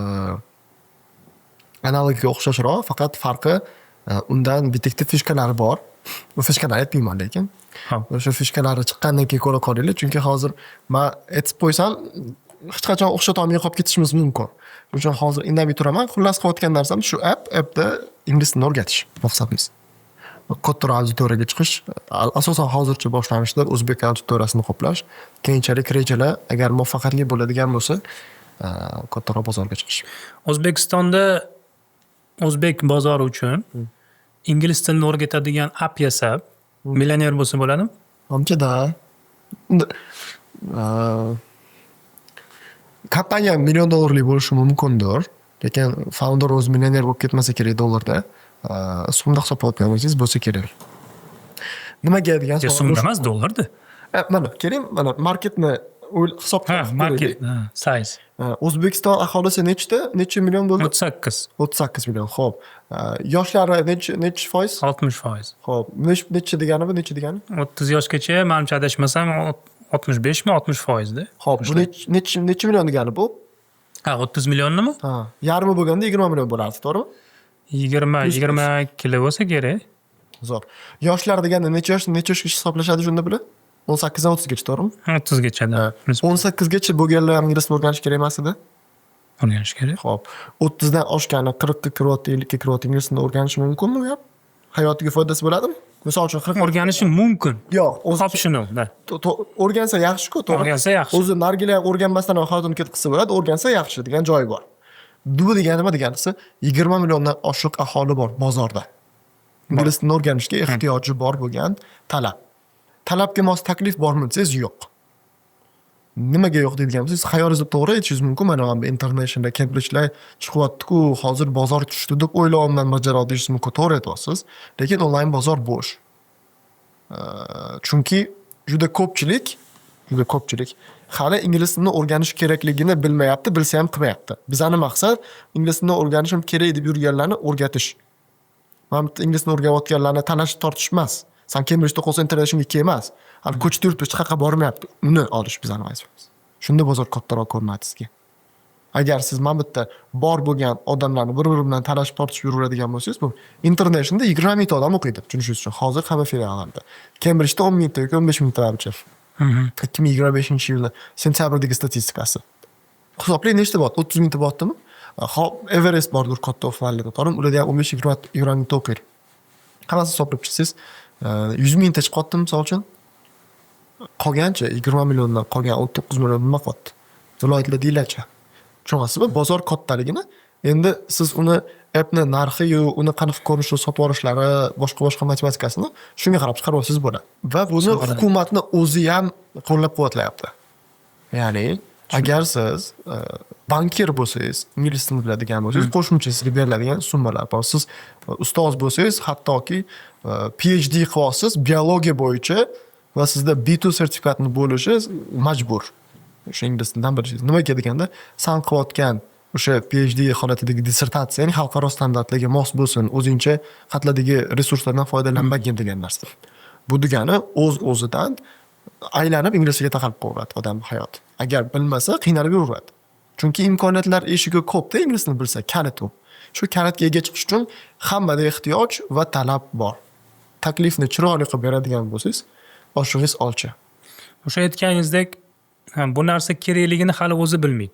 analogiga o'xshashroq, faqat farqi undan bitta fishkalari bor. Bu fishkalarni aytmayman lekin. O'sha fishkalari chiqqandan keyin ko'ra qolinglar, chunki hozir men aytib qo'ysam hech qachon o'xshatolmay qolib ketishimiz mumkin. Shuning uchun hozir indamay turaman. Xullas qilayotgan narsam shu appda ingliz tilini o'rgatish maqsadimiz. Kattaroq auditoriyaga chiqish, asosan hozircha boshlanishda o'zbek auditoriyasini qoplash, keyinchalik rejalar agar muvaffaqiyatli bo'ladigan bo'lsa, kattaroq bozorga chiqish. O'zbekistonda o'zbek bozori uchun ingliz tilini o'rgatadigan app yasab, millioner bo'lsa bo'ladimi? Ancha-da. Kompaniya $1 million bo'lishi mumkindir, lekin founder o'zi millioner bo'lib ketmasa kerak dollarda. Sumda hisoblayotgan bo'lsangiz bo'lsa kerak. Nimaga degan savol. Sumda emas, dollarda. Mana, keling, mana marketni hisob qilib market, size. O'zbekiston aholisi necha million bo'ldi? 38 million. Xo'p. Yoshlari necha foiz? 60%. Xo'p, necha degani bu, necha degani? 30 yoshgacha, menimcha adashmasam 65 mi 60% da. Xo'p, bu necha million degani bu? 30 millionnimi? Yarmi bo'lganda 20 million bo'lardi, to'g'rimi? 20 kilo bo'lsa kerak. Zo'r. Yoshlar deganda necha yoshga hisoblashadi shunda bular? 18 dan 30 gacha, to'g'rimi? 30 gacha-da. 18 gacha bo'lganlar ham ingliz tilini o'rganish kerak emas edi? O'rganish kerak. Xo'p, 30 dan oshgani 40 ga kiryapti, 50 ga kiryapti, ingliz tilini o'rganish mumkinmi bu ham? Hayotiga foydasi bo'ladimi? Misol uchun 40 o'rganishi mumkin. Yo'q, optional da. O'rgansa yaxshi-ku, to'g'ri. O'rgansa yaxshi. O'zi nargilar o'rganmasdan hayotini ketkizsa bo'ladi, o'rgansa yaxshi degan joyi bor. Bu degani nima deganisi? 20 milliondan oshiq aholi bor bozorda. Ingliz tilini o'rganishga ehtiyoji bor bo'lgan talab. Talabga mos taklif bormi desangiz yo'q. Nimaga yo'q deydigan bo'lsangiz, xayolingizda to'g'ri aytishingiz mumkin. Mana bu international Cambridge'lar chiqyapti-ku, hozir bozor tushdi deb o'ylayapman majaro deyishingiz mumkin. To'g'ri aytyapsiz. Lekin onlayn bozor bo'sh. Chunki juda ko'pchilik hali ingliz tilini o'rganish kerakligini bilmayapti, bilsa ham qilmayapti. Bizning maqsad ingliz tilini o'rganishim kerak deb yurganlarni o'rgatish. Men ingliz tilini o'rganayotganlarni talashib tortish emas. Sen Cambridge'da qolsa internationalga kelmas. Hali ko'chib yurib hech qayerga bormayapti. Uni olish bizning vazifamiz. Shunda bozor kattaroq ko'rinadi sizga. Agar siz mana bu yerda bor bo'lgan odamlarni bir-biri bilan talashib tortishib yuraveradigan bo'lsangiz, bu internationalda 20 mingta odam o'qiydi. Tushunishingiz uchun hozir hamma filiallarda. Cambridge'da 10 mingta yoki 15 mingta o'quvchi. 2025-yilning sentyabrдagi statistikasi. Hisoblay nechta bor? 30 mingta bordimi? Hop, Everest bordir katta offlaynlarda. To'g'rimi? Ularda ham 15-20 mingta o'qiydi. Hammasi hisoblab chiqsangiz, 100 mingta chiqyapti misol uchun. Qolgancha 20 milliondan qolgan 19 million nima qoldi? Viloyatlar deylarcha. Tushunasizmi? Bozor kattaligini. Endi siz uni appni narxi-yu, uni qanaqa ko'rinishda sotib olishlari, boshqa matematikasini shunga qarab chiqaryapsiz bo'ladi. Va buni hukumatni o'zi ham qo'llab-quvvatlayapti. Ya'ni agar siz bankir bo'lsangiz, ingliz tilini biladigan bo'lsangiz, qo'shimcha sizga beriladigan summalar bor. Siz ustoz bo'lsangiz, hattoki PhD qilyapsiz biologiya bo'yicha va sizda B2 sertifikatni bo'lishi majbur. O'sha ingliz tilidan bilishingiz. Nimaga deganda, san qilayotgan o'sha PhD holatidagi dissertatsiyang xalqaro standartlarga mos bo'lsin, o'zingcha qatladagi resurslardan foydalanmagin degan narsa. Bu degani o'z-o'zidan aylanib inglizchaga taqalib qoladi odam hayot. Agar bilmasa qiynalib yuraveradi. Chunki imkoniyatlar eshigi ko'pda, ingliz tilini bilsa, kalit u. Shu kalitga ega chiqish uchun hammada ehtiyoj va talab bor. Taklifni chiroyli qilib beradigan bo'lsangiz, oshingiz olcha. O'sha aytganingizdek, bu narsa kerakligini hali o'zi bilmaydi.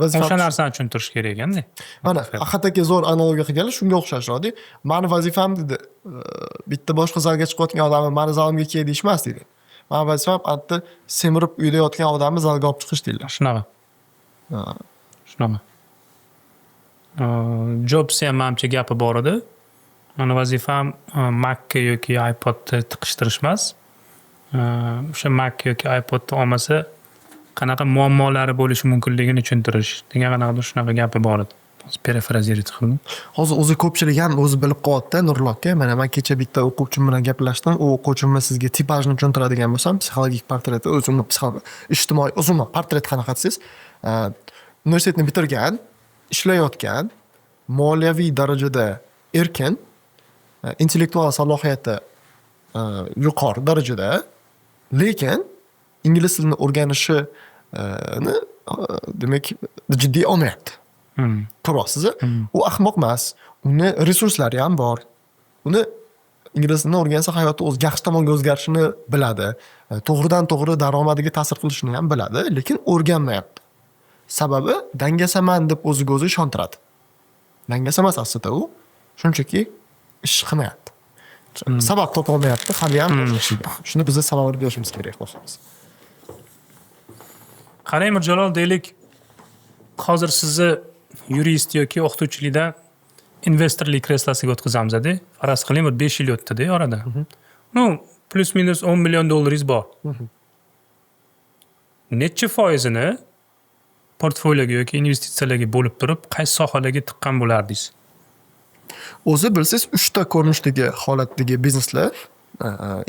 O'sha narsani tushuntirish kerak ekanda. Mana Ahad aka zo'r analogiya qilganlar, shunga o'xshashroq. Mani vazifam dedi, bitta boshqa zalga chiqayotgan odamni mani zalimga kel deyishmas dedi. Mani vazifam bitta semirib uyda yotgan odamni zalga olib chiqish deydilar. Shunaqa. Shunaqa. Jobs ham menimcha gapi bor edi. Mani vazifam Mac yoki iPodni tiqishtirish emas. O'sha Mac yoki iPodni olmasa qanaqa muammolari bo'lishi mumkinligini tushuntirish degan qanaqadir shunaqa gapi bor edi. Parafrazировать qildim. Hozir o'zi ko'pchilik ham o'zi bilib qolyapti Nurullo aka. Mana men kecha bitta o'quvchim bilan gaplashdim. U o'quvchimni sizga tipajni tushuntiradigan bo'lsam, psixologik portret, o'zimni ijtimoiy o'zimni portret qanaqa desangiz, universitetni bitirgan, ishlayotgan, moliyaviy darajada erkin, intellektual salohiyati yuqori darajada, lekin ingliz tilini o'rganishi demak jiddiy olmayapti. Ko'ryapsiz? U ahmoq emas. Uni resurslari ham bor. Uni ingliz tilini o'rgansa hayoti o'z yaxshi tomonga o'zgarishini biladi. To'g'ridan-to'g'ri daromadiga ta'sir qilishini ham biladi, lekin o'rganmayapti. Sababi dangasaman deb o'ziga o'zi ishontiradi. Dangasa emas aslida u, shunchaki ish qilmayapti. Sabab topa olmayapti, hali ham. Shuni biz sababini berishimiz kerak xo'shimiz. Qarang Mirjalol, deylik, hozir sizni yurist yoki o'qituvchilikdan investorlik kreslosiga o'tkazamiz-da. Faraz qiling, bir 5 yil o'tdi-da orada. Plus minus 10 million dollaringiz bor. Necha foizini portfolyoga yoki investitsiyalarga bo'lib turib, qaysi sohalarga tiqqan bo'lardingiz? O'zi bilsangiz, 3 ta ko'rinishdagi holatdagi bizneslar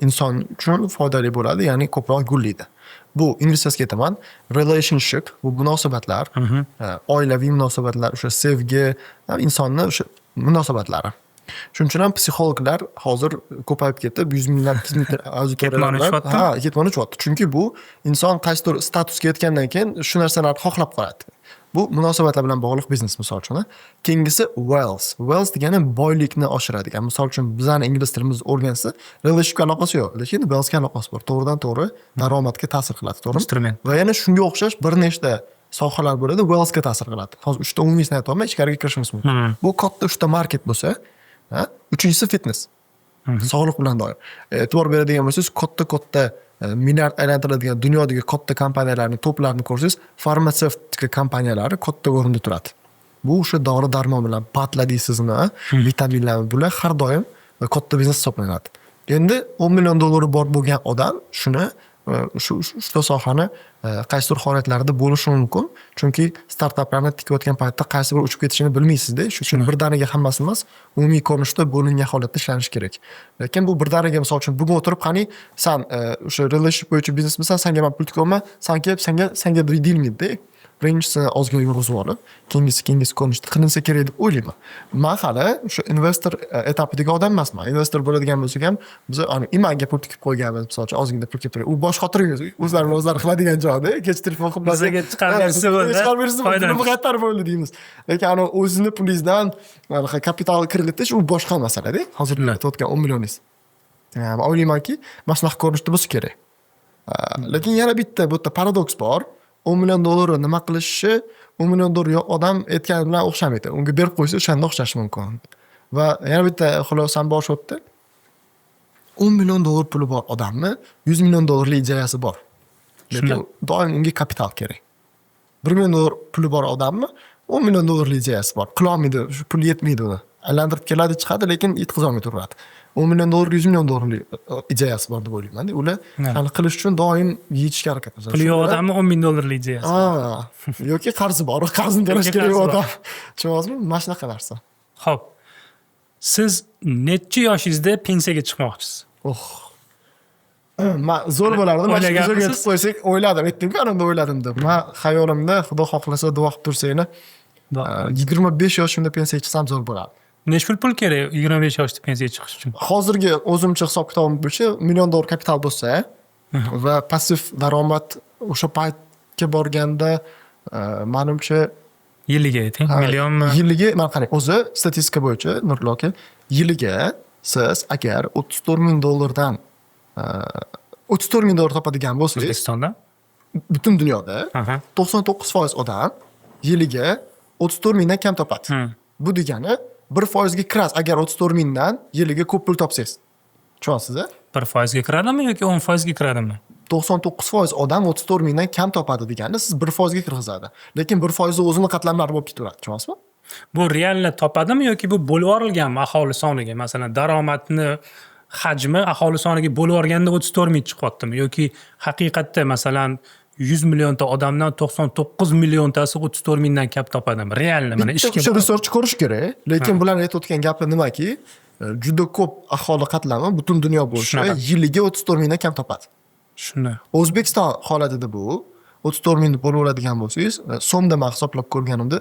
inson uchun foydali bo'ladi, ya'ni ko'proq gullaydi. Bu investitsiyaga ketaman, relationship, bu munosabatlar, oilaviy munosabatlar, o'sha sevgi, insonning o'sha munosabatlari. Shuning uchun ham psixologlar hozir ko'payib ketib, 100 minglab auditoriyalar ketmonishyapti. Chunki bu inson qaysidir statusga yetgandan keyin shu narsalarni xohlab qoladi. Bu munosabatlar bilan bog'liq biznes misol uchun. Keyingisi wealth. Wealth degani boylikni oshiradigan. Misol uchun bizning ingliz tilimizni o'rgansa, relationshipga aloqasi yo'q, lekin wealthga aloqasi bor. To'g'ridan-to'g'ri daromadga ta'sir qiladi, to'g'rimi? Instrument. Va yana shunga o'xshash bir nechta sohalar bo'ladi, wealthga ta'sir qiladi. Hozir 3 ta umumiy aytolmay, ichkariga kirishimiz mumkin. Bu katta 3 ta market bo'lsa, uchinchisi fitness. Sog'liq bilan doir. E'tibor beradigan bo'lsangiz, katta milliard aylantiradigan dunyodagi katta kompaniyalarning to'plarini ko'rsangiz, farmatsevtika kompaniyalari katta o'rinda turadi. Bu o'sha dori-darmon bilan patladingiz sizni, vitaminlar bular har doim katta biznes hisoblanadi. Endi 10 million dollari bor bo'lgan odam shuni shu sohani qaysidir holatlarda bo'lishi mumkin. Chunki startaplarni tikayotgan paytda qaysi bir uchib ketishini bilmaysizda. Shuning uchun birdaniga hammasi emas, umumiy ko'rinishda bo'lingan holatda ishlanish kerak. Lekin bu birdaniga misol uchun bugun o'tirib qani, san o'sha relationship bo'yicha biznesmisan, senga men pul tikaman, san kelib senga deyilmaydi-da. Birinchisini ozgina yurg'izib olib, keyingisi ko'rinishda qilinsa kerak deb o'ylayman. Men hali o'sha investor etapidagi odam emasman. Investor bo'ladigan bo'lsak ham, biz imanga pul tikib qo'yganmiz, misol uchun ozgina pul kelib turadi. U bosh xotiringiz o'zlari qiladigan joyda, kech telefon qilib bizga chiqarib bersa bo'ldi. Pulni qaytarib bo'ldi deymiz. Lekin o'zini pulingizdan kapital kiritish u boshqa masala-da. Hozir aytayotgan 10 millioningiz. O'ylaymanki, maslahat ko'rinishda bo'lsa kerak. Lekin yana bitta bu yerda paradoks bor. 10 million dollarni nima qilishi 10 million dollar odam aytgani bilan o'xshamaydi. Unga berib qo'ysa o'shanda o'xshashi mumkin. Va yana bitta xulosam bor shu yerda. 10 million dollar puli bor odamni 100 million dollarlik ideyasi bor. Lekin doim unga kapital kerak. 1 million dollar puli bor odamni 10 million dollarlik ideyasi bor. Qilolmaydi, shu pul yetmaydi uni. aylantirib keladi, chiqadi, lekin yetkazolmay turadi. 10 million dollar, 100 million dollarlik ideyasi bor deb o'ylayman. Ular hali qilish uchun doim yechishga harakat qiladi. Puli yo'q odamni 10 ming dollarlik ideyasi. Yoki qarzi bor, qarzini to'lash kerak odam. Tushunasizmi? Mana shunaqa narsa. Xo'p. Siz necha yoshingizda pensiyaga chiqmoqchisiz? Men zo'r bo'lardi. Mana shu O'ylaganmisiz? yetib qo'ysak, o'yladim, aytdim-ku, ananda o'yladim deb. Men xayolimda Xudo xohlasa duo qilib tursanglar, 25 yoshimda pensiyaga chiqsam zo'r bo'lardi. Nechta pul kerak 25 yoshda pensiyaga chiqish uchun? Hozirgi o'zimcha hisob-kitobim bo'yicha $1 million kapital bo'lsa va passiv daromad o'sha paytga borganda menimcha Yiliga ayting, millionmi? yiliga men qarang, o'zi statistika bo'yicha Nurullo aka, yiliga siz agar $34,000 dan $34,000 topadigan bo'lsangiz, O'zbekistonda? butun dunyoda Aha. 99% odam yiliga 34,000 dan kam topadi. Bu degani 1% ga kirasiz agar 34,000 dan yiliga ko'p pul topsangiz. Tushunasizmi? 1% ga kiradimi yoki 10% ga kiradimi? 99% odam 34,000 dan kam topadi degani siz 1% ga kirgizadi. Lekin 1% o'zini qatlamlari bo'lib ketaveradi. Tushunasizmi? Bu realni topadimi yoki bu bo'lib yuborilganmi aholi soniga? Masalan, daromadni hajmi aholi soniga bo'lib yuborganda 34 ming chiqyaptimi yoki haqiqatda masalan 100 millionta odamdan 99 milliontasi 34 mingdan kam topadimi? Realni mana ishga O'sha research ko'rish kerak. Lekin bular aytayotgan gapi nimaki? Juda ko'p aholi qatlami butun dunyo bo'yicha Shunaqa. yiliga 34 mingdan kam topadi. shuni O'zbekiston holatida bu 34 mingni bo'lib oladigan bo'lsangiz, so'mda men hisoblab ko'rganimda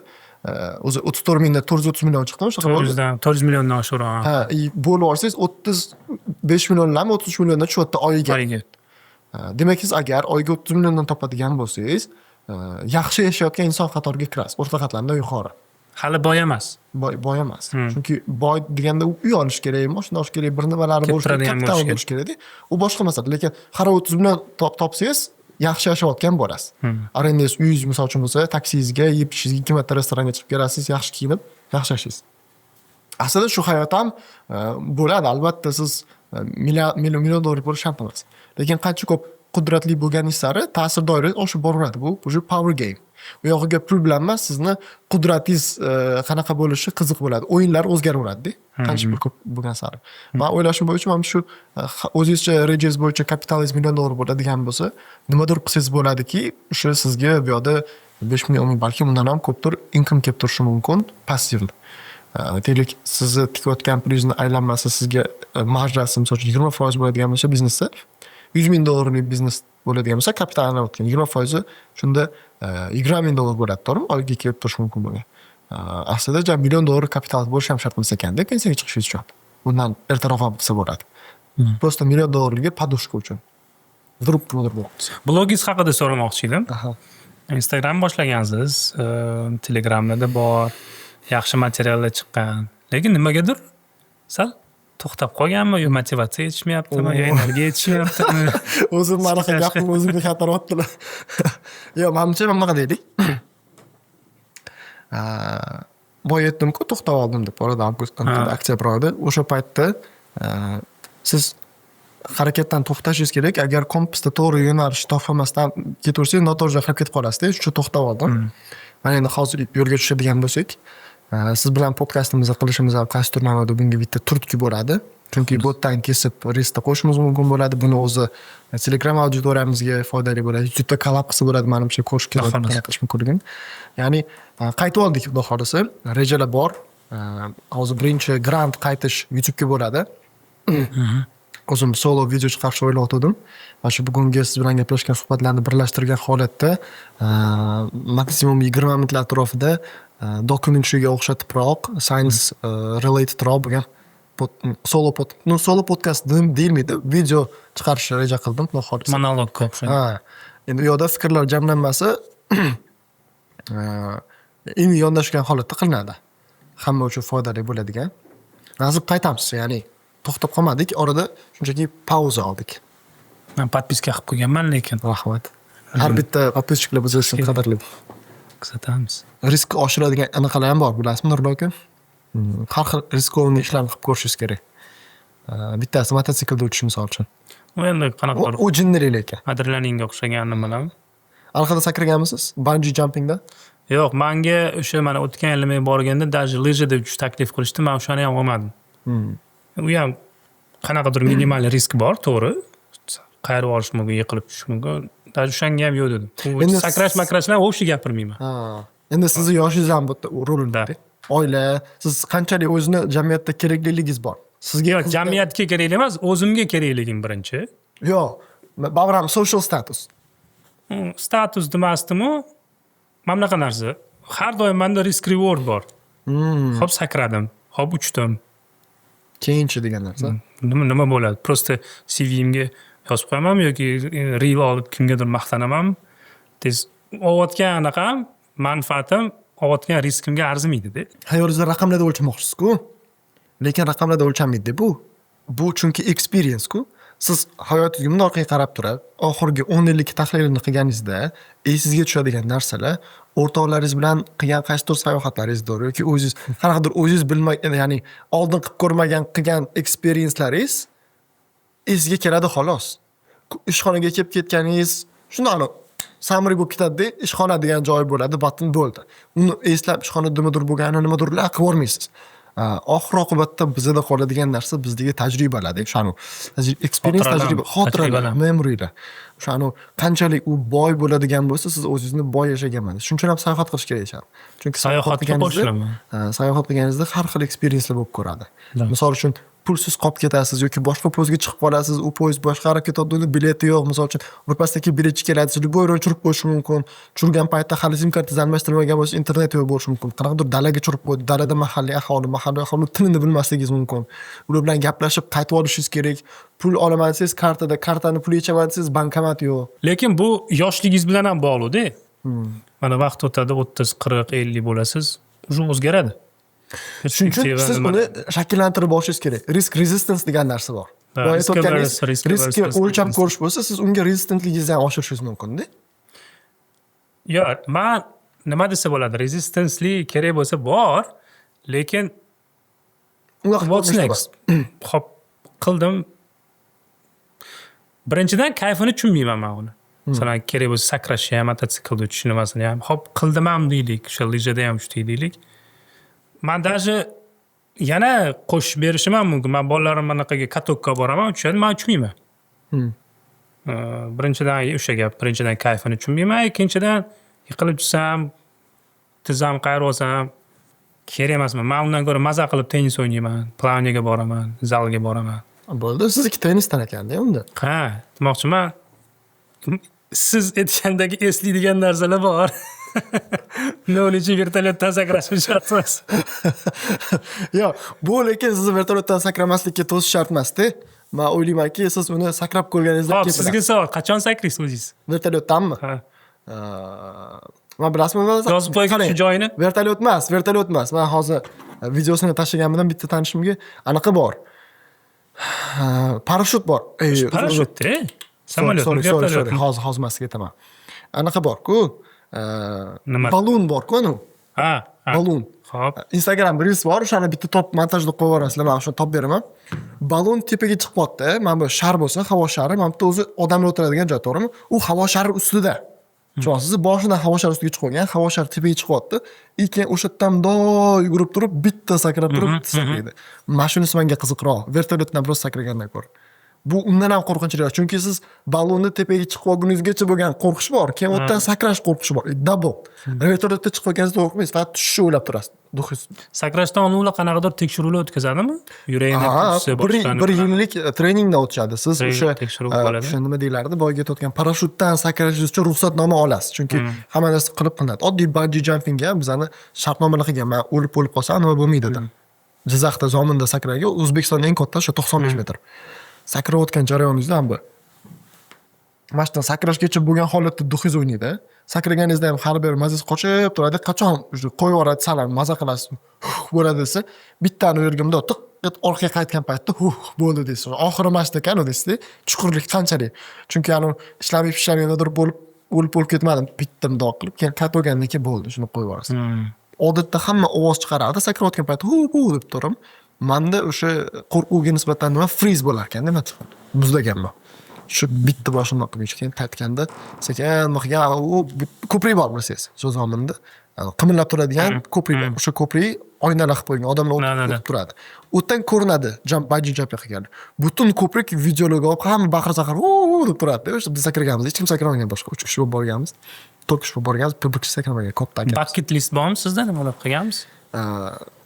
o'zi 34 mingda 430 million chiqdimi? Shunaqa bo'ldi. 400 milliondan oshiqroq. Ha, bo'lib olsangiz 35 milliondan 33 milliondan tushyapti oyiga. Oyiga. Demak, siz agar oyiga 30 milliondan topadigan bo'lsangiz, yaxshi yashayotgan inson qatoriga kirasiz, o'rta qatlamda yuqori. Hali boy emas. Boy emas. Chunki boy deganda u uy olish kerak, mashina olish kerak, bir nimalari bo'lishi kerak, turadigan kapital bo'lishi bo'lishi kerak-da. U boshqa masala. Lekin har 30 million topsangiz, yaxshi yashayotgan bo'lasiz. Arendangiz uyingiz misol uchun bo'lsa, taksingizga, yeb ishingizga, 2 marta restoranga chiqib kelasiz, yaxshi kiyinib, yaxshi yashaysiz. Aslida shu hayot ham bo'ladi, albatta siz million dollar bo'lish shart emas. Lekin qancha ko'p qudratli bo'lganingiz sari ta'sir doirangiz oshib boraveradi. Bu o'sha power game. U yog'iga pul bilan emas, sizni qudratingiz qanaqa bo'lishi qiziq bo'ladi. O'yinlar o'zgaraveradi-da. Qancha pul ko'p bo'lgan sari. Men o'ylashim bo'yicha mana shu o'zingizcha rejangiz bo'yicha kapitalingiz $1 million bo'ladigan bo'lsa, nimadir qilsangiz bo'ladiki, o'sha sizga bu yoqda 5 million, balki undan ham ko'pdir income kelib turishi mumkin, passiv. Deylik, sizni tikayotgan pulingizni aylanmasi sizga marjasi misol uchun 20% bo'ladigan bo'lsa biznesda, $100 ming biznes bo'ladigan bo'lsa, kapitalni o'tgan 20% shunda $20 ming bo'ladi, to'g'rimi? Oyiga kelib turishi mumkin bo'lgan. Aslida jam $1 million kapital bo'lishi ham shart emas ekanda, pensiyaga chiqishingiz uchun. Bundan ertaroq ham bo'lsa bo'ladi. Просто $1 million podushka uchun. Vurib bo'ladi. Blogingiz haqida so'ramoqchi edim. Aha. Instagram boshlagansiz, Telegramda bor, yaxshi materiallar chiqqan. Lekin nimagadir sal to'xtab qolganmi, yo motivatsiya yetishmayaptimi, yo energiya yetishmayaptimi? O'zim manaqa gapni o'zimga xatarotdilar. Yo'q, menimcha nima deylik? Boya aytdim-ku, to'xtab oldim deb, orada avgust, oktyabr oyida. O'sha paytda siz harakatdan to'xtashingiz kerak. Agar kompasda to'g'ri yo'nalish topolmasdan ketaversangiz, noto'g'ri joyga ketib qolasiz-da. Shu to'xtab oldim. Mana endi hozir yo'lga tushadigan bo'lsak, siz bilan podkastimizni qilishimiz ham qaysidir ma'noda bunga bitta turtki bo'ladi. Chunki botdan kesib restda qo'shishimiz mumkin bo'ladi. Buni o'zi Telegram auditoriyamizga foydali bo'ladi. YouTube'da collab qilsa bo'ladi, menimcha ko'rish kerak, qilish mumkin. Ya'ni qaytib oldik, xudo xolisa. Rejalar bor. Hozir birinchi grant qaytish YouTube'ga bo'ladi. O'zim solo video chiqarishni o'ylayotgandim. Mana shu bugungi siz bilan gaplashgan suhbatlarni birlashtirgan holatda maksimum 20 minutlar atrofida dokumentariga o'xshatibroq, science relatedroq bo'lgan solo podkast deyilmaydi, video chiqarishni reja qildim, xudo xolisa. Monologga o'xshaydi. Ha. Endi u yoqda fikrlar jamlanmasi eng yondashgan holatda qilinadi. Hamma uchun foydali bo'ladigan. Nazib qaytamiz, ya'ni to'xtab qolmadik, orada shunchaki pauza oldik. Men podpiska qilib qo'yganman, lekin Rahmat. Har bitta podpischiklar biz uchun qadrli. kuzatamiz. Risk oshiradigan anaqalar ham bor, bilasizmi Nurullo aka? Har xil riskovni ishlarni qilib ko'rishingiz kerak. Bittasi mototsiklda o'tish misol uchun. U endi qanaqa U jinnilik lekin. adrenalinga o'xshagan nimalar? Orqada sakraganmisiz? Bungee jumpingda? Yo'q, menga o'sha mana o'tgan yili men borganda даже lejada uchish taklif qilishdi, men o'shani ham olmadim. U ham qanaqadir minimal risk bor, to'g'ri. Qayrib olish mumkin, yiqilib tushish mumkin. Даже o'shanga ham yo'q dedim. Endi Sakrash-makrashlar o'sha gapirmayman. Endi sizni yoshingiz ham bu yerda rolda. Oila, siz qanchalik o'zini jamiyatda kerakliligingiz bor. Sizga Yo'q, jamiyatga kerak emas, o'zimga kerakligim birinchi. yo'q, baribir ham social status. Status demasdimu, mana bunaqa narsa. Har doim menda risk reward bor. Hop sakradim, hop uchdim. Keyinchi degan narsa. Nima bo'ladi? Prosta CV'imga yozib qo'yamanmi yoki reel olib kimgadir maqtanamanmi? Tez olayotgan anaqam, manfaatim olayotgan riskimga arzimaydi-da. Hayotingizda raqamlarda o'lchamoqchisiz-ku. Lekin raqamlarda o'lchanmaydi bu. Bu chunki experience-ku. Siz hayotingizga mundoq qarab turib, oxirgi 10 yillik tahlilni qilganingizda, esingizga tushadigan narsalar o'rtoqlaringiz bilan qilgan qaysidir sayohatlaringizdir yoki o'zingiz qanaqadir o'zingiz bilmagan, ya'ni oldin qilib ko'rmagan qilgan experience-laringiz esga keladi xolos. Ishxonaga kelib ketganingiz shundoq summary bo'lib ketadi-da, ishxona degan joy bo'ladi, batın bo'ldi. Uni eslab ishxonada nimadir bo'lgani, nimadirlar qilib o'rmaysiz. Oxir oqibatda bizda qoladigan narsa bizdagi tajribalar, o'shani experience tajriba, xotiralar, memorylar. O'shani qanchalik u boy bo'ladigan bo'lsa, siz o'zingizni boy yashaganmisiz. Shuning uchun ham sayohat qilish kerak ekan. Chunki Sayohatga qo'shilaman. Sayohat qilganingizda har xil experiencelar bo'lib ko'radi. Misol uchun pulsiz qolib ketasiz yoki boshqa poyezdga chiqib qolasiz, u poyezd boshqa harab ketadi, uni bileti yo'q. Misol uchun birpasdagi biletchi keladi, sizni bo'yron churib qo'yishi mumkin. Churgan paytda hali sim kartangizni almashtirmagan bo'lsa, internet yo'q bo'lishi mumkin. Qanaqadir dalaga churib qo'ydi, dalada mahalliy aholi tilini bilmasligingiz mumkin. Ular bilan gaplashib qaytib olishingiz kerak. Pul olaman desangiz kartada, kartani pul yechaman desangiz bankomat yo'q. Lekin bu yoshligingiz bilan ham bog'liq-da. Mana vaqt o'tadi, 30, 40, 50 bo'lasiz, uje o'zgaradi. Shuning uchun siz uni shakllantirib olishingiz kerak. Risk resistance degan narsa bor. Riskni o'lchab ko'rish bo'lsa, siz unga resistentligingizni ham oshirishingiz mumkin-da. Yo'q, men nima desa bo'ladi? Resistensli kerak bo'lsa bor, lekin what's next? Hop, qildim. Birinchidan kayfini tushunmayman men uni. Masalan, kerak bo'lsa sakrashni ham, mototsiklda uchishni nimasini ham, hop, qildim ham deylik, o'sha lejada ham uchdik deylik. Men даже yana qo'shib berishim ham mumkin. Men bolalarim manaqaga katokka boraman, uchadi, men uchmayman. Birinchidan o'sha gap, birinchidan kayfini tushunmayman, ikkinchidan yiqilib tushsam, tizzam qayrib olsam kerak emasman. Men undan ko'ra maza qilib tennis o'ynayman, planiyaga boraman, zalga boraman. Bo'ldi, sizniki tennisdan ekanda unda. Ha, demoqchiman. Siz aytgandagi eslaydigan narsalar bor. Nima uchun vertolyotdan sakrashni shart emas? Yo'q, bu lekin sizni vertolyotdan sakramaslikka to'sish shart emas-da. Men o'ylaymanki, siz uni sakrab ko'rganingizda ketiladi. Sizga savol, qachon sakraysiz o'zingiz? Vertolyotdanmi? Ha. Men bilasizmi, yozib qo'ygan shu joyini? Vertolyot emas. Men hozir videosini tashlaganimdan bitta tanishimga anaqa bor. Parashyut bor. Parashyut-da? Samolyot, vertolyot. Hozir masiga aytaman. Anaqa bor-ku. Nima? Balon bor-ku, anu. Ha. Balon. Xo'p. Instagram reels bor, o'shani bitta top montajda qo'yib yuborasizlar, men shuni top beraman. Balon tepaga chiqib qoldi, mana bu shar bo'lsa, havo shari, mana bu o'zi odamlar o'tiradigan joy, to'g'rimi? U havo shari ustida. Tushunasiz, boshidan havo shari ustiga chiqib qolgan, havo shari tepaga chiqib qoldi. Keyin o'sha yerdan yugurib turib, bitta sakrab turib sakraydi. Mana shunisi menga qiziqroq. Vertolyotdan biroz sakragandan ko'ra. Bu undan ham qo'rqinchliroq, chunki siz balonni tepaga chiqib olguningizgacha bo'lgan qo'rqish bor, keyin o'tdan sakrash qo'rqishi bor. Double. Vertolyotda chiqib olganingizda qo'rqmaysiz, faqat tushishni o'ylab turasiz. Sakrashdan oldin ular qanaqadir tekshiruvlar o'tkazadimi? Yuragini tutsa boshqani. 1 yillik treningdan o'tishadi. Siz o'sha o'sha nima deylardi, boyga aytayotgan parashyutdan sakrashingiz uchun ruxsatnoma olasiz. Chunki hamma narsa qilinadi. Oddiy bungee jumpingga bizani shartnomalar qilgan. Men o'lib qolsam nima bo'lmaydi dedim. Jizzaxda Zominda sakragan, O'zbekistonning eng katta o'sha 95 metr. Sakrayotgan jarayoningizda ham bu. Mashdan sakrashgacha bo'lgan holatda duxingiz o'ynaydi. Sakraganingizda ham har bir mazasi qochib turadi. Qachon qo'yib yuboradi, salam maza qilasiz. Bo'ladi desa, bittani o'rgimda tiq orqaga qaytgan paytda bo'ldi deysiz. Oxiri mashda ekan u deysiz. Chuqurlik qanchalik? Chunki anu ishlamay bo'lib o'lib ketmadim. Bitdim doq qilib, keyin qaytib o'rgandan keyin bo'ldi, shuni qo'yib yuborasiz. Odatda hamma ovoz chiqaradi, sakrayotgan paytda deb turib. Manda o'sha qo'rquvga nisbatan nima freeze bo'lar ekan, nima chiqadi? Muzlaganman. shu bitta boshini qilib keyin tatganda sekin u ko'prik bor bilsangiz shu zamonda qimirlab turadigan ko'prik bor. O'sha ko'prik oynalar qilib qo'ygan, odamlar o'tib turadi. O'tdan ko'rinadi bungee jump qilgan. Butun ko'prik videoga olib hamma baqir-chaqir deb turadi. O'sha biz sakraganmiz, hech kim sakramagan boshqa 3 kishi bo'lib borganmiz. 4 kishi bo'lib borganmiz, bir kishi sakramagan, katta. Bucket list bormi sizda nimalar qilganmiz?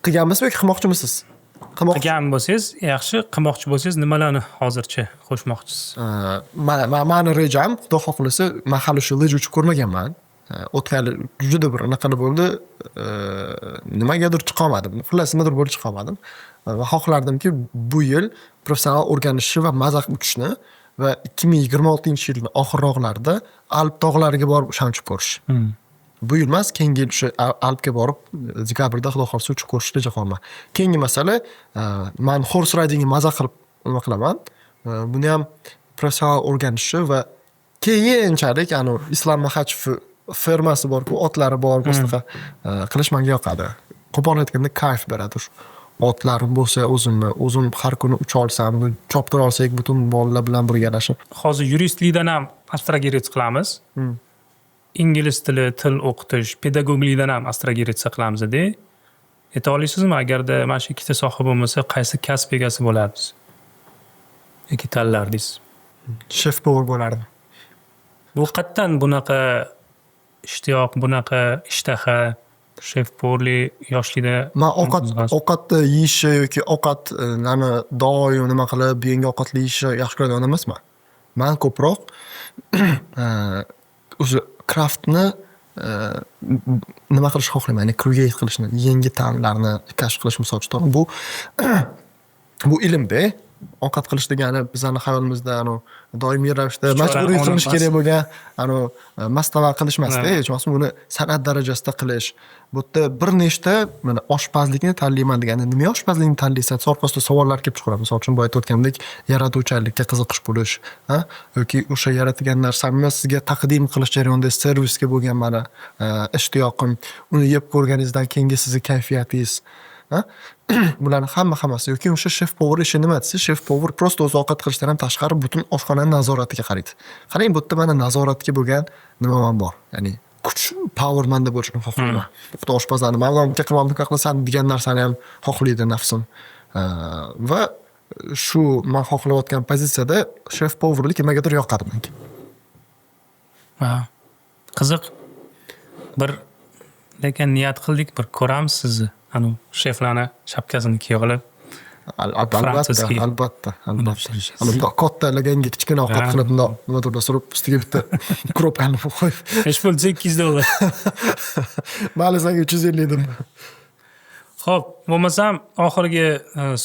Qilganmizmi yoki qilmoqchimisiz? Qilgan bo'lsangiz, yaxshi, qilmoqchi bo'lsangiz nimalarni hozircha qo'shmoqchisiz? Mani rejam, xudo xohlasa, men hali shu lej uchib ko'rmaganman. O'tgan juda bir anaqa bo'ldi, nimagadir chiqa olmadim. Xullas nimadir bo'lib chiqa olmadim. Va xohlardimki, bu yil professional o'rganishni va maza qilib uchishni va 2026-yilning oxirroqlarida Alp tog'lariga borib uchib ko'rish. Bu yil emas, keyingi yil o'sha Alpga borib dekabrda xudo xohlasa uchib ko'rishni reja qilaman. Keyingi masala, men horse ridingni maza qilib nima qilaman. Buni ham professional o'rganishni va keyinchalik Islom Maxachov fermasi bor-ku, otlari bor, boshqa qilish menga yoqadi. Qo'pol aytganda kayf beradi. Otlarim bo'lsa, o'zim har kuni ucha olsam, choptira olsak, butun bolalar bilan birgalashib. Hozir yuristlikdan ham abstragirat qilamiz. Ingliz tili, til o'qitish, pedagoglikdan ham abstragirat qilamiz-da. Ayta olasizmi, agarda mana shu ikkita soha bo'lmasa, qaysi kasb egasi bo'lardingiz? Yoki tanlardingiz? Chef povur bo'lardim. Bu qayerdan bunaqa ishtiyoq, bunaqa ishtaha, chef povurlik yoshlikda men ovqatni yeyishni yoki ovqatlarni doim nima qilib, yangi ovqatli yeyishni yaxshi ko'radigan odam emasman. Men ko'proq o'sha craftni nima qilishni xohlayman, ya'ni create qilishni, yangi ta'mlarni kashf qilish misol uchun. Bu ilmda ovqat qilish degani bizning hayolimizda doimiy ravishda majburiy qilinish kerak bo'lgan mastava qilish emas-da, hech bo'lmasa buni san'at darajasida qilish. Bu yerda bir nechta mana oshpazlikni tanlayman deganda, nima oshpazlikni tanlaysan? Orqasida savollar kelib chiqadi. Misol uchun boya aytganimdek, yaratuvchanlikka qiziqish bo'lish, yoki o'sha yaratilgan narsani sizga taqdim qilish jarayonida servisga bo'lgan mana ishtiyoqim, uni yeb ko'rganingizdan keyingi sizning kayfiyatingiz. Bularning hammasi yoki o'sha chef povur ishi nima desa, chef povur prosta o'zi ovqat qilishdan ham tashqari butun oshxonani nazoratiga qaraydi. Qarang, bu yerda mana nazoratga bo'lgan nima bor? Ya'ni kuch, power manda bo'lishini xohlayman. Bitta oshpazlarni men bunga qilasan degan narsani ham xohlaydi nafsim. Va shu men xohlayotgan pozitsiyada chef povurlik nimagadir yoqadi menga. Qiziq. Lekin niyat qildik, bir ko'ramiz sizni. Sheflarni shapkasini kiyib albatta. Katta laganga kichkina ovqat qilib nimadir surib, ustiga bitta kropkani qo'yib. Hech bo'lsa $200. Mayli, senga 350 edim. Xo'p, bo'lmasam oxirgi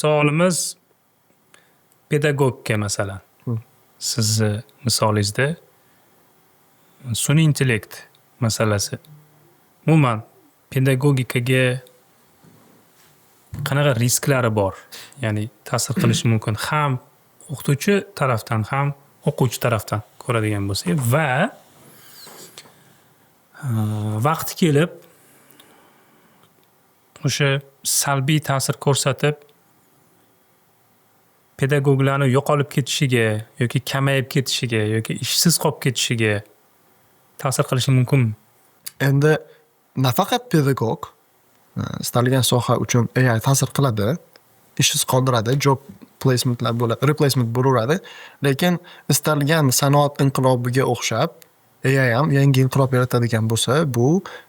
savolimiz pedagogga masalan. Sizni misolingizda sun'iy intellekt masalasi. Umuman pedagogikaga qanaqa risklari bor? Ya'ni ta'sir qilishi mumkin ham o'qituvchi tarafdan ham o'quvchi tarafdan ko'radigan bo'lsak va vaqti kelib o'sha salbiy ta'sir ko'rsatib pedagoglarni yo'qolib ketishiga yoki kamayib ketishiga yoki ishsiz qolib ketishiga ta'sir qilishi mumkinmi? Endi nafaqat pedagog istalgan soha uchun AI ta'sir qiladi, ishsiz qoldiradi, job placementlar bo'ladi, replacement bo'laveradi. Lekin istalgan sanoat inqilobiga o'xshab AI ham yangi inqilob yaratadigan bo'lsa, bu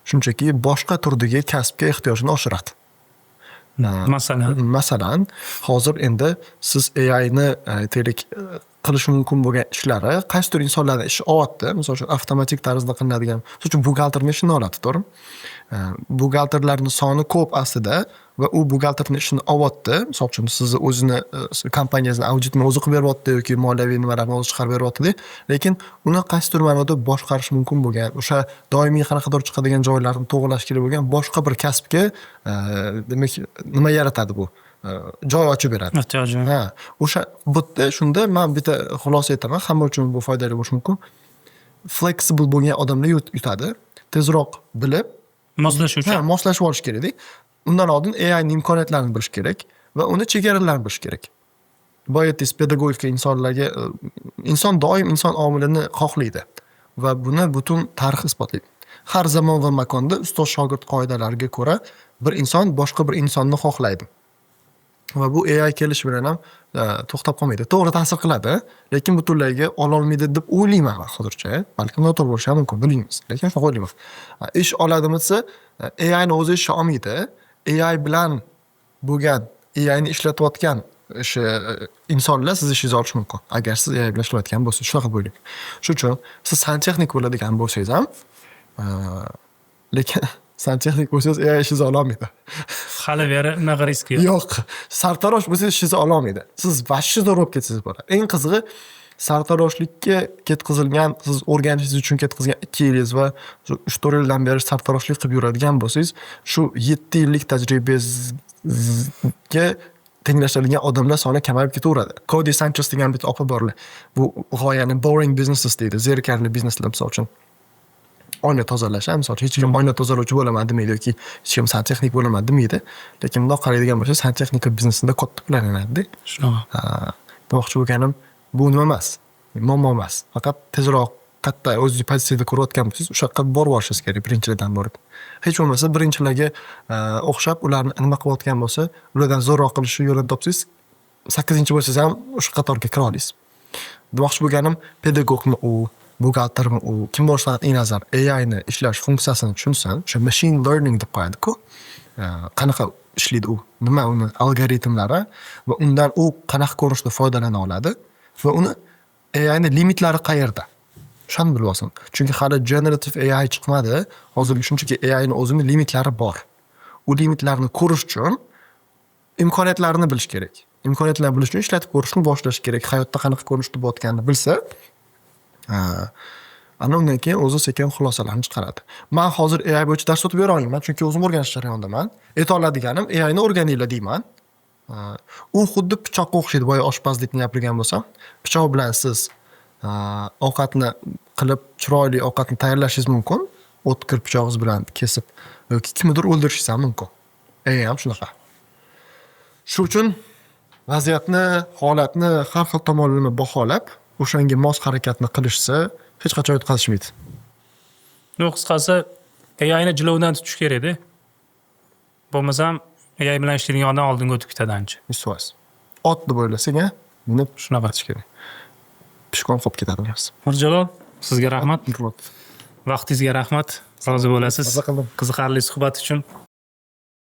shunchaki boshqa turdagi kasbga ehtiyojni oshiradi. Masalan, hozir endi siz AIni aytaylik qilish mumkin bo'lgan ishlari qaysidir insonlarning ishi olyapti. Misol uchun avtomatik tarzda qilinadigan, misol uchun buxgalterning ishini oladi, to'g'rimi? Buxgalterlarning soni ko'p aslida va u buxgalterning ishini olyapti. Misol uchun sizni o'zini kompaniyangizni auditini o'zi qilib beryapti yoki moliyaviy nimalarni o'zi chiqarib beryapti. Lekin uni qaysidir ma'noda boshqarish mumkin bo'lgan, o'sha doimiy qanaqadir chiqadigan joylarni to'g'irlash kerak bo'lgan boshqa bir kasbga demak nima yaratadi bu? Joy ochib beradi. O'sha bitta shunda men bitta xulosa aytaman, hamma uchun bu foydali bo'lishi mumkin. Flexible bo'lgan odamlar yutadi. Tezroq bilib moslashib olish kerak-da. Undan oldin AI ning imkoniyatlarini bilish kerak va uni chegaralarini bilish kerak. Boyatiz pedagogika insonlarga Inson doim inson omilini xohlaydi va buni butun tarix isbotlaydi. Har zamon va makonda ustoz shogird qoidalariga ko'ra bir inson boshqa bir insonni xohlaydi. Va bu AI kelishi bilan ham to'xtab qolmaydi. To'g'ri ta'sir qiladi, lekin butunlayga ololmaydi deb o'ylayman men hozircha. Balkim noto'g'ri bo'lishi ham mumkin, bilmaymiz. Lekin shunaqa o'ylayman. Ish oladimi desa, AI ni o'zi ish olmaydi. AI bilan bo'lgan, AI ni ishlatayotgan insonlar siz ishingizni olishi mumkin. Agar siz AI bilan ishlayotgan bo'lsangiz, shunaqa bo'ling. Shuning uchun siz santexnik bo'ladigan bo'lsangiz ham, lekin santexnik bo'lsangiz AI ishingizni ololmaydi. Hali beri unaqa risk yo'q. Yo'q. Sartarosh bo'lsangiz ishingizni ololmaydi. Siz vashshi zo'r bo'lib ketsangiz bo'ladi. Eng qizig'i sartaroshlikka ketkazilgan, siz o'rganishingiz uchun ketkazgan 2 yilingiz va 3-4 yildan beri sartaroshlik qilib yuradigan bo'lsangiz, shu 7 yillik tajribangizga tenglashadigan odamlar soni kamayib ketaveradi. Cody Sanchez degan bitta opa borlar. Bu g'oyani boring businesses deydi. Zerikarli bizneslar misol uchun. Oyna tozalash, misol uchun hech kim oyna tozalovchi bo'laman demaydi yoki hech kim santexnik bo'laman demaydi. Lekin bundoq qaraydigan bo'lsa, santexnika biznesida katta pullanadi. Shunaqa. Demoqchi bo'lganim, bu nima emas. Muammo emas. Faqat tezroq katta o'zingiz pozitsiyada ko'rayotgan bo'lsangiz, o'sha yoqqa borib olishingiz kerak birinchilardan borib. Hech bo'lmasa birinchilarga o'xshab ularni nima qilayotgan bo'lsa, ulardan zo'rroq qilishni yo'lini topsangiz, 8-chi bo'lsangiz ham o'sha qatorga kira olasiz. Demoqchi bo'lganim, pedagogmi u, buxgaltermi u, kim bo'lishidan qat'iy nazar AI ni ishlash funksiyasini tushunsan, o'sha machine learning deb qo'yadi-ku. Qanaqa ishlaydi u, nima uni algoritmlari va undan u qanaqa ko'rinishda foydalana oladi va uni AI ni limitlari qayerda? Shuni bilib olsin. Chunki hali generative AI chiqmadi. Hozirgi shunchaki AI ni o'zini limitlari bor. U limitlarni ko'rish uchun imkoniyatlarini bilish kerak. Imkoniyatlarni bilish uchun ishlatib ko'rishni boshlash kerak. Hayotda qanaqa ko'rinishda bo'layotganini bilsa, ana undan keyin o'zi sekin xulosalarni chiqaradi. Men hozir AI bo'yicha dars o'tib bera olmayman, chunki o'zim o'rganish jarayonidaman. Ayta oladiganim AI ni o'rganinglar deyman. U xuddi pichoqqa o'xshaydi. Boya oshpazlikni gapirgan bo'lsam, pichoq bilan siz ovqatni qilib chiroyli ovqatni tayyorlashingiz mumkin. O'tkir pichog'ingiz bilan kesib yoki kimnidir o'ldirishingiz ham mumkin. Ham shunaqa. Shuning uchun vaziyatni, holatni har xil tomonlama baholab, o'shanga mos harakatni qilishsa, hech qachon yutqazishmaydi. Qisqasi AI ni jilovdan tutish kerak-da. Bo'lmasam AI bilan ishlaydigan odam oldinga o'tib ketadi ancha. 100%. Ot deb o'ylasang, minib Shunaqa qilish kerak. Pishqon qolib ketadi yaxshi. Mirjalol, sizga rahmat. Vaqtingizga rahmat. Rozi bo'lasiz. Maza qildim. Qiziqarli suhbat uchun.